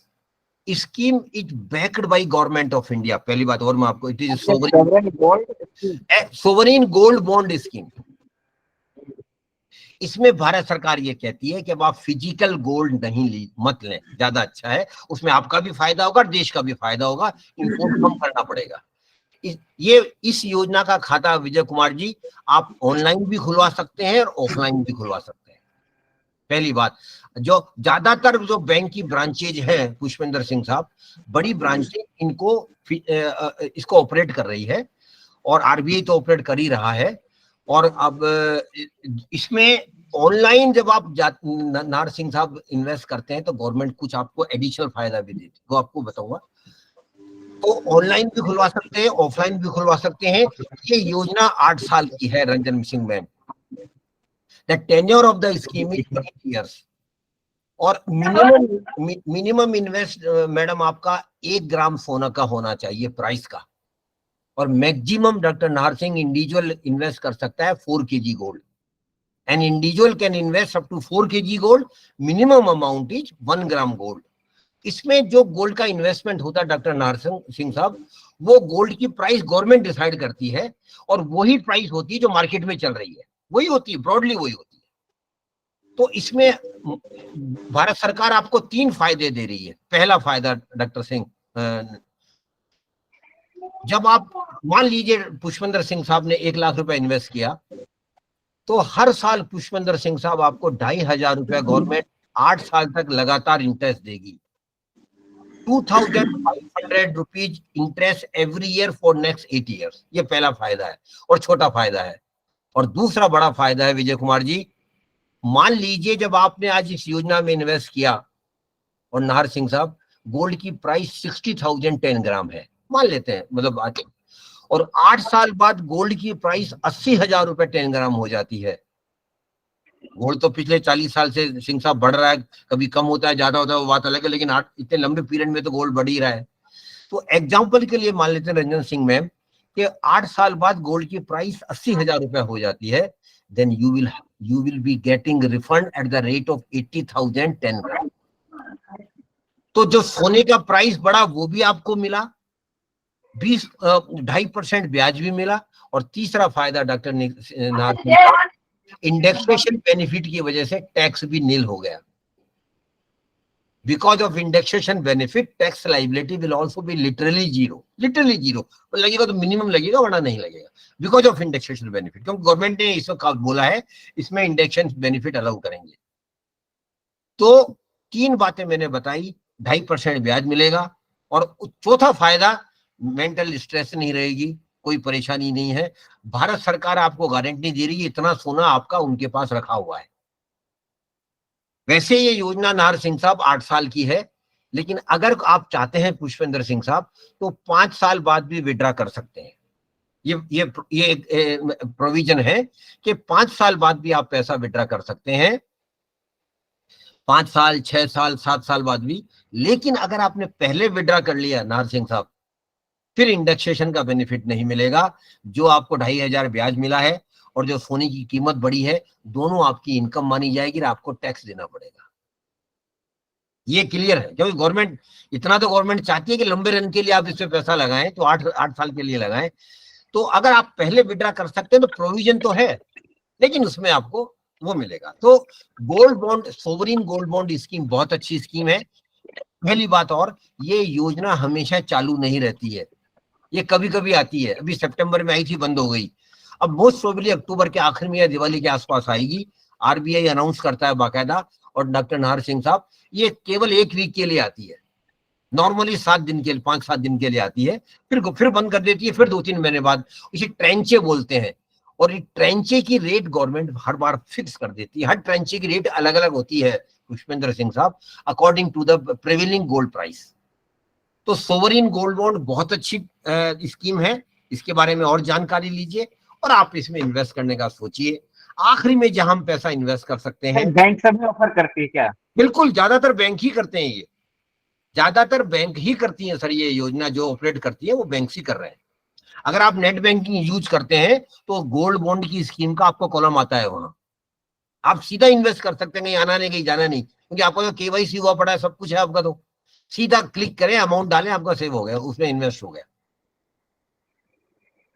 scheme is backed by government of India. पहली बात और मैं आपको, it is sovereign gold bond scheme. इसमें भारत सरकार ये कहती है कि अब आप फिजिकल गोल्ड नहीं मत लें, ज्यादा अच्छा है, उसमें आपका भी फायदा होगा, देश का भी फायदा होगा, इंपोर्ट कम करना पड़ेगा। इस योजना का खाता विजय कुमार जी आप ऑनलाइन भी खुलवा सकते हैं और ऑफलाइन भी खुलवा सकते हैं। पहली बात, जो ज्यादातर जो बैंक की ब्रांचेज हैं पुष्पेंद्र सिंह साहब, बड़ी ब्रांचेज इसको ऑपरेट कर रही है, और आरबीआई तो ऑपरेट कर ही रहा है। और अब इसमें ऑनलाइन जब आप नाहर सिंह साहब इन्वेस्ट करते हैं तो गवर्नमेंट कुछ आपको एडिशनल फायदा भी देती है, वो आपको बताऊंगा। तो ऑनलाइन भी खुलवा सकते हैं, ऑफलाइन भी खुलवा सकते हैं। ये योजना 8 साल की है Ranjan Singh ma'am. The tenure of the scheme is 8 years। और मिनिमम इन्वेस्ट मैडम आपका 1 ग्राम सोना का होना चाहिए प्राइस का, और maximum doctor Nahar Singh individual invest कर सकता है 4 kg gold. An individual can invest up to 4 kg gold, minimum amount is 1 gram gold. इसमें जो गोल्ड का इन्वेस्टमेंट होता है डॉक्टर नाहर सिंह साहब, वो गोल्ड की प्राइस गवर्नमेंट डिसाइड करती है, और वही प्राइस होती है जो मार्केट में चल रही है, वही होती है, ब्रॉडली वही होती है। तो इसमें भारत सरकार आपको 3 फायदे दे रही है। पहला फायदा डॉक्टर सिंह, जब आप मान लीजिए पुष्पेंद्र सिंह साहब ने 1 लाख रुपए इन्वेस्ट किया, तो हर साल पुष्पेंद्र सिंह साहब आपको 2,500 रुपए गवर्नमेंट 8 साल तक लगातार इंटरेस्ट देगी। 2,500 rupees interest every year for next 8 years। ये पहला फायदा है और छोटा फायदा है। और दूसरा बड़ा फायदा है विजय कुमार जी, मान लीजिए जब आपने आज इस योजना में इन्वेस्ट किया और नाहर सिंह साहब गोल्ड की प्राइस 60,000 10 ग्राम है, मान लेते हैं, मतलब और 8 साल बाद गोल्ड की प्राइस 80,000 रुपए 10 ग्राम हो जाती है। गोल्ड तो पिछले 40 साल से सिंह साहब बढ़ रहा है, कभी कम होता है ज्यादा होता है वो बात अलग है, लेकिन इतने लंबे पीरियड में तो गोल्ड बढ़ ही रहा है। तो एग्जाम्पल के लिए मान लेते हैं रंजन सिंह मैम कि 8 साल बाद गोल्ड की प्राइस 80,000 रुपए हो जाती है, then you will be getting refund at the rate of 80,000 10 gram. तो जो सोने का प्राइस बढ़ा वो भी आपको मिला, 2.5% ब्याज भी मिला, और तीसरा फायदा डॉक्टर नाथ, इंडेक्सेशन बेनिफिट की वजह से टैक्स भी नील हो गया। Because of indexation benefit tax liability will also be literally zero, लगेगा तो मिनिमम लगेगा वरना नहीं लगेगा, बिकॉज ऑफ इंडेक्सेशन बेनिफिट, क्योंकि गवर्नमेंट ने इसमें बोला है इसमें इंडेक्सेशन बेनिफिट अलाउ करेंगे। तो 3 बातें मैंने बताई, 2.5% ब्याज मिलेगा, और चौथा फायदा मेंटल स्ट्रेस नहीं रहेगी, कोई परेशानी नहीं है। भारत सरकार आपको गारंटी दे रही है इतना सोना आपका उनके पास रखा हुआ है। वैसे ये योजना नाहर सिंह साहब 8 साल की है, लेकिन अगर आप चाहते हैं पुष्पेंद्र सिंह साहब तो 5 साल बाद भी विड्रा कर सकते हैं। ये प्रोविजन है कि 5 साल बाद भी आप पैसा विड्रा कर सकते हैं, 5 साल, 6 साल, 7 साल बाद भी। लेकिन अगर आपने पहले विड्रा कर लिया नाहर सिंह साहब, फिर इंडेक्सेशन का बेनिफिट नहीं मिलेगा। जो आपको 2,500 ब्याज मिला है और जो सोने की कीमत बढ़ी है, दोनों आपकी इनकम मानी जाएगी और आपको टैक्स देना पड़ेगा। ये क्लियर है, क्योंकि गवर्नमेंट इतना तो गवर्नमेंट चाहती है कि लंबे रन के लिए आप इसमें पैसा लगाएं, तो 8 साल के लिए लगाएं। तो अगर आप पहले विड्रा कर सकते हैं तो प्रोविजन तो है, लेकिन उसमें आपको वो मिलेगा। तो gold bond, sovereign gold bond scheme बहुत अच्छी स्कीम है। पहली बात, और ये योजना हमेशा चालू नहीं रहती है, ये कभी कभी आती है। अभी सितंबर में आई थी, बंद हो गई। अब मोस्ट प्रोबेबली अक्टूबर के आखिर में या दिवाली के आसपास आएगी। आरबीआई अनाउंस करता है बाकायदा, और डॉक्टर नाहर सिंह साहब ये केवल 1 वीक के लिए आती है, नॉर्मली 7 दिन के लिए, 5-7 दिन के लिए आती है, फिर बंद कर देती है, फिर 2-3 महीने बाद। इसे ट्रेंचे बोलते हैं, और ये ट्रेंचे की रेट गवर्नमेंट हर बार फिक्स कर देती है। हर ट्रेंचे की रेट अलग अलग होती है पुष्पेंद्र सिंह साहब, according to the prevailing gold price. तो सोवरिन गोल्ड बॉन्ड बहुत अच्छी स्कीम है, इसके बारे में और जानकारी लीजिए और आप इसमें इन्वेस्ट करने का सोचिए। आखिरी में जहां हम पैसा इन्वेस्ट कर सकते हैं, बैंक सब ऑफर करती है क्या? बिल्कुल, ज्यादातर बैंक ही करते हैं, ये ज्यादातर बैंक ही करती हैं सर। ये योजना जो ऑपरेट करती है वो बैंक ही कर रहे हैं। अगर आप नेट बैंकिंग यूज करते हैं तो गोल्ड बॉन्ड की स्कीम का आपको कॉलम आता है, वहां आप सीधा इन्वेस्ट कर सकते हैं, कहीं आना नहीं, कहीं जाना नहीं, क्योंकि आपका तो केवाईसी हुआ पड़ा है, सब कुछ है आपका, तो सीधा क्लिक करें, अमाउंट डालें, आपका सेव हो गया, उसमें इन्वेस्ट हो गया।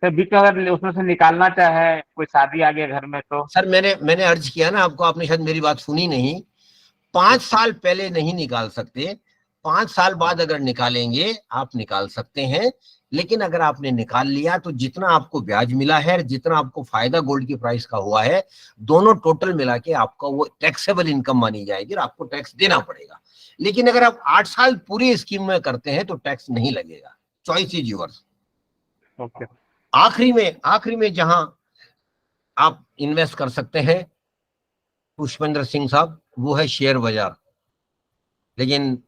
सर बीच अगर उसमें से निकालना चाहे, कोई शादी आ गया घर में तो? सर मैंने अर्ज किया ना आपको, आपने शायद मेरी बात सुनी नहीं। 5 साल पहले नहीं निकाल सकते, 5 साल बाद अगर निकालेंगे आप निकाल सकते हैं। लेकिन अगर आपने निकाल लिया तो जितना आपको ब्याज मिला है, जितना आपको फायदा गोल्ड की प्राइस का हुआ है, दोनों टोटल मिला के आपका वो टैक्सेबल इनकम मानी जाएगी और आपको टैक्स देना पड़ेगा। लेकिन अगर आप 8 साल पूरी स्कीम में करते हैं तो टैक्स नहीं लगेगा। Choice is yours. ओके। आखिरी में जहां आप इन्वेस्ट कर सकते हैं पुष्पेंद्र सिंह साहब, वो है शेयर बाजार। लेकिन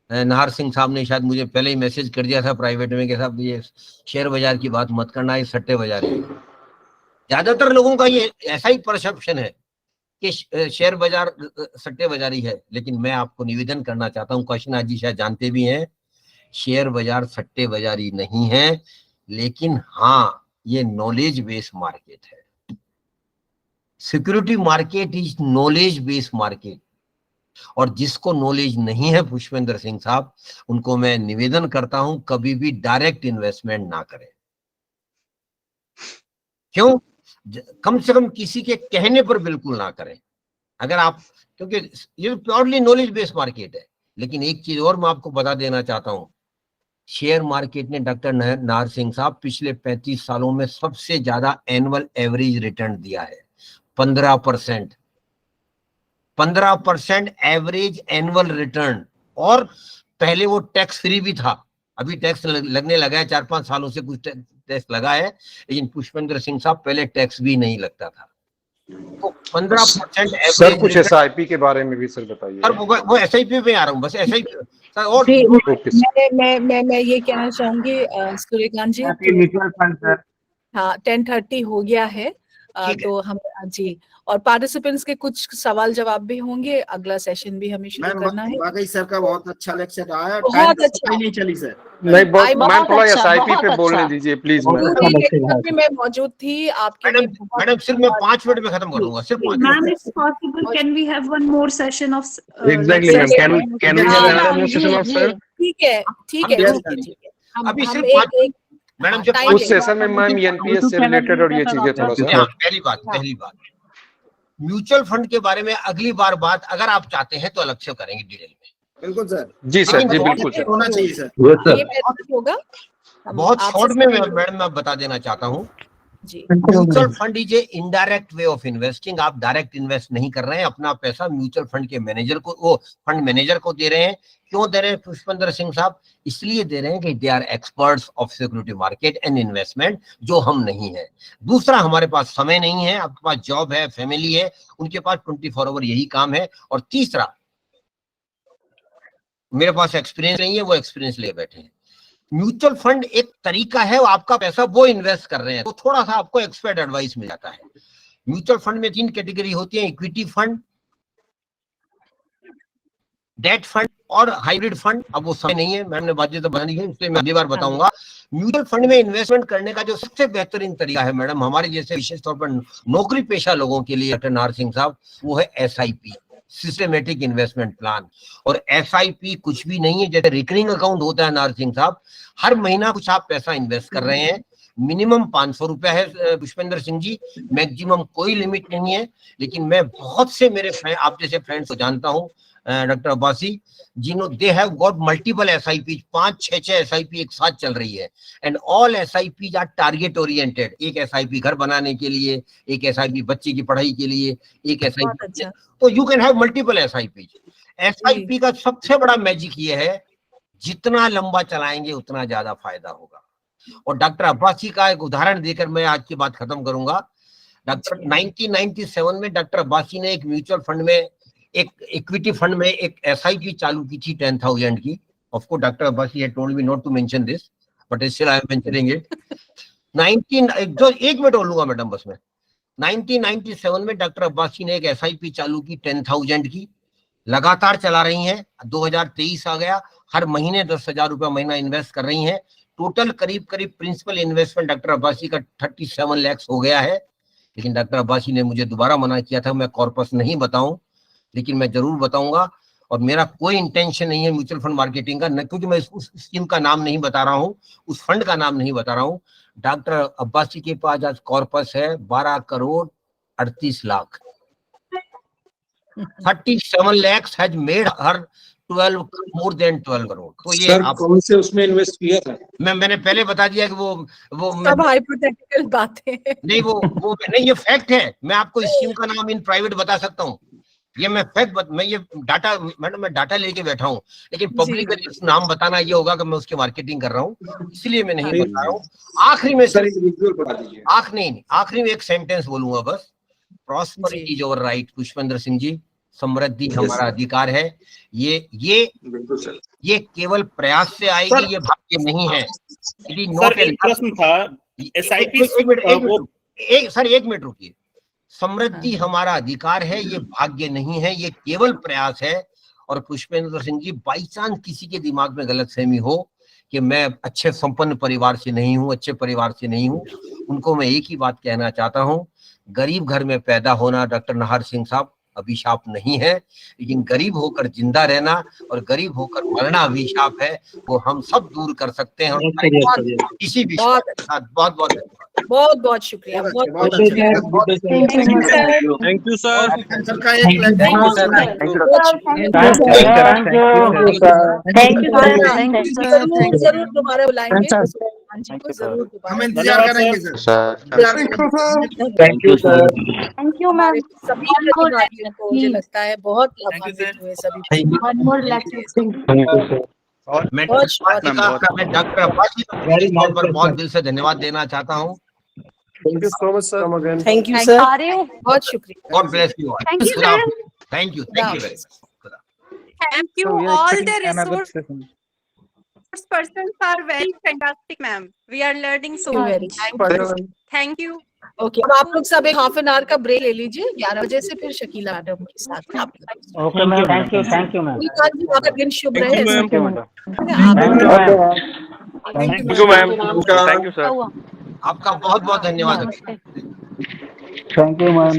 नाहर सिंह साहब ने शायद मुझे पहले ही मैसेज कर दिया था प्राइवेट में कि साहब ये शेयर बाजार की बात मत करना, ये सट्टे बाजार है। ज्यादातर लोगों का ये ऐसा ही परसेप्शन है कि शेयर बाजार सट्टे बाजारी है, लेकिन मैं आपको निवेदन करना चाहता हूँ, काशीनाथ जी शायद जानते भी हैं, शेयर बाजार सट्टे बाजारी नहीं है, लेकिन हाँ ये नॉलेज बेस्ड मार्केट है। Security market is knowledge based market, और जिसको नॉलेज नहीं है पुष्पेंद्र सिंह साहब, उनको मैं निवेदन करता हूं कभी भी डायरेक्ट इन्वेस्टमेंट ना करें। क्यों? कम से कम किसी के कहने पर बिल्कुल ना करें। अगर आप, क्योंकि ये प्योरली नॉलेज बेस्ड मार्केट है। लेकिन एक चीज और मैं आपको बता देना चाहता हूं, शेयर मार्केट ने डॉक्टर नाहर सिंह साहब पिछले 35 सालों में सबसे ज्यादा एनुअल एवरेज रिटर्न दिया है, 15%। 15% एवरेज एनुअल रिटर्न, और पहले वो टैक्स फ्री भी था, अभी टैक्स लगने लगा है, 4-5 सालों से कुछ टैक्स लगा है, लेकिन पुष्पेंद्र सिंह साहब पहले टैक्स भी नहीं लगता था। तो 15% सर कुछ SIP के बारे में भी सर बताइए। सर वो SIP पे आ रहा हूँ, बस SIP सर और मैं ये कहना चाहूंगी सूर्यकांत जी, म्यूचुअल फंड सर। हाँ 10:30 हो गया है, तो हम जी, और पार्टिसिपेंट्स के कुछ सवाल जवाब भी होंगे, अगला सेशन भी हमें शुरू करना है। वाकई सर का बहुत अच्छा लेक्चर रहा है, बहुत अच्छा। नहीं चली सर। नहीं, मैम थोड़ा अच्छा, SIP पे बहुत बोलने अच्छा। दीजिए प्लीज। मैं मौजूद थी आपके लिए। मैडम सिर्फ मैं 5 मिनट में खत्म करूंगा, सिर्फ 5 Ma'am, minute. if possible, can we have one more session of Exactly, ma'am. Can we have another more session of sir? ठीक है, ठीक है, ठीक है। अभी हम सिर्फ एक मैडम जब उस सेशन में मैम NPS से रिलेटेड और ये चीजें थोड़ा सा। हाँ, पहली बात म्यूचुअल फंड के बारे में अगली बार बात अगर आप चाहते हैं तो अलग से करेंगे डिटेल में। बिल्कुल सर। जी सर, जी बिल्कुल सर। होना चाहिए सर। ये मेथड होगा। बहुत शॉर्ट में मैडम मैं बता देना चाहता हूँ। Mutual fund is a indirect way of investing. आप डायरेक्ट इन्वेस्ट नहीं कर रहे हैं, अपना पैसा म्यूचुअल फंड के मैनेजर को, वो फंड मैनेजर को दे रहे हैं। क्यों दे रहे हैं पुष्पेंद्र सिंह साहब? इसलिए दे रहे हैं कि they are experts of security market and investment, जो हम नहीं है। दूसरा, हमारे पास समय नहीं है, आपके पास जॉब है, फैमिली है, उनके पास 24 आवर यही काम है। और तीसरा, मेरे पास एक्सपीरियंस नहीं है, वो एक्सपीरियंस ले बैठे हैं। म्यूचुअल फंड एक तरीका है, आपका पैसा वो इन्वेस्ट कर रहे हैं, तो थोड़ा सा आपको एक्सपर्ट एडवाइस मिल जाता है। म्यूचुअल फंड में 3 कैटेगरी होती है, इक्विटी फंड, डेट फंड और हाइब्रिड फंड। अब वो समय नहीं है, मैम ने बात तो बता दी है, इसलिए मैं अगली बार बताऊंगा। म्यूचुअल फंड में इन्वेस्टमेंट करने का जो सबसे बेहतरीन तरीका है मैडम, हमारे जैसे विशेष तौर पर नौकरी पेशा लोगों के लिए, डॉक्टर नाहर सिंह साहब, वो है SIP, सिस्टमेटिक इन्वेस्टमेंट प्लान। और SIP कुछ भी नहीं है, जैसे रिकरिंग अकाउंट होता है नाहर सिंह साहब, हर महीना कुछ आप पैसा इन्वेस्ट कर रहे हैं। मिनिमम 500 रुपया है पुष्पेंद्र सिंह जी, मैक्सिमम कोई लिमिट नहीं है। लेकिन मैं बहुत से मेरे आप जैसे फ्रेंड्स को जानता हूँ डॉक्टर अब्बासी, जिन्होंने they have got multiple SIP, 5-6 SIP एक साथ चल रही है। And all SIP are target oriented. एक SIP घर बनाने के लिए, एक SIP बच्चे की पढ़ाई के लिए, एक SIP, तो you can have multiple SIP। SIP का सबसे बड़ा मैजिक ये है, जितना लंबा चलाएंगे उतना ज्यादा फायदा होगा। और डॉक्टर अब्बासी का एक उदाहरण देकर मैं आज की बात खत्म करूंगा। डॉक्टर 1997 में डॉक्टर अब्बासी ने एक म्यूचुअल फंड में, एक इक्विटी फंड में एक SIP चालू की थी 10,000 की। Of course doctor Abbasi had told me not to mention this, but still I am mentioning it. 1 minute और लूंगा मैडम बस में। 1997 में डॉक्टर अब्बासी ने एक SIP चालू की 10,000 की, लगातार चला रही हैं। 2023 आ गया, हर महीने 10,000 रुपया महीना इन्वेस्ट कर रही हैं। टोटल करीब प्रिंसिपल इन्वेस्टमेंट डॉक्टर अब्बासी का 37 लाख हो गया है। लेकिन डॉक्टर अब्बासी ने मुझे दोबारा मना किया था मैं कॉर्पस नहीं बताऊं, लेकिन मैं जरूर बताऊंगा। और मेरा कोई इंटेंशन नहीं है म्यूचुअल फंड मार्केटिंग का, न क्योंकि मैं उस स्कीम का नाम नहीं बता रहा हूँ, उस फंड का नाम नहीं बता रहा हूँ। डॉक्टर अब्बासी के पास आज कॉर्पस है 12 crore 38 lakh. 37 lakhs has made her 12 more than 12 crore. तो ये सर कौन से उसमें इन्वेस्ट किया था? मैंने पहले बता दिया कि वो सब हाइपोथेटिकल बातें नहीं, वो नहीं, ये फैक्ट है। मैं आपको स्कीम का नाम इन प्राइवेट बता सकता हूँ, ये मैं फैक्ट मैं ये डाटा मैडम मैं डाटा लेके बैठा हूँ, लेकिन पब्लिक नाम बताना ये होगा कि मैं उसकी मार्केटिंग कर रहा हूँ, इसलिए मैं नहीं बता रहा हूँ। आखिरी में आखिरी में एक सेंटेंस बोलूंगा बस, prosperity is our right. Pushpendra Singh ji, समृद्धि हमारा अधिकार है। ये केवल प्रयास से आएगी, ये भाग्य नहीं है। सर एक प्रश्न था, SIP सर 1 मिनट रुकिए। समृद्धि हमारा अधिकार है, ये भाग्य नहीं है, ये केवल प्रयास है। और पुष्पेंद्र सिंह जी, बाई चांस किसी के दिमाग में गलतफहमी हो कि मैं अच्छे संपन्न परिवार से नहीं हूँ, अच्छे परिवार से नहीं हूँ, उनको मैं एक ही बात कहना चाहता हूँ, गरीब घर में पैदा होना डॉक्टर नाहर सिंह साहब अभिशाप नहीं है, लेकिन गरीब होकर जिंदा रहना और गरीब होकर मरना अभिशाप है। वो हम सब दूर कर सकते हैं किसी भी साथ। बहुत बहुत शुक्रिया। Thank you sir. जरूर दोबारा बुलाएंगे, जरूर हम इंतजार करेंगे sir. Thank you sir. Thank you ma'am. सभी प्रतिभागियों को मुझे लगता है बहुत लाभान्वित हुए सभी। और मैं डॉक्टर अब्बासी पर बहुत दिल से धन्यवाद देना चाहता हूँ। Thank you so much sir. Thank you sir, बहुत शुक्रिया। God bless you all. Thank you sir. Thank you very much. Thank you. So we are All expecting the another resource session. persons are very fantastic, ma'am. We are learning so very much. much. Thank you. Okay, अब आप लोग सब एक हाफ एन आवर का ब्रेक ले लीजिए, 11 बजे से फिर शकीला मैडम के साथ आप लोग। Okay, ma'am. Thank you. Thank you, ma'am. Shrikant जी, आपका दिन शुभ Thank रहे। you, ma'am. Thank you, Thank you, ma'am. Thank you, ma'am. Thank you, sir. आपका बहुत बहुत धन्यवाद। Thank you, ma'am.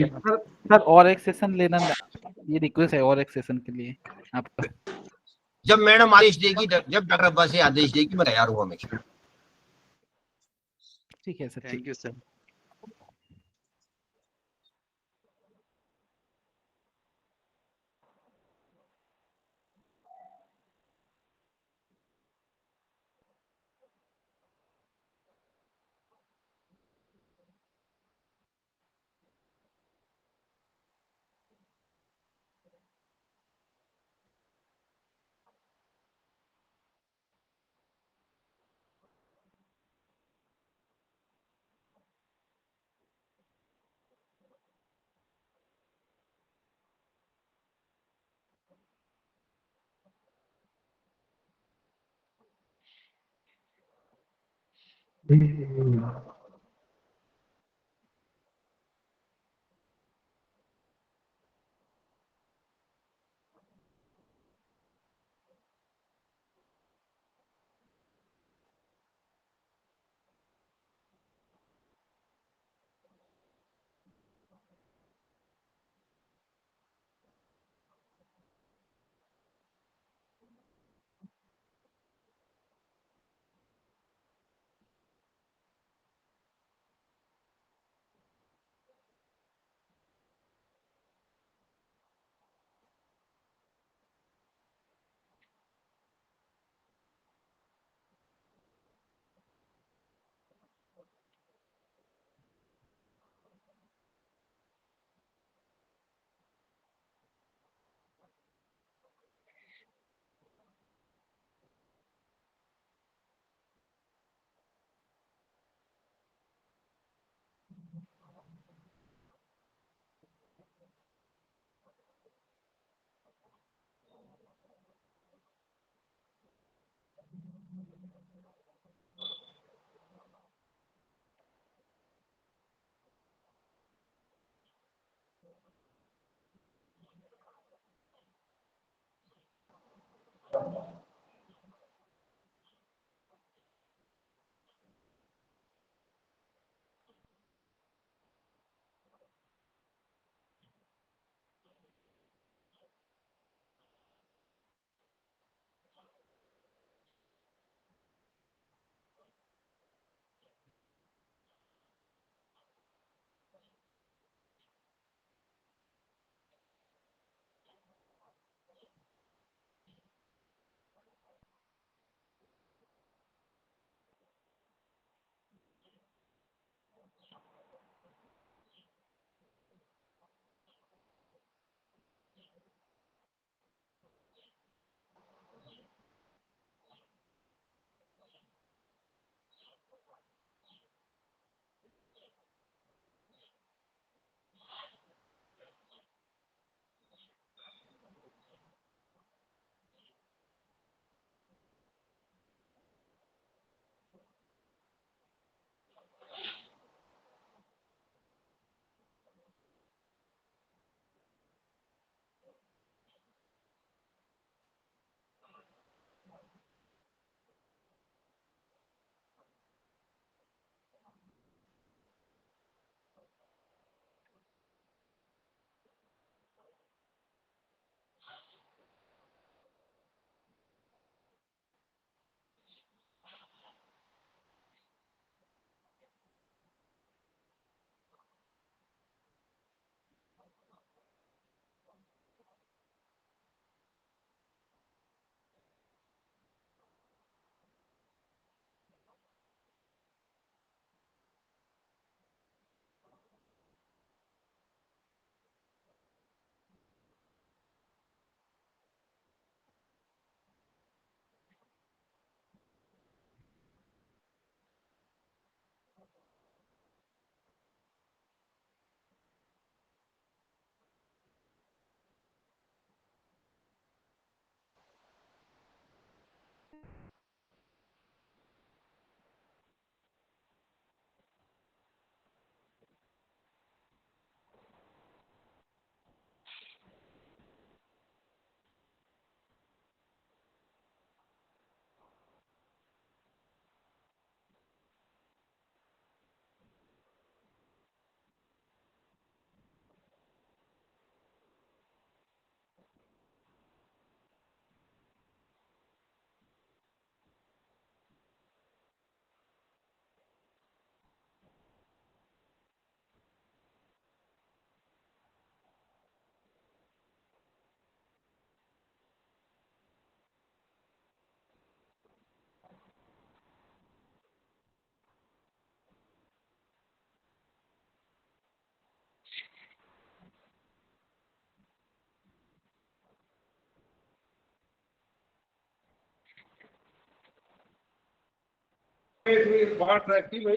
सर और एक सेशन लेना, ये रिक्वेस्ट है और एक सेशन के लिए आपका। जब मैडम आदेश देगी, जब डॉक्टर अब्बासी आदेश देगी, मैं तैयार हूँ हमेशा। ठीक है सर। Thank you sir. बहुत ट्रैक थी भाई।